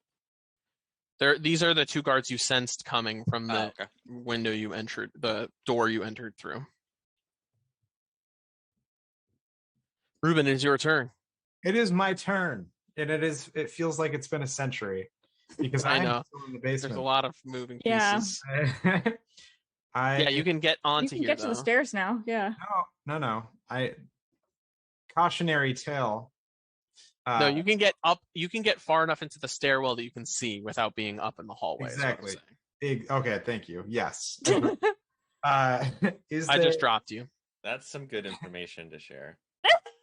These are the two guards you sensed coming from the Oh, okay. window you entered, the door you entered through. Ruben, it is your turn. It is my turn, and it feels like it's been a century because I I'm know. still in the There's basement. a lot of moving Yeah. pieces. I Yeah, you can get You onto can here get to the though. stairs now. Yeah. no. I cautionary tale. No, you can get up. You can get far enough into the stairwell that you can see without being up in the hallway. Exactly. Is what I'm saying. Okay, thank you. Yes. Is I there? just dropped you. That's some good information to share.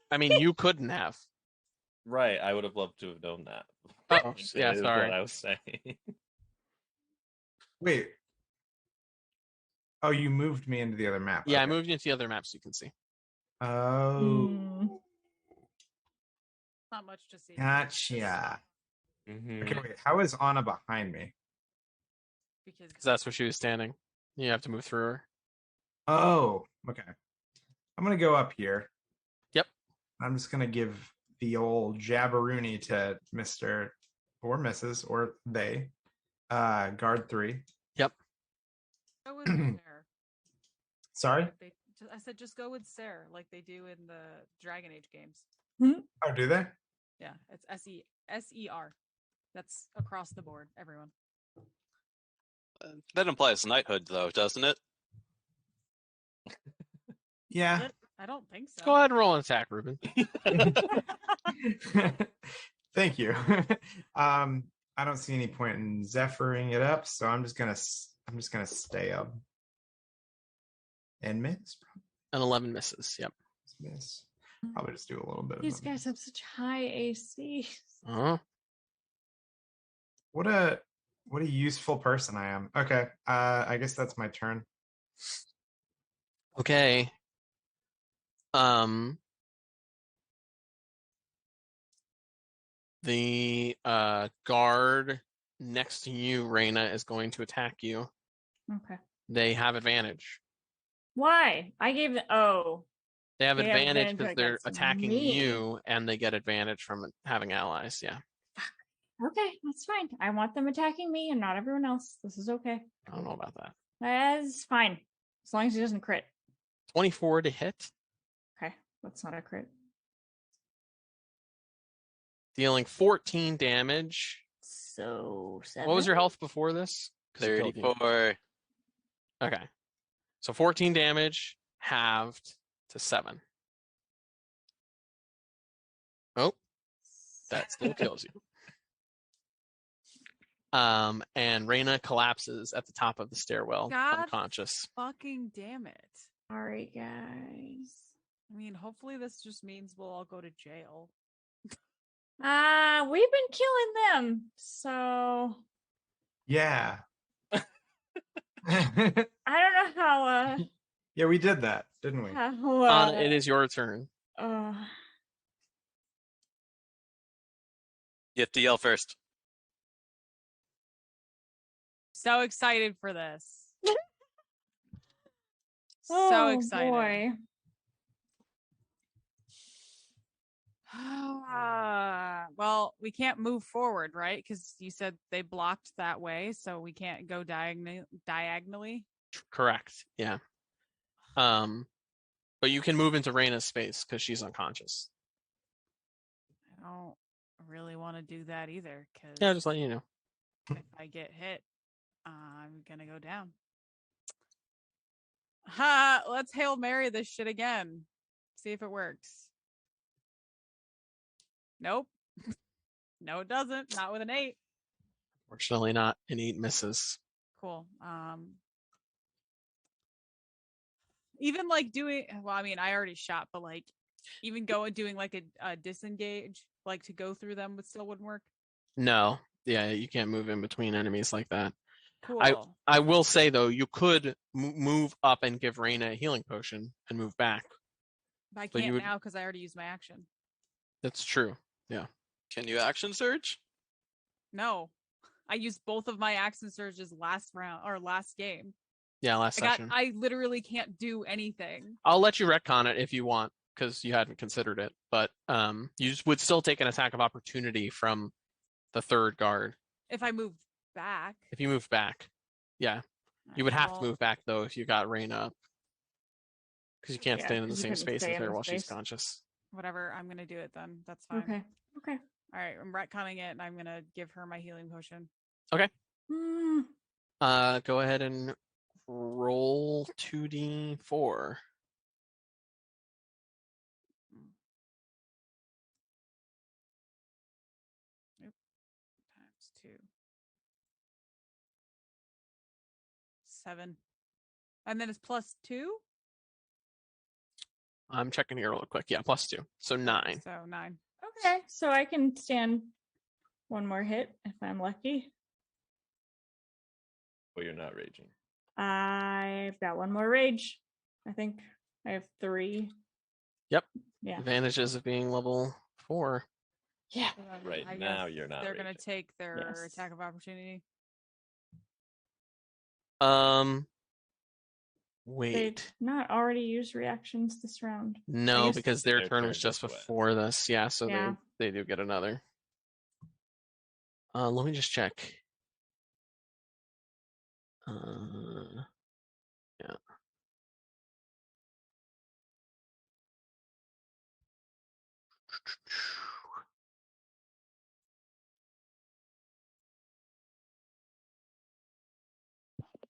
I mean, you couldn't have. Right, I would have loved to have known that. Oh, yeah, Is sorry. what I was saying. Wait. Oh, you moved me into the other map. Yeah, I Okay. moved you into the other map so you can see. Oh, Not much to see. gotcha. Mhm. Okay, wait. How is Anna behind me? Because Because that's where she was standing. You have to move through her. Oh, okay. I'm gonna go up here. Yep. I'm just gonna give the old jabberoonie to Mr. or Mrs. or they. Guard 3. Yep. go with Sarah. Sorry? I said just go with Sarah, like they do in the Dragon Age games. Oh, do they? Yeah, it's SER. That's across the board, everyone. That implies knighthood, though, doesn't it? Yeah. I don't think so. Go ahead and roll an attack, Ruben. Thank you. I don't see any point in zephyring it up, so I'm just gonna stay up and miss. An 11 misses. Yep. Miss. Probably just do a little bit. These of guys have such high AC. Uh-huh. What a useful person I am. Okay. I guess that's my turn. Okay. The guard next to you, Raina, is going to attack you. Okay. They have advantage. Why? I gave the They have They have advantage advantage because they're against attacking me. you, and they get advantage from having allies. Yeah. Okay, that's fine. I want them attacking me and not everyone else. This is okay. I don't know about that. That's fine. As long as he doesn't crit. 24 to hit, Okay, that's not a crit. dealing 14 damage. So 7. What was your health before this? 'Cause it killed you. 34. Okay. So 14 damage, halved to 7. Oh, that still kills you. And Raina collapses at the top of the stairwell, God unconscious. fucking damn it. Sorry, guys. I mean, hopefully this just means we'll all go to jail. We've been killing them, so Yeah. I don't know how. Yeah, we did that, didn't we? How, It is your turn. You have to yell first. So excited for this. oh, So excited. Boy. Well, we can't move forward, right? Because you said they blocked that way, so we can't go diagonally. Correct. Yeah. But you can move into Raina's space because she's unconscious. I don't really want to do that either. Because Yeah, just letting you know. if I get hit, I'm gonna go down. Ha! Let's Hail Mary this shit again. See if it works. Nope. No, it doesn't. Not with an 8. Fortunately, not an 8 misses. Cool. Even like doing, well, I mean, I already shot, but like even doing like a disengage, like to go through them, would still wouldn't work. No, yeah, you can't move in between enemies like that. Cool. I will say though, you could move up and give Reyna a healing potion and move back. But I but you can't would- now because I already used my action. That's true. Can you action surge? No, I used both of my action surges last round or last game. Yeah, last session. I literally can't do anything. I'll let you retcon it if you want, because you hadn't considered it. But you would still take an attack of opportunity from the third guard If I move back, if you move back. Yeah, you would have to move back though if you got Reyna up, because you can't Yeah, stand in the 'cause you same couldn't space stay as in her the while she's space. conscious. Whatever, I'm gonna do it then. That's fine. Okay. Okay. All right, I'm retconning it, and I'm gonna give her my healing potion. Mm, Go ahead and roll 2d4. Times 2. 7. And then it's +2? I'm checking here real quick. Yeah, +2. So 9. So 9. okay, so I can stand one more hit if I'm lucky. Well, you're not raging. I've got one more rage. I think I have 3. Yep. Yeah. Advantages of being level 4. Yeah. So then Right I now, guess you're not They're gonna raging. take their Yes. attack of opportunity. They Wait. not already used reactions this round. No, used- because their Their turn turn was just just went. before this. Yeah, so Yeah. they do get another. Let me just check. Yeah.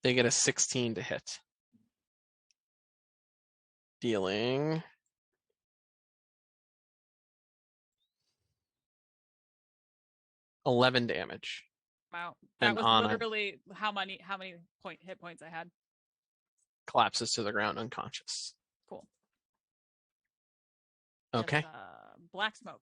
They get a 16 to hit. Dealing 11 damage. Wow. That And was Anna literally how many hit points I had. collapses to the ground unconscious. Cool. Okay. Yes, black smoke.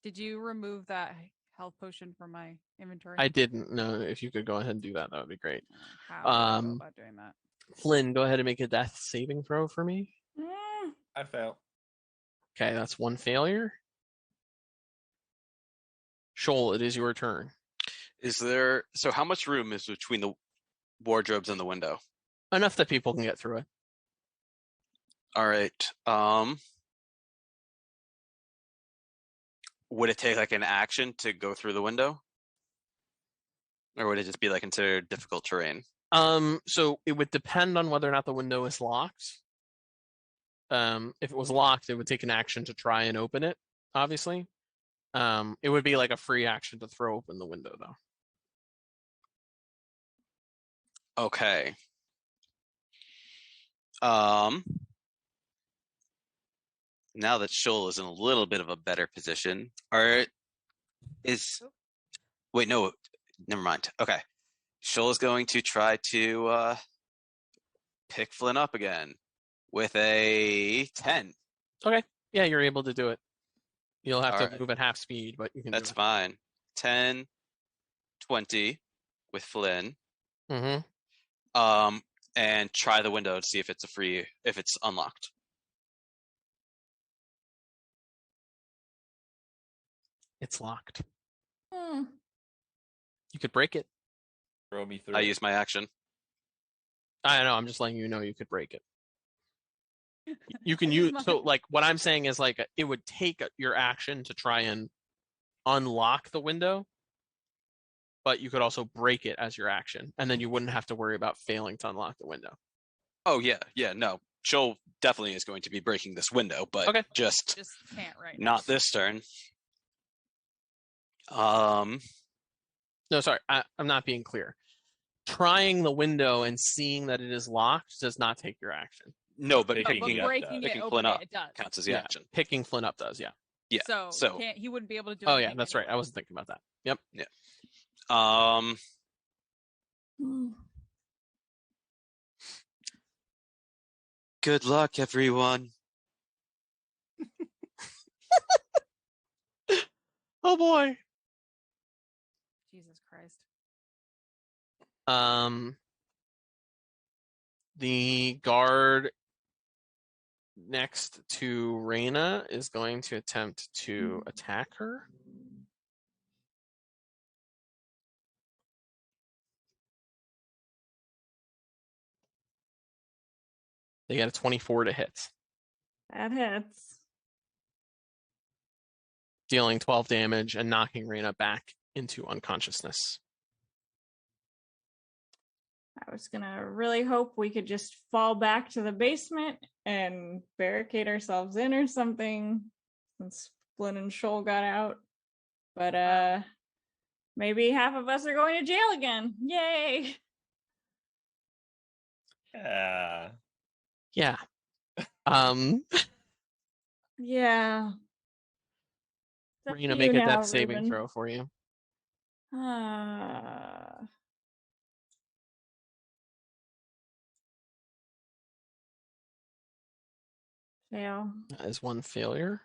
Did you remove that health potion from my inventory? I didn't know. If you could go ahead and do that, that would be great. How do I go Um, about doing that? Flynn, go ahead and make a death saving throw for me. Mm, I fail. Okay, that's one failure. Shoal, it is your turn. So how much room is between the wardrobes and the window? Enough that people can get through it. All right. Would it take like an action to go through the window? Or would it just be like considered difficult terrain? So it would depend on whether or not the window is locked. If it was locked, it would take an action to try and open it, obviously. It would be like a free action to throw open the window, though. Okay. Now that Shoal is in a little bit of a better position, wait, no, never mind. Okay. Shoal is going to try to pick Flynn up again with a 10. Yeah, you're able to do it. You'll have to Alright. move at half speed, but you can That's do fine. 10, 20 with Flynn. it. Mm-hmm. And try the window to see if it's unlocked. It's locked. mm. You could break it. Throw me through. I it. use my action. I know, I'm just letting you know you could break it. You can I use my- so like what I'm saying is like it would take your action to try and unlock the window, but you could also break it as your action, and then you wouldn't have to worry about failing to unlock the window. Oh yeah, no. Shoal definitely is going to be breaking this window, but Okay. just Just can't right now. not this turn. No, sorry, I'm not being clear. Trying the window and seeing that it is locked does not take your action. No, but Picking But picking it up breaking does. it Picking open Flynn up it does. counts as the Yeah. action. Picking Flynn up does, yeah. Yeah. So he wouldn't be able to do Oh anything yeah, that's right. I anyway. wasn't thinking about that. Yep. Um, Mm. Good luck, everyone. Oh boy. Jesus Christ. The guard next to Reyna is going to attempt to attack her. They got a 24 to hit, That hits. dealing 12 damage and knocking Reyna back into unconsciousness. I was gonna really hope we could just fall back to the basement and barricade ourselves in or something since Flynn and Shoal got out. But maybe half of us are going to jail again. Yay! Yeah. Yeah. Yeah. It's up Reyna, to make you a now, death saving Ruben. throw for you. Fail. That is one failure.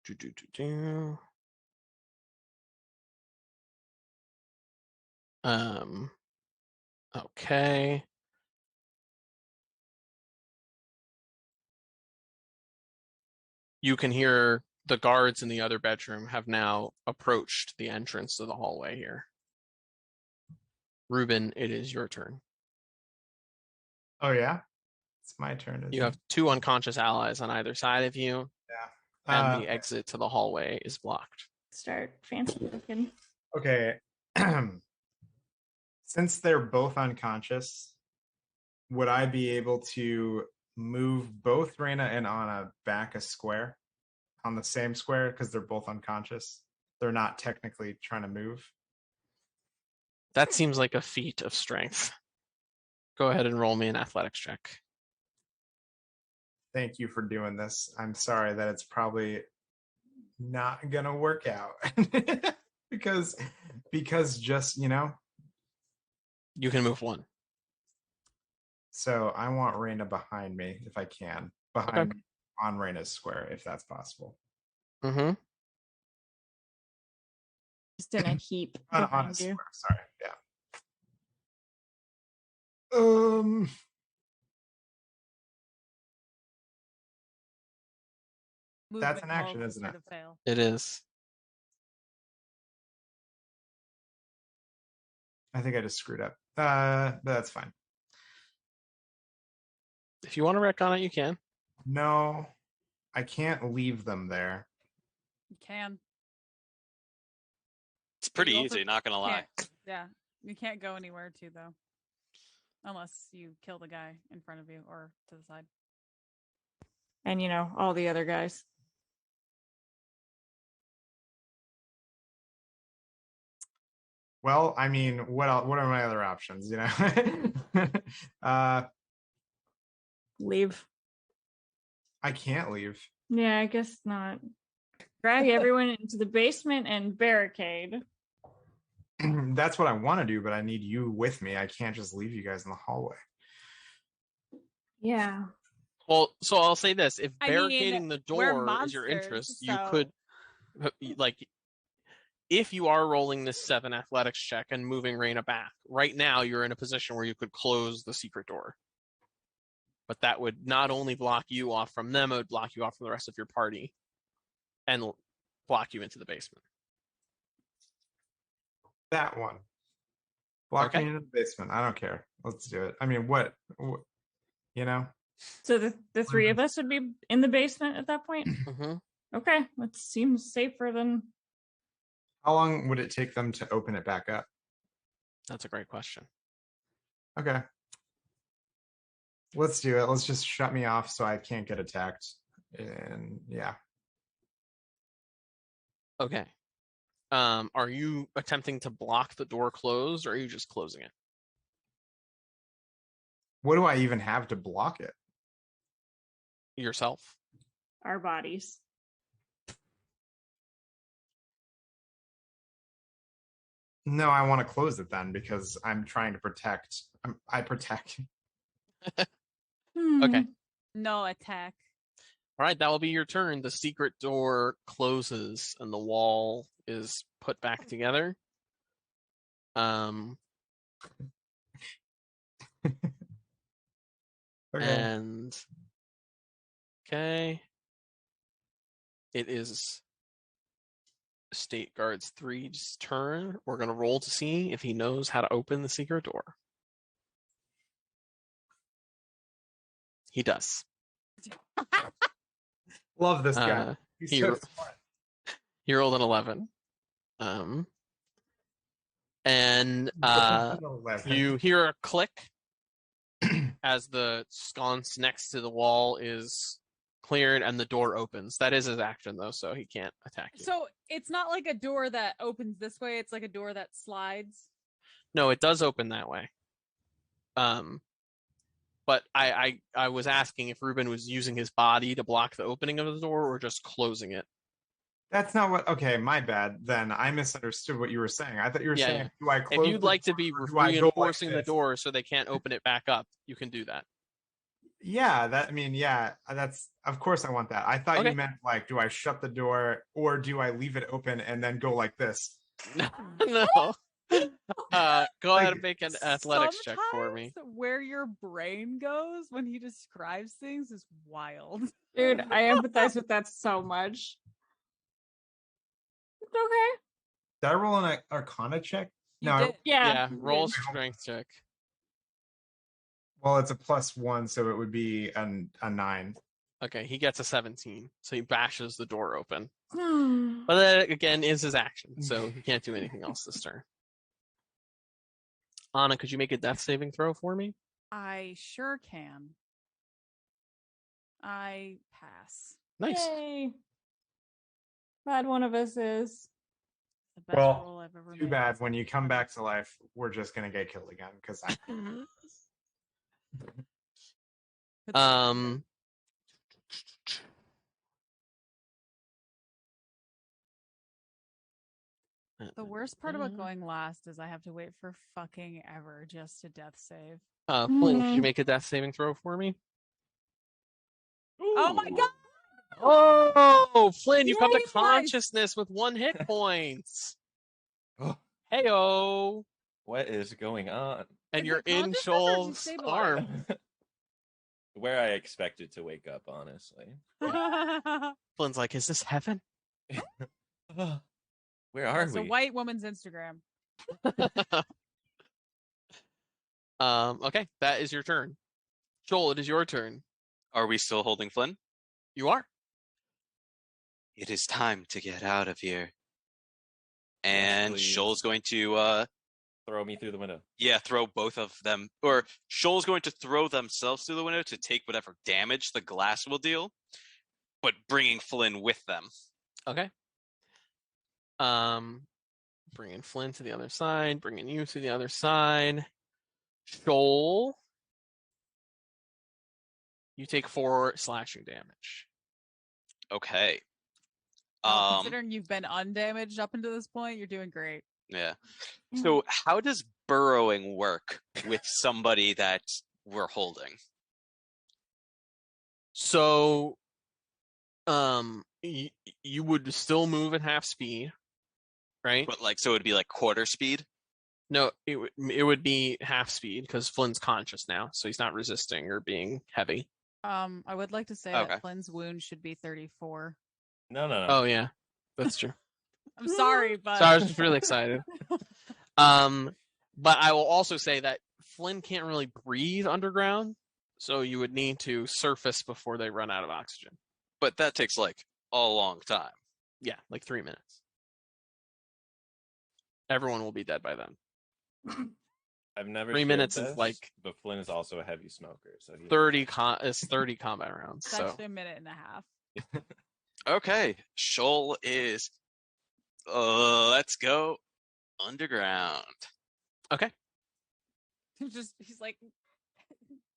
Do. Okay. You can hear the guards in the other bedroom have now approached the entrance to the hallway here. Ruben, it is your turn. Oh yeah, it's my turn. You have two unconscious allies on either side of you, and the Okay. exit to the hallway is blocked. Start fancy looking. Okay. Since they're both unconscious, would I be able to move both Reyna and Anna back a square on the same square because they're both unconscious? They're not technically trying to move. That seems like a feat of strength. Go ahead and roll me an athletics check. Thank you for doing this. I'm sorry that it's probably not gonna work out because just You can move one. So I want Reyna behind me if I can, behind me on Reyna's square if that's possible. Mm-hmm. Just in a heap On a behind you. square, sorry, yeah. That's an action, Movement isn't calls it? for the fail. It is. I think I just screwed up. But that's fine. If you want to wreck on it, you can. No, I can't leave them there. You can. It's pretty You also easy, not gonna lie. Yeah. You can't go anywhere too though. Unless you kill the guy in front of you or to the side. And all the other guys. Well, I mean, what else, what are my other options? Leave. I can't leave. Yeah, I guess not. Drag everyone into the basement and barricade. That's what I want to do, but I need you with me. I can't just leave you guys in the hallway. Yeah. Well, so I'll say this: if I mean, barricading the we're door is your monsters, interest, you so- could, like, if you are rolling this 7 athletics check and moving Reyna back, right now you're in a position where you could close the secret door. But that would not only block you off from them, it would block you off from the rest of your party and block you into the basement. That one. Block Okay. me into the basement. I don't care. Let's do it. I mean, what So the three of us would be in the basement at that point? Mm-hmm. Okay, that seems safer than... How long would it take them to open it back up? That's a great question. Okay. Let's do it. Let's just shut me off so I can't get attacked. And yeah. Okay. Are you attempting to block the door closed, or are you just closing it? What do I even have to block it? Yourself? our bodies. No, I want to close it then because I'm trying to protect. I protect. Okay. No attack. All right, that will be your turn. The secret door closes and the wall is put back together. Okay. And okay, it is State Guard's 3's turn. We're gonna roll to see if he knows how to open the secret door. He does. Love this guy. Uh, He's he so ro- smart. he rolled an 11. And An 11. you hear a click as the sconce next to the wall is cleared and the door opens. That is his action though, so he can't attack you. So it's not like a door that opens this way, it's like a door that slides. No, it does open that way. But I was asking if Ruben was using his body to block the opening of the door or just closing it. That's not what. Okay, my bad. Then I misunderstood what you were saying. I thought you were Yeah, saying, "Do I close?" If you'd the like to door be or do I go like reinforcing the this? door so they can't open it back up, you can do that. Yeah, that. I mean, yeah, that's. Of course, I want that. I thought Okay. you meant like, do I shut the door or do I leave it open and then go like this? No. Go ahead and make an athletics check for me. Sometimes where your brain goes when he describes things is wild. Dude, I empathize with that so much. It's okay. Did I roll an Arcana check? You No. did. Yeah. Yeah, roll a strength check. Well, it's a +1, so it would be a 9. Okay, he gets a 17, so he bashes the door open. Hmm. But that again is his action, so he can't do anything else this turn. Anna, could you make a death saving throw for me? I sure can. I pass. Nice. Yay. Glad one of us is. The best Well, roll I've ever Too made. bad. When you come back to life, we're just gonna get killed again because I. Um. The worst part about going last is I have to wait for fucking ever just to death save. Flynn, could you make a death saving throw for me? Oh my god! Oh, Flynn, you come to Yay, guys! consciousness with 1 hit point. Heyo. What is going on? And Is you're it in consciousness or Shoal's destabilized? arm. Where I expected to wake up, honestly. Flynn's like, is this heaven? Where are It's a we? white woman's Instagram. Okay, that is your turn. Joel, it is your turn. Are we still holding Flynn? You are. It is time to get out of here. Yes, And please. Shoal's going to Throw me through the window. throw both of them, or Shoal's going to throw themselves through the window to take whatever damage the glass will deal, but bringing Flynn with them. Okay. Bringing Flynn to the other side, bringing you to the other side. Joel, you take 4 slashing damage. Okay. Considering you've been undamaged up until this point, you're doing great. Yeah. So how does burrowing work with somebody that we're holding? So, you would still move at half speed, right? But so it'd be like quarter speed? No, it would be half speed because Flynn's conscious now, so he's not resisting or being heavy. I would like to say Okay. that Flynn's wound should be 34. No. Oh yeah, that's true. I'm sorry, but So I was just really excited. But I will also say that Flynn can't really breathe underground, so you would need to surface before they run out of oxygen. But that takes a long time. Yeah, like 3 minutes. Everyone will be dead by then. I've never 3 shared minutes is this, like but Flynn is also a heavy smoker, so he 30 combat rounds. it's So actually a minute and a half. Okay. Shoal is let's go underground. okay. He's like,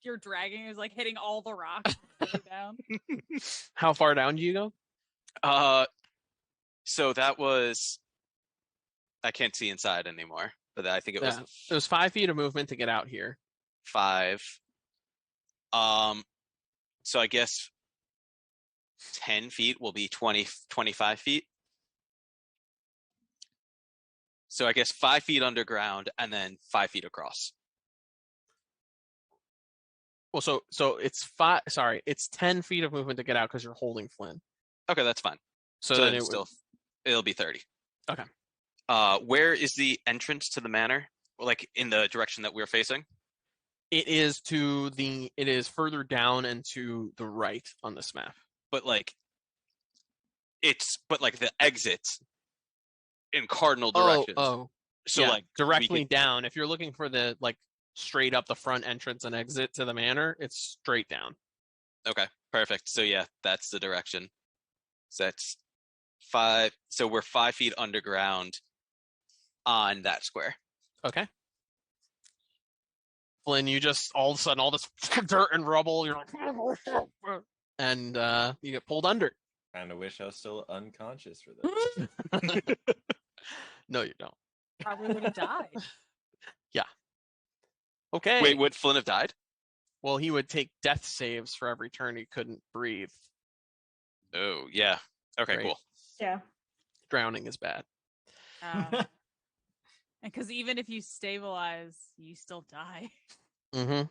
you're dragging. He's like hitting all the rocks down. How far down do you go? So that was, I can't see inside anymore, but I think it was It was 5 feet of movement to get out here. 5. So I guess 10 feet will be 25 feet. So I guess 5 feet underground and then 5 feet across. Well, so it's five. Sorry, it's 10 feet of movement to get out because you're holding Flynn. Okay, that's fine. So So then then it'll be 30. Okay. Where is the entrance to the manor? Like in the direction that we're facing? It is it is further down and to the right on this map. But like the exits in cardinal directions. Oh. So yeah, like directly down. If you're looking for the straight up the front entrance and exit to the manor, it's straight down. Okay, perfect. So yeah, that's the direction. So that's 5. So we're 5 feet underground on that square. Okay. Flynn, you just all of a sudden all this dirt and rubble, you're like, and you get pulled under. Kind of wish I was still unconscious for this. No, you don't. Probably would have died. Okay. Wait, would Flynn have died? Well, he would take death saves for every turn he couldn't breathe. Oh, yeah. Okay, Right. cool. Yeah. Drowning is bad. And because even if you stabilize, you still die. Mm-hmm.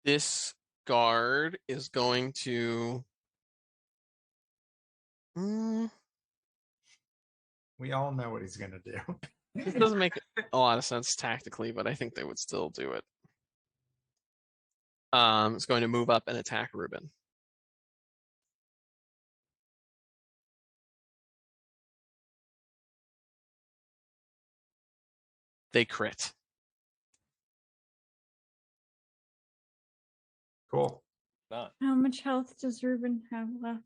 This guard is going to. We all know what he's gonna do. This doesn't make a lot of sense tactically, but I think they would still do it. It's going to move up and attack Ruben. They crit. Cool. Not. How much health does Ruben have left?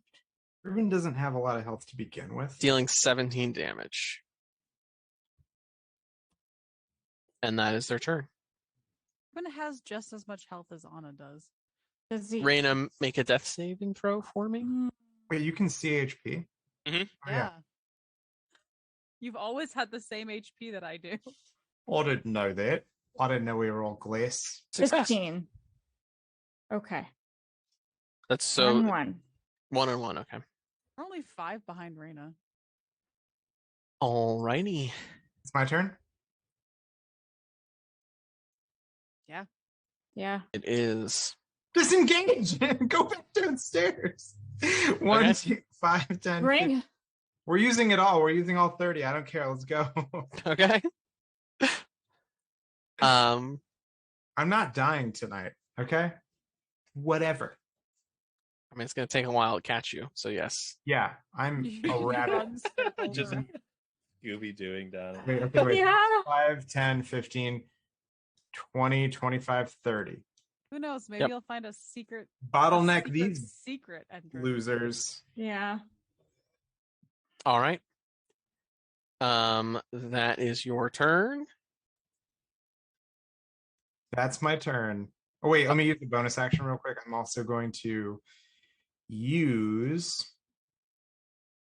Ruben doesn't have a lot of health to begin with. Dealing 17 damage. And that is their turn. Ruben has just as much health as Anna does. Does he? Raina, make a death saving throw for me. Wait, you can see HP? Mhm. Oh, Yeah. You've always had the same HP that I do. I didn't know that. I didn't know we were all glass. Success. 15. Okay. That's so 1-1. 1 and 1. Okay. We're only 5 behind Raina. Alrighty. It's my turn. Yeah. It is. Disengage! Go back downstairs. 1, Okay. 2, 5, 10. Bring. 15. We're using it all. We're using all 30. I don't care. Let's go. Okay. I'm not dying tonight. Okay. Whatever. I mean, it's going to take a while to catch you. So yes. Yeah, I'm a rabbit. Runs circles Just around. Scooby doing down. Wait. Yeah. 5, 10, 15, 20, 25, 30. Who knows? Maybe Yep. you'll find a secret Bottleneck secret these secret entrance. losers. Yeah. All right. That is your turn. That's my turn. Oh, wait, let me use the bonus action real quick. I'm also going to use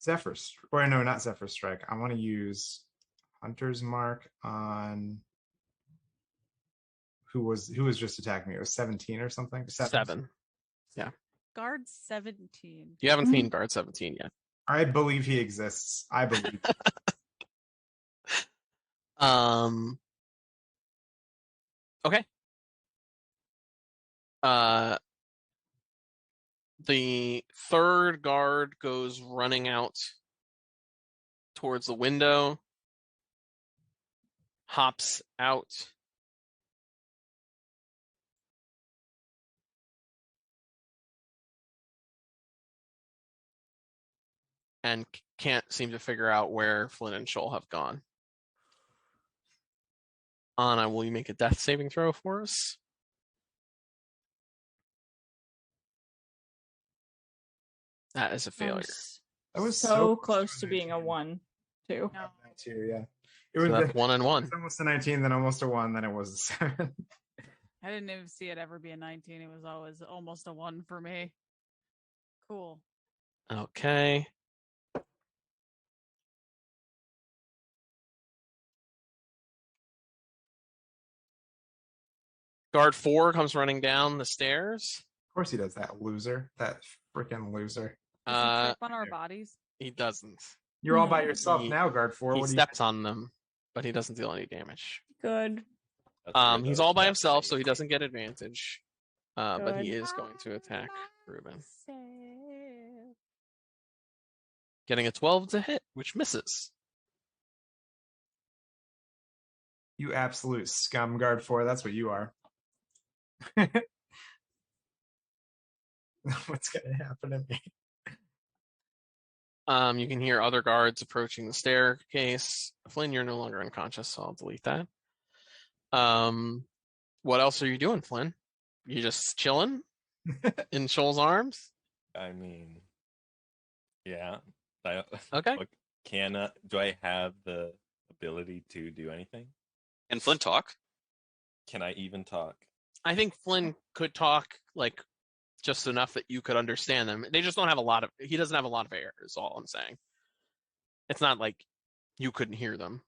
Zephyr or no, not Zephyr Strike. I want to use Hunter's Mark on who was just attacking me. It was 17 or something. 7. Guard 17. You haven't seen guard 17 yet. I believe he exists. I believe. Okay. The third guard goes running out towards the window, hops out, and can't seem to figure out where Flynn and Shoal have gone. Anna, will you make a death saving throw for us? That is a failure. That was so close to being a 1, too. No. That too, yeah. It So was, that's 1 and 1. almost a 19, then almost a 1, then it was a 7. I didn't even see it ever be a 19. It was always almost a 1 for me. Cool. Okay. Guard 4 comes running down the stairs. Of course he does, that loser. That freaking loser. Does he Uh, trip on our bodies? he doesn't. You're all by yourself He- now, guard 4. He What do you steps on them, but he doesn't deal any damage. Good. That's weird, He's though. all by It's himself, so he happening. doesn't get advantage. But he Good. is going to attack Ruben. Getting a 12 to hit, which misses. You absolute scum, guard 4. That's what you are. What's gonna happen to me? You can hear other guards approaching the staircase. Flynn, you're no longer unconscious, so I'll delete that. What else are you doing, Flynn? You just chilling in Shoal's arms? I mean, yeah. I, Okay. Look, do I have the ability to do anything? And Flint talk. Can I even talk? I think Flynn could talk like just enough that you could understand them. They just don't have a lot of. He doesn't have a lot of air. Is all I'm saying. It's not like you couldn't hear them.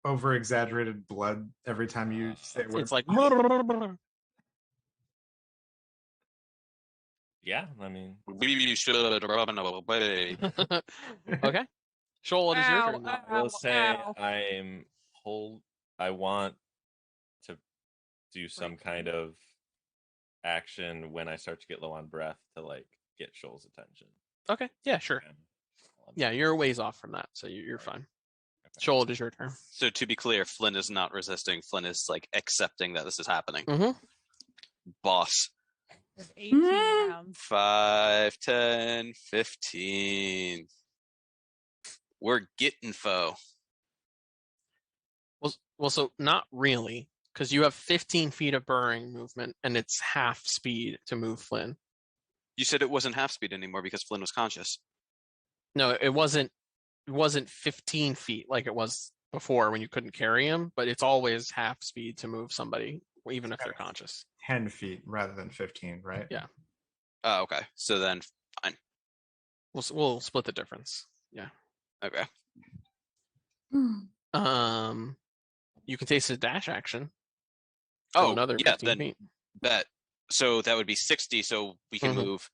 Over exaggerated blood every time you say a word. It's like. Yeah, I mean, We should run away. Okay. Shoal, it is your turn. Ow, I will ow, say ow. I want to do some kind of action when I start to get low on breath to like get Shoal's attention. Okay. Yeah, sure. Yeah, you're a ways off from that, so you're fine. Shoal, it is your turn. So to be clear, Flynn is not resisting. Flynn is like accepting that this is happening. Mm-hmm. Boss. With 18 rounds. 5, 10, 15. We're getting foe. Well, so not really, because you have 15 feet of burrowing movement, and it's half speed to move Flynn. You said it wasn't half speed anymore because Flynn was conscious. No, it wasn't. It wasn't 15 feet like it was before when you couldn't carry him, but it's always half speed to move somebody, even if they're conscious. 10 feet rather than 15, right? Yeah. Oh, okay. So then, fine. We'll split the difference. Yeah. Okay. You can taste a dash action. Oh, another yeah. 15 Then feet. bet. So that would be 60. So we can move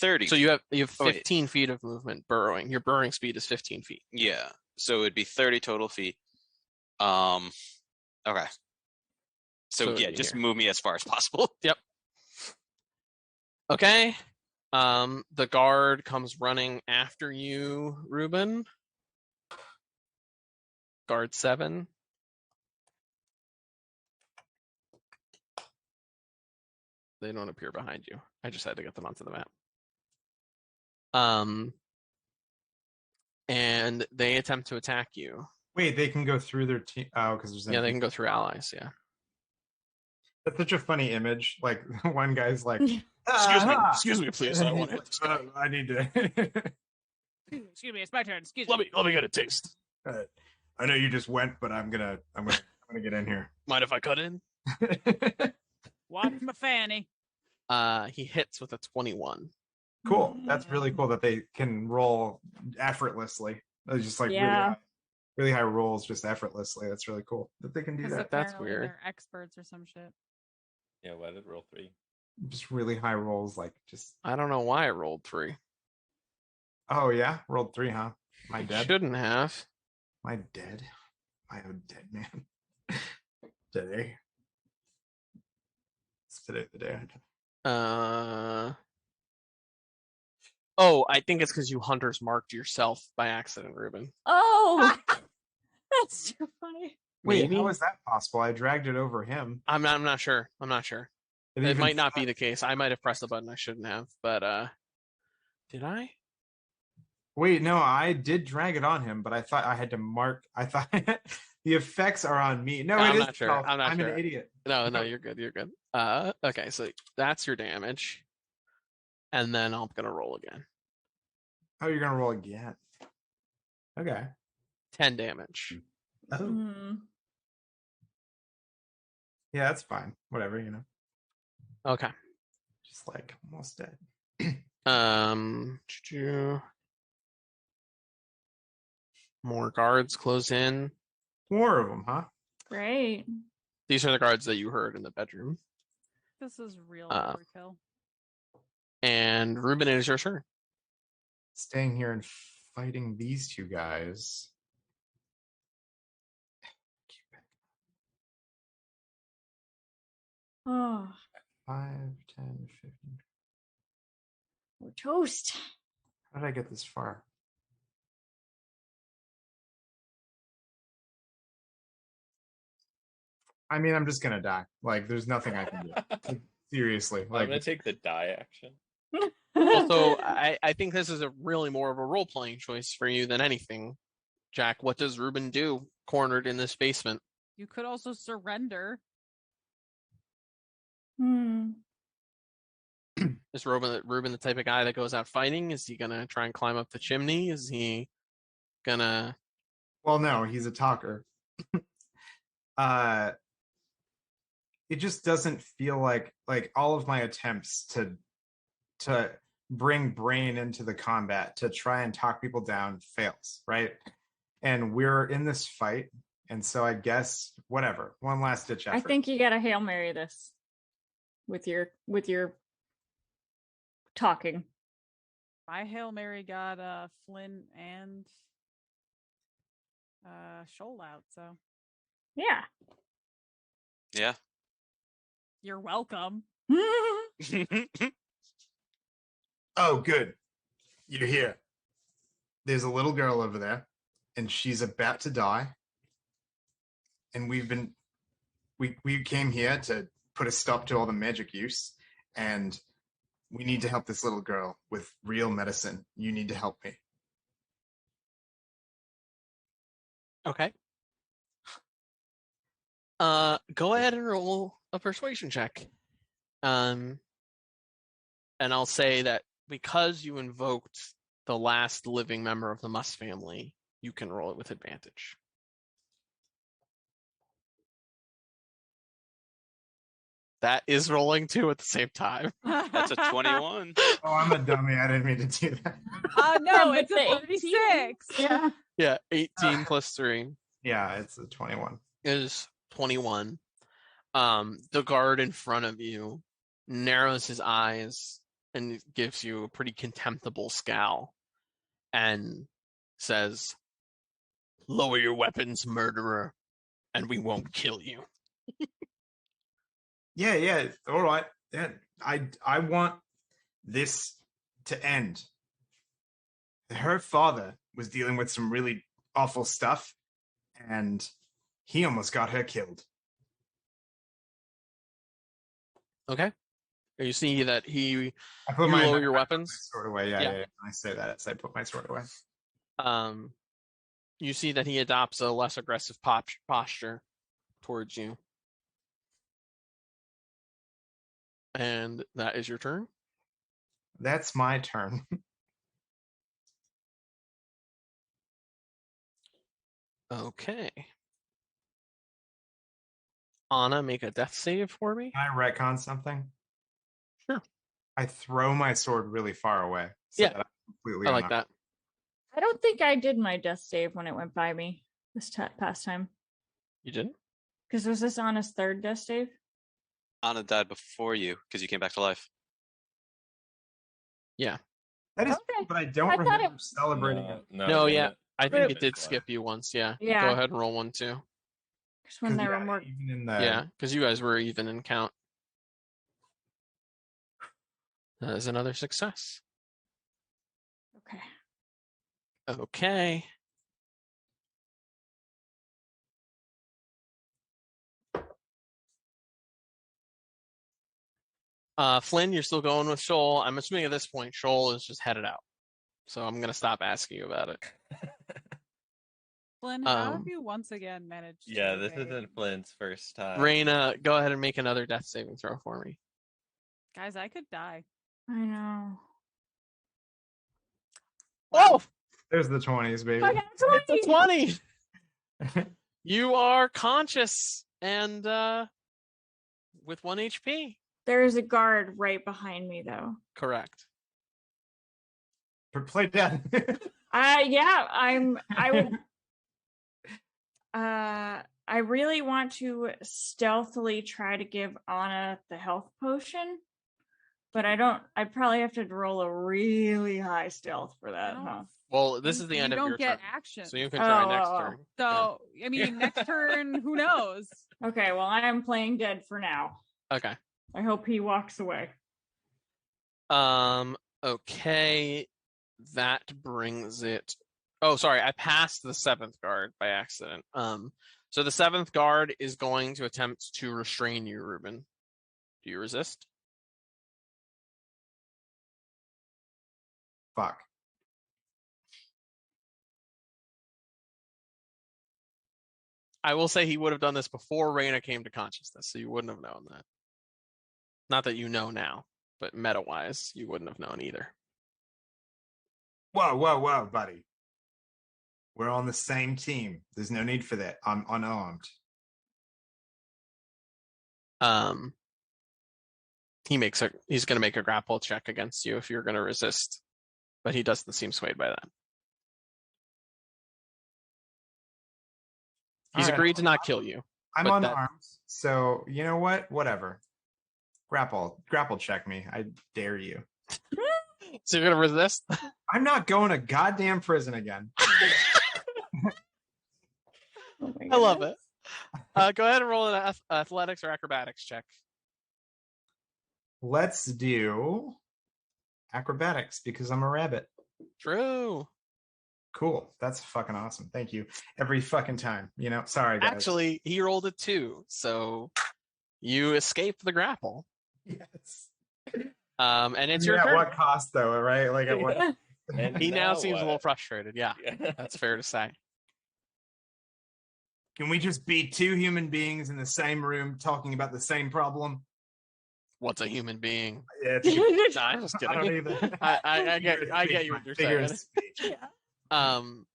30. So you have Oh, wait. 15 feet of movement burrowing. Your burrowing speed is 15 feet. Yeah. So it'd be 30 total feet. Okay. So yeah, just here. move me as far as possible. Yep. Okay. The guard comes running after you, Ruben. Guard 7. They don't appear behind you. I just had to get them onto the map. And they attempt to attack you. Wait, they can go through their team. Oh, because there's Yeah, they can go through allies. Yeah. That's such a funny image. Like one guy's like, Excuse me, please. I want to hit this guy. I need to. Excuse me, it's my turn. Excuse Let me. me get a taste. I know you just went, but I'm gonna get in here. Mind if I cut in? Watch my fanny. He hits with a 21. Cool. That's really cool that they can roll effortlessly. It's just like Yeah. really high rolls just effortlessly. That's really cool that they can do 'Cause that. That's apparently weird. They're experts or some shit. Yeah, why did roll 3? Just really high rolls, like just. I don't know why I rolled 3. Oh yeah, rolled 3, huh? My dead. Shouldn't have. My dead. My own dead man. Today. It's today the day. Oh, I think it's because you hunters marked yourself by accident, Ruben. Oh, that's too funny. Wait, Maybe? how is that possible? I dragged it over him. I'm not sure. It even might not be the case. I might have pressed the button I shouldn't have, but did I? Wait, no, I did drag it on him, but I thought I had to mark. I thought the effects are on me. No, I'm it is. not sure. I'm not I'm sure. an idiot. No, you're good. You're good. Okay, so that's your damage. And then I'm gonna roll again. Oh, you're gonna roll again. Okay. 10 damage. Oh, Hmm. yeah, that's fine. Whatever, you know. Okay. Just like almost dead. More guards close in. 4 of them, huh? Great. These are the guards that you heard in the bedroom. This is real Uh, overkill. And Ruben, it is your turn. Staying here and fighting these two guys. Oh, 5, 10, 15. we're toast. How did I get this far? I mean, I'm just gonna die. Like, there's nothing I can do. Like, seriously. I'm Like, gonna take the die action. Also, I think this is a really more of a role playing choice for you than anything. Jack, what does Ruben do cornered in this basement? You could also surrender. Is Ruben the type of guy that goes out fighting? Is he gonna try and climb up the chimney? Is he gonna? well, no, he's a talker. uh, it just doesn't feel like all of my attempts to bring brain into the combat to try and talk people down fails, right? And we're in this fight, and so I guess whatever. One last ditch effort. I think you gotta Hail Mary this with your talking. My Hail Mary got Flynn and Shoal out, so Yeah. Yeah. you're welcome. Oh, good. You're here. There's a little girl over there, and she's about to die. And we came here to put a stop to all the magic use, and we need to help this little girl with real medicine. You need to help me. Okay. Go ahead and roll a persuasion check. And I'll say that because you invoked the last living member of the Must family, you can roll it with advantage. That is rolling two at the same time. That's a 21. Oh, I'm a dummy. I didn't mean to do that. No, With it's a the 36. Yeah. Yeah, 18 plus 3 Yeah, it's a 21. is 21. The guard in front of you narrows his eyes and gives you a pretty contemptible scowl and says, "Lower your weapons, murderer, and we won't kill you." Yeah, all right. Yeah, I want this to end. Her father was dealing with some really awful stuff, and he almost got her killed. Okay. You see that I put you my lower your I put my weapons. sword away. Yeah. Yeah. I say that as I put my sword away. You see that he adopts a less aggressive posture towards you. And that is your turn. That's my turn. Okay. Anna, make a death save for me. Can I retcon something? Sure. I throw my sword really far away. Yeah. that I'm completely I like that. I don't think I did my death save when it went by me this past time. You didn't? Because was this on his third death save? Anna died before you because you came back to life. Yeah. That is, Okay. but I don't I thought remember it- celebrating it. No, yeah. I think But- it did skip you once, yeah. Yeah. Go ahead and roll one too. Because when 'Cause, there yeah, were more. even in the Yeah, because you guys were even in count. That is another success. Okay. Okay. Flynn, you're still going with Shoal. I'm assuming at this point Shoal is just headed out. So I'm gonna stop asking you about it. Flynn, how have Um, you once again managed Yeah, to this evade? isn't Flynn's first time. Raina, go ahead and make another death saving throw for me. Guys, I could die. I know. Oh, there's the 20s, baby. I got it's a 20. 20. You are conscious and with 1 HP. There is a guard right behind me, though. Correct. Play dead. Yeah, I would. I really want to stealthily try to give Anna the health potion, but I don't. I'd probably have to roll a really high stealth for that, don't huh? Well, this is the end you of don't your get turn, action. so you can try Oh, next oh, oh. turn. So I mean, next turn, who knows? Okay, well, I am playing dead for now. Okay. I hope he walks away. Okay, that brings it. Oh, sorry, I passed the seventh guard by accident. So the seventh guard is going to attempt to restrain you, Ruben. Do you resist? Fuck. I will say he would have done this before Reyna came to consciousness, so you wouldn't have known that. Not that you know now, but meta-wise, you wouldn't have known either. Whoa, buddy. We're on the same team. There's no need for that. I'm unarmed. He's going to make a grapple check against you if you're going to resist, but he doesn't seem swayed by that. He's All right, agreed to not kill you. I'm but unarmed, so you know what? Whatever. Grapple check me. I dare you. So you're going to resist? I'm not going to goddamn prison again. Oh my I love goodness. it. Go ahead and roll an athletics or acrobatics check. Let's do acrobatics because I'm a rabbit. True. Cool. That's fucking awesome. Thank you. Every fucking time. Sorry, guys. Actually, he rolled a 2, so you escape the grapple. Yes. And it's your at turn. what cost, though, right? Like, at what? And He now seems what? a little frustrated. Yeah, Yeah. that's fair to say. Can we just be two human beings in the same room talking about the same problem? What's a human being? Yeah, it's a good- Nah, I'm just I don't kidding. either. I get you what you're Figure of saying. speech. Um.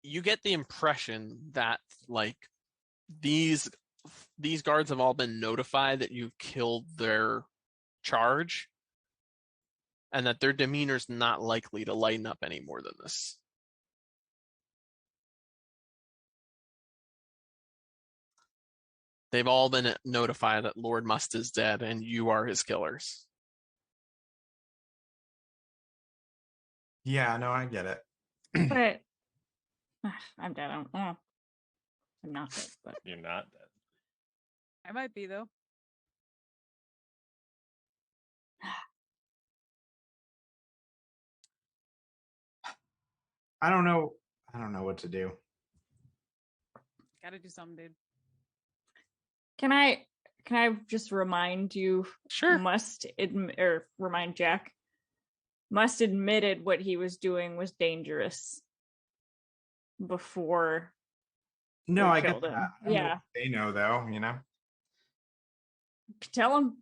You get the impression that like these guards have all been notified that you've killed their charge, and that their demeanor's not likely to lighten up any more than this. They've all been notified that Lord Must is dead and you are his killers. Yeah, no, I get it. But I'm dead. I'm not dead, but You're not dead. I might be though. I don't know what to do. Gotta do something, dude. can I just remind you? Sure. Remind Jack. Must admitted what he was doing was dangerous before. No, we I get killed him. that. I don't know Yeah, what they know, though. tell him.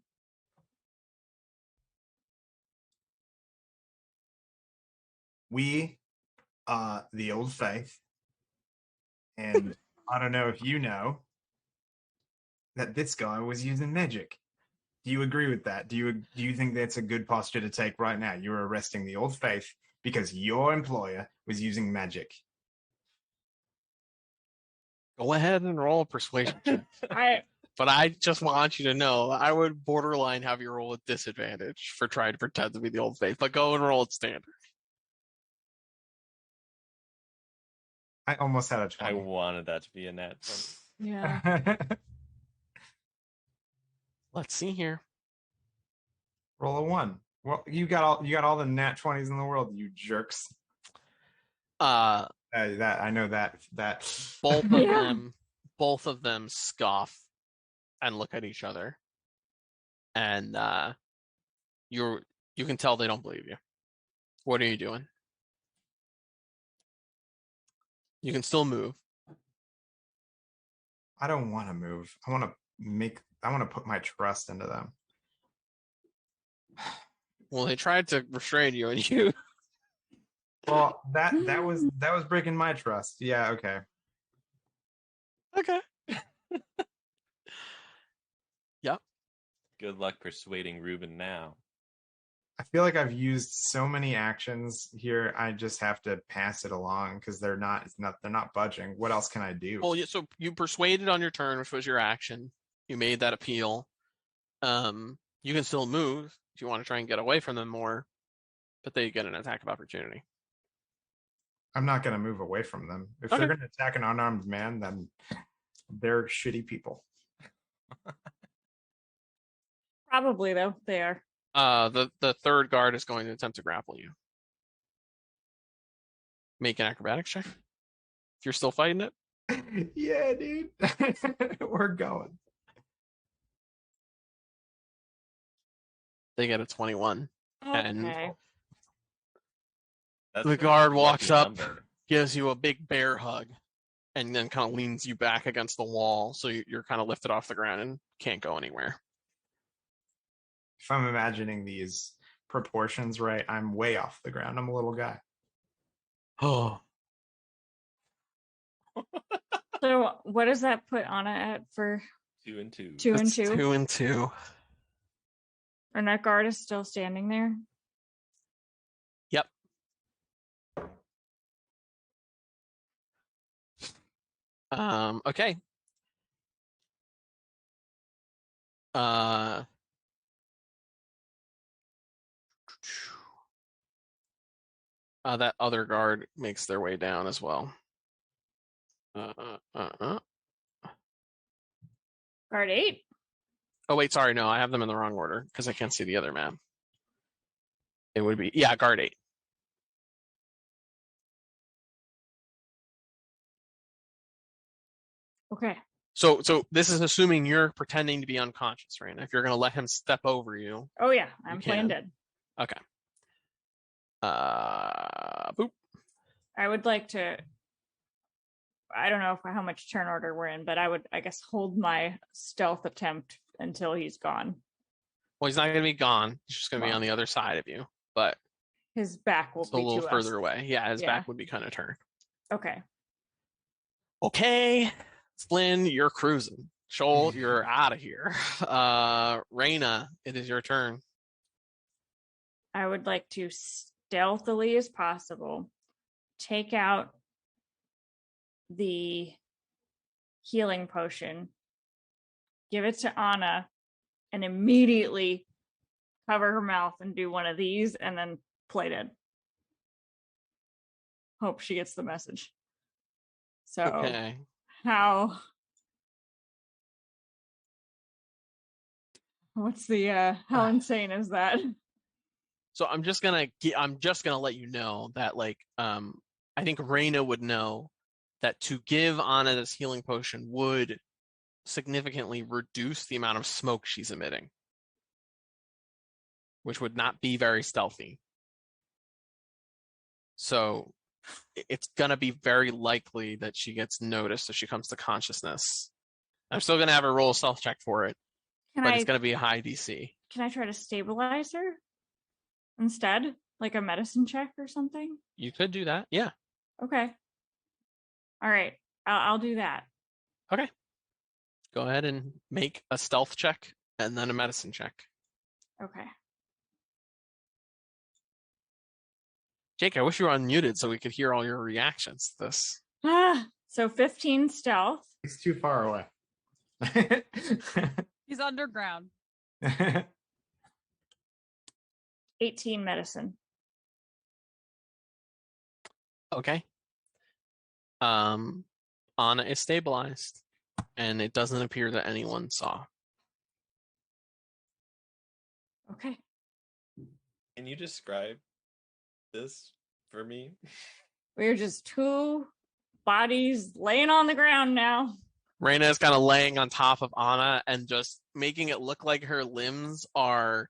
We, the Old Faith, and I don't know if you know that this guy was using magic. Do you agree with that? Do you think that's a good posture to take right now? You're arresting the Old Faith because your employer was using magic. Go ahead and roll a persuasion check. I But I just want you to know I would borderline have you roll a disadvantage for trying to pretend to be the Old Faith, but go and roll it standard. I almost had a I 20. wanted that to be a nat 20. yeah. Let's see here. Roll a 1. Well, you got all the nat 20s in the world, you jerks. That I know that Both of Yeah. them scoff and look at each other, and you can tell they don't believe you. What are you doing? You can still move. I don't want to move. I want to put my trust into them. Well, they tried to restrain you, and you. Well, that was breaking my trust. Yeah, okay. Okay. Yep. Good luck persuading Ruben now. I feel like I've used so many actions here. I just have to pass it along because they're not budging. What else can I do? Well, so you persuaded on your turn, which was your action. You made that appeal. You can still move if you want to try and get away from them more, but they get an attack of opportunity. I'm not going to move away from them. If Okay. they're going to attack an unarmed man, then they're shitty people. Probably though, they are. The third guard is going to attempt to grapple you. Make an acrobatics check. If you're still fighting it. Yeah, dude. We're going. They get a 21. And Okay. That's the a guard lucky walks up, number. gives you a big bear hug, and then kind of leans you back against the wall, so you're kind of lifted off the ground and can't go anywhere. If I'm imagining these proportions right, I'm way off the ground. I'm a little guy. Oh, So what does that put Anna at for 2 and 2. 2 and it's 2? 2 and 2. And that guard is still standing there? Yep. Okay. That other guard makes their way down as well. Guard 8? Oh, wait, sorry. No, I have them in the wrong order because I can't see the other map. It would be, yeah, guard 8. Okay. So this is assuming you're pretending to be unconscious, right? If you're going to let him step over you. Oh yeah, I'm You playing can. dead. Okay. Boop. I would like to. I don't know how much turn order we're in, but I guess, hold my stealth attempt until he's gone. Well, he's not going to be gone. He's just going to be Well. on the other side of you, but His back will it's a be little to further us. away. Yeah, his Yeah. back would be kind of turned. Okay. Okay, Flynn, you're cruising. Shoal, you're out of here. Raina, it is your turn. I would like to stealthily as possible take out the healing potion, give it to Anna, and immediately cover her mouth and do one of these and then play dead. Hope she gets the message. So Okay. what's the how insane is that? So I'm just gonna let you know that I think Raina would know that to give Anna this healing potion would significantly reduce the amount of smoke she's emitting, which would not be very stealthy. So it's gonna be very likely that she gets noticed if she comes to consciousness. I'm still gonna have her roll a stealth check for it, but it's gonna be a high DC. Can I try to stabilize her instead, like a medicine check or something? You could do that, yeah. Okay. All right, I'll do that. Okay. Go ahead and make a stealth check and then a medicine check. Okay. Jake, I wish you were unmuted so we could hear all your reactions to this. So 15 stealth. He's too far away. He's underground. 18 medicine. Okay. Anna is stabilized, and it doesn't appear that anyone saw. Okay. Can you describe this for me? We're just 2 bodies laying on the ground now. Raina is kind of laying on top of Anna and just making it look like her limbs are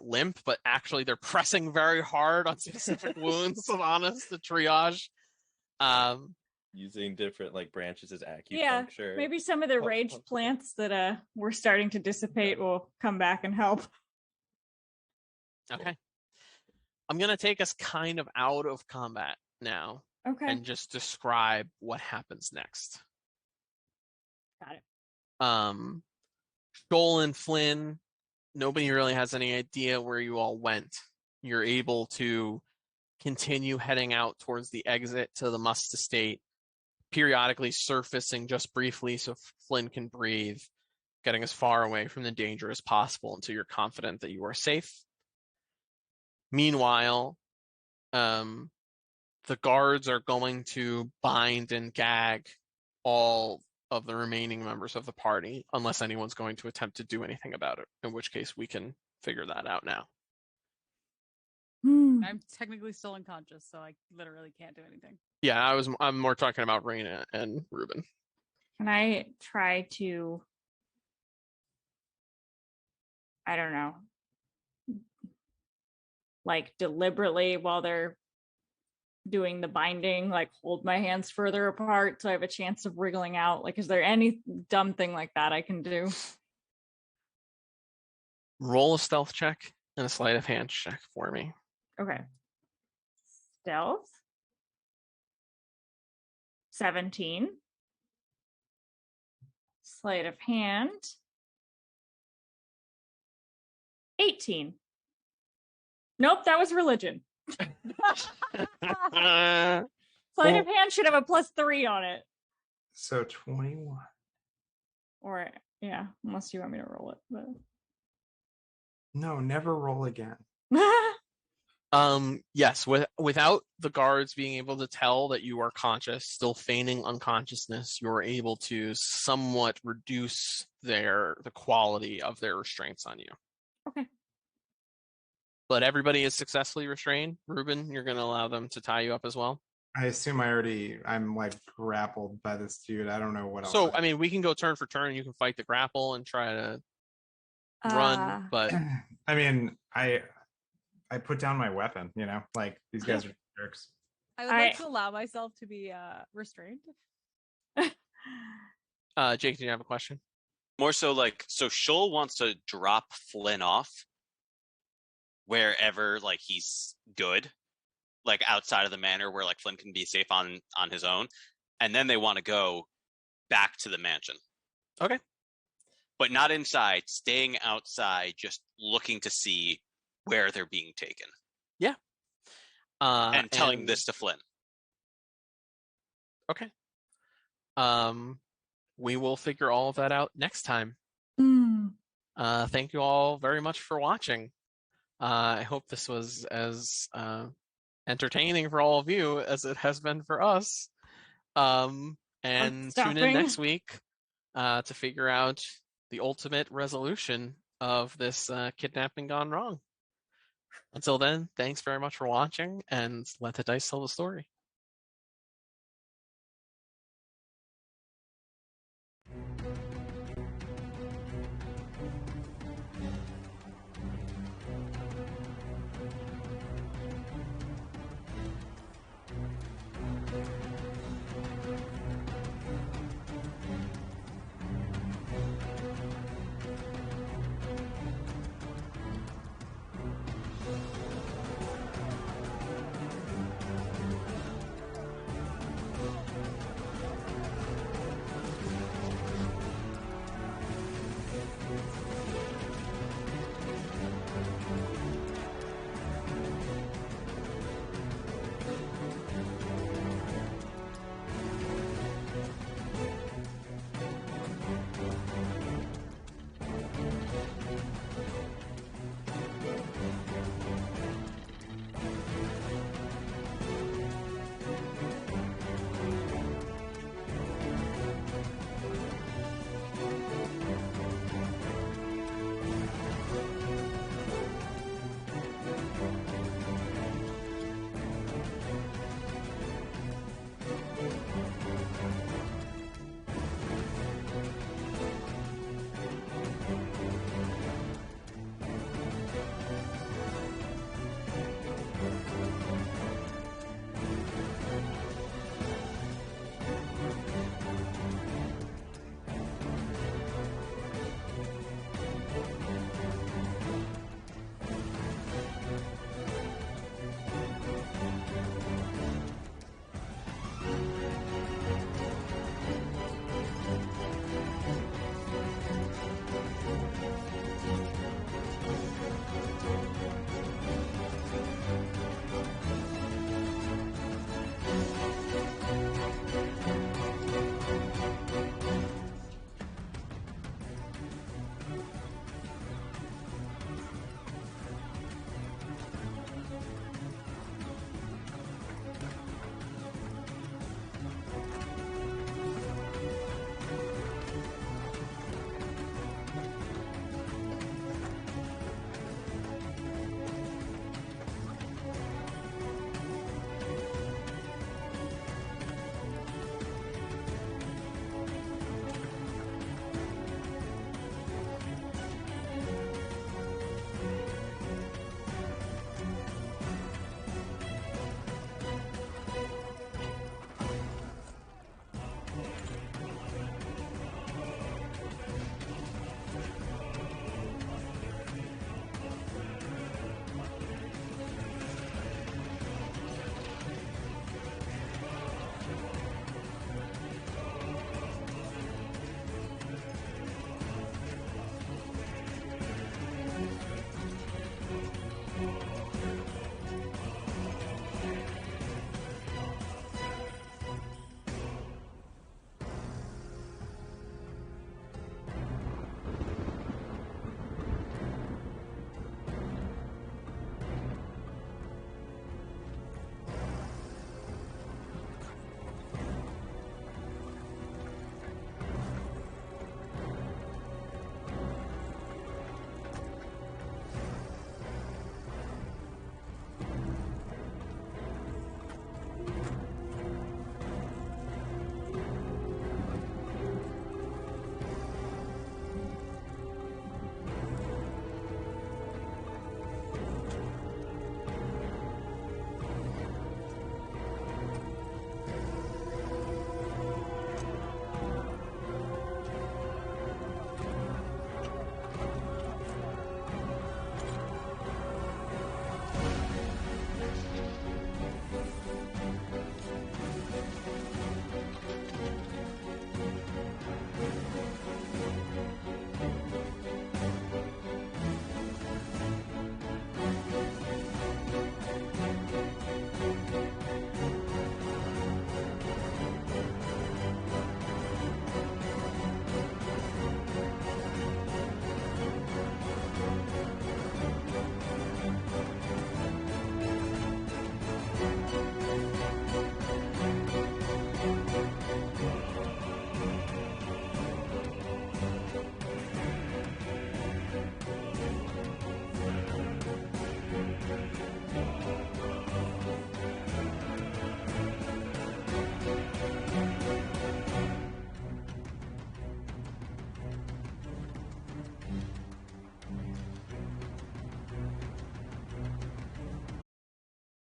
limp, but actually they're pressing very hard on specific wounds of Anna's to triage. Using different branches as acupuncture. Yeah, maybe some of the rage plants that we're starting to dissipate will come back and help. Okay. I'm going to take us kind of out of combat now. Okay. And just describe what happens next. Got it. Joel and Flynn, nobody really has any idea where you all went. You're able to continue heading out towards the exit to the Must Estate, periodically surfacing just briefly so Flynn can breathe, getting as far away from the danger as possible until you're confident that you are safe. Meanwhile, the guards are going to bind and gag all of the remaining members of the party, unless anyone's going to attempt to do anything about it, in which case we can figure that out now. I'm technically still unconscious, so I literally can't do anything. Yeah, I'm more talking about Raina and Ruben. Can I try to, I don't know, like deliberately while they're doing the binding, like hold my hands further apart so I have a chance of wriggling out? Like, is there any dumb thing like that I can do? Roll a stealth check and a sleight of hand check for me. Okay. Stealth. 17. Sleight of hand. 18. Nope, that was religion. Sleight of hand should have a +3 on it. So 21. Or, yeah, unless you want me to roll it. But... No, never roll again. Yes, without the guards being able to tell that you are conscious, still feigning unconsciousness, you're able to somewhat reduce the quality of their restraints on you. Okay. But everybody is successfully restrained. Ruben, you're going to allow them to tie you up as well? I assume I'm like grappled by this dude. I don't know what else. So, I mean, we can go turn for turn. You can fight the grapple and try to run, but... I mean, I put down my weapon, like these guys are jerks. I would like to allow myself to be restrained. Jake, do you have a question? More so like, so Shoal wants to drop Flynn off wherever like he's good, like outside of the manor where like Flynn can be safe on his own, and then they want to go back to the mansion. Okay. But not inside, staying outside, just looking to see where they're being taken. Yeah. And telling this to Flynn. Okay. We will figure all of that out next time. Thank you all very much for watching. I hope this was as entertaining for all of you as it has been for us. And tune in next week to figure out the ultimate resolution of this kidnapping gone wrong. Until then, thanks very much for watching, and let the dice tell the story.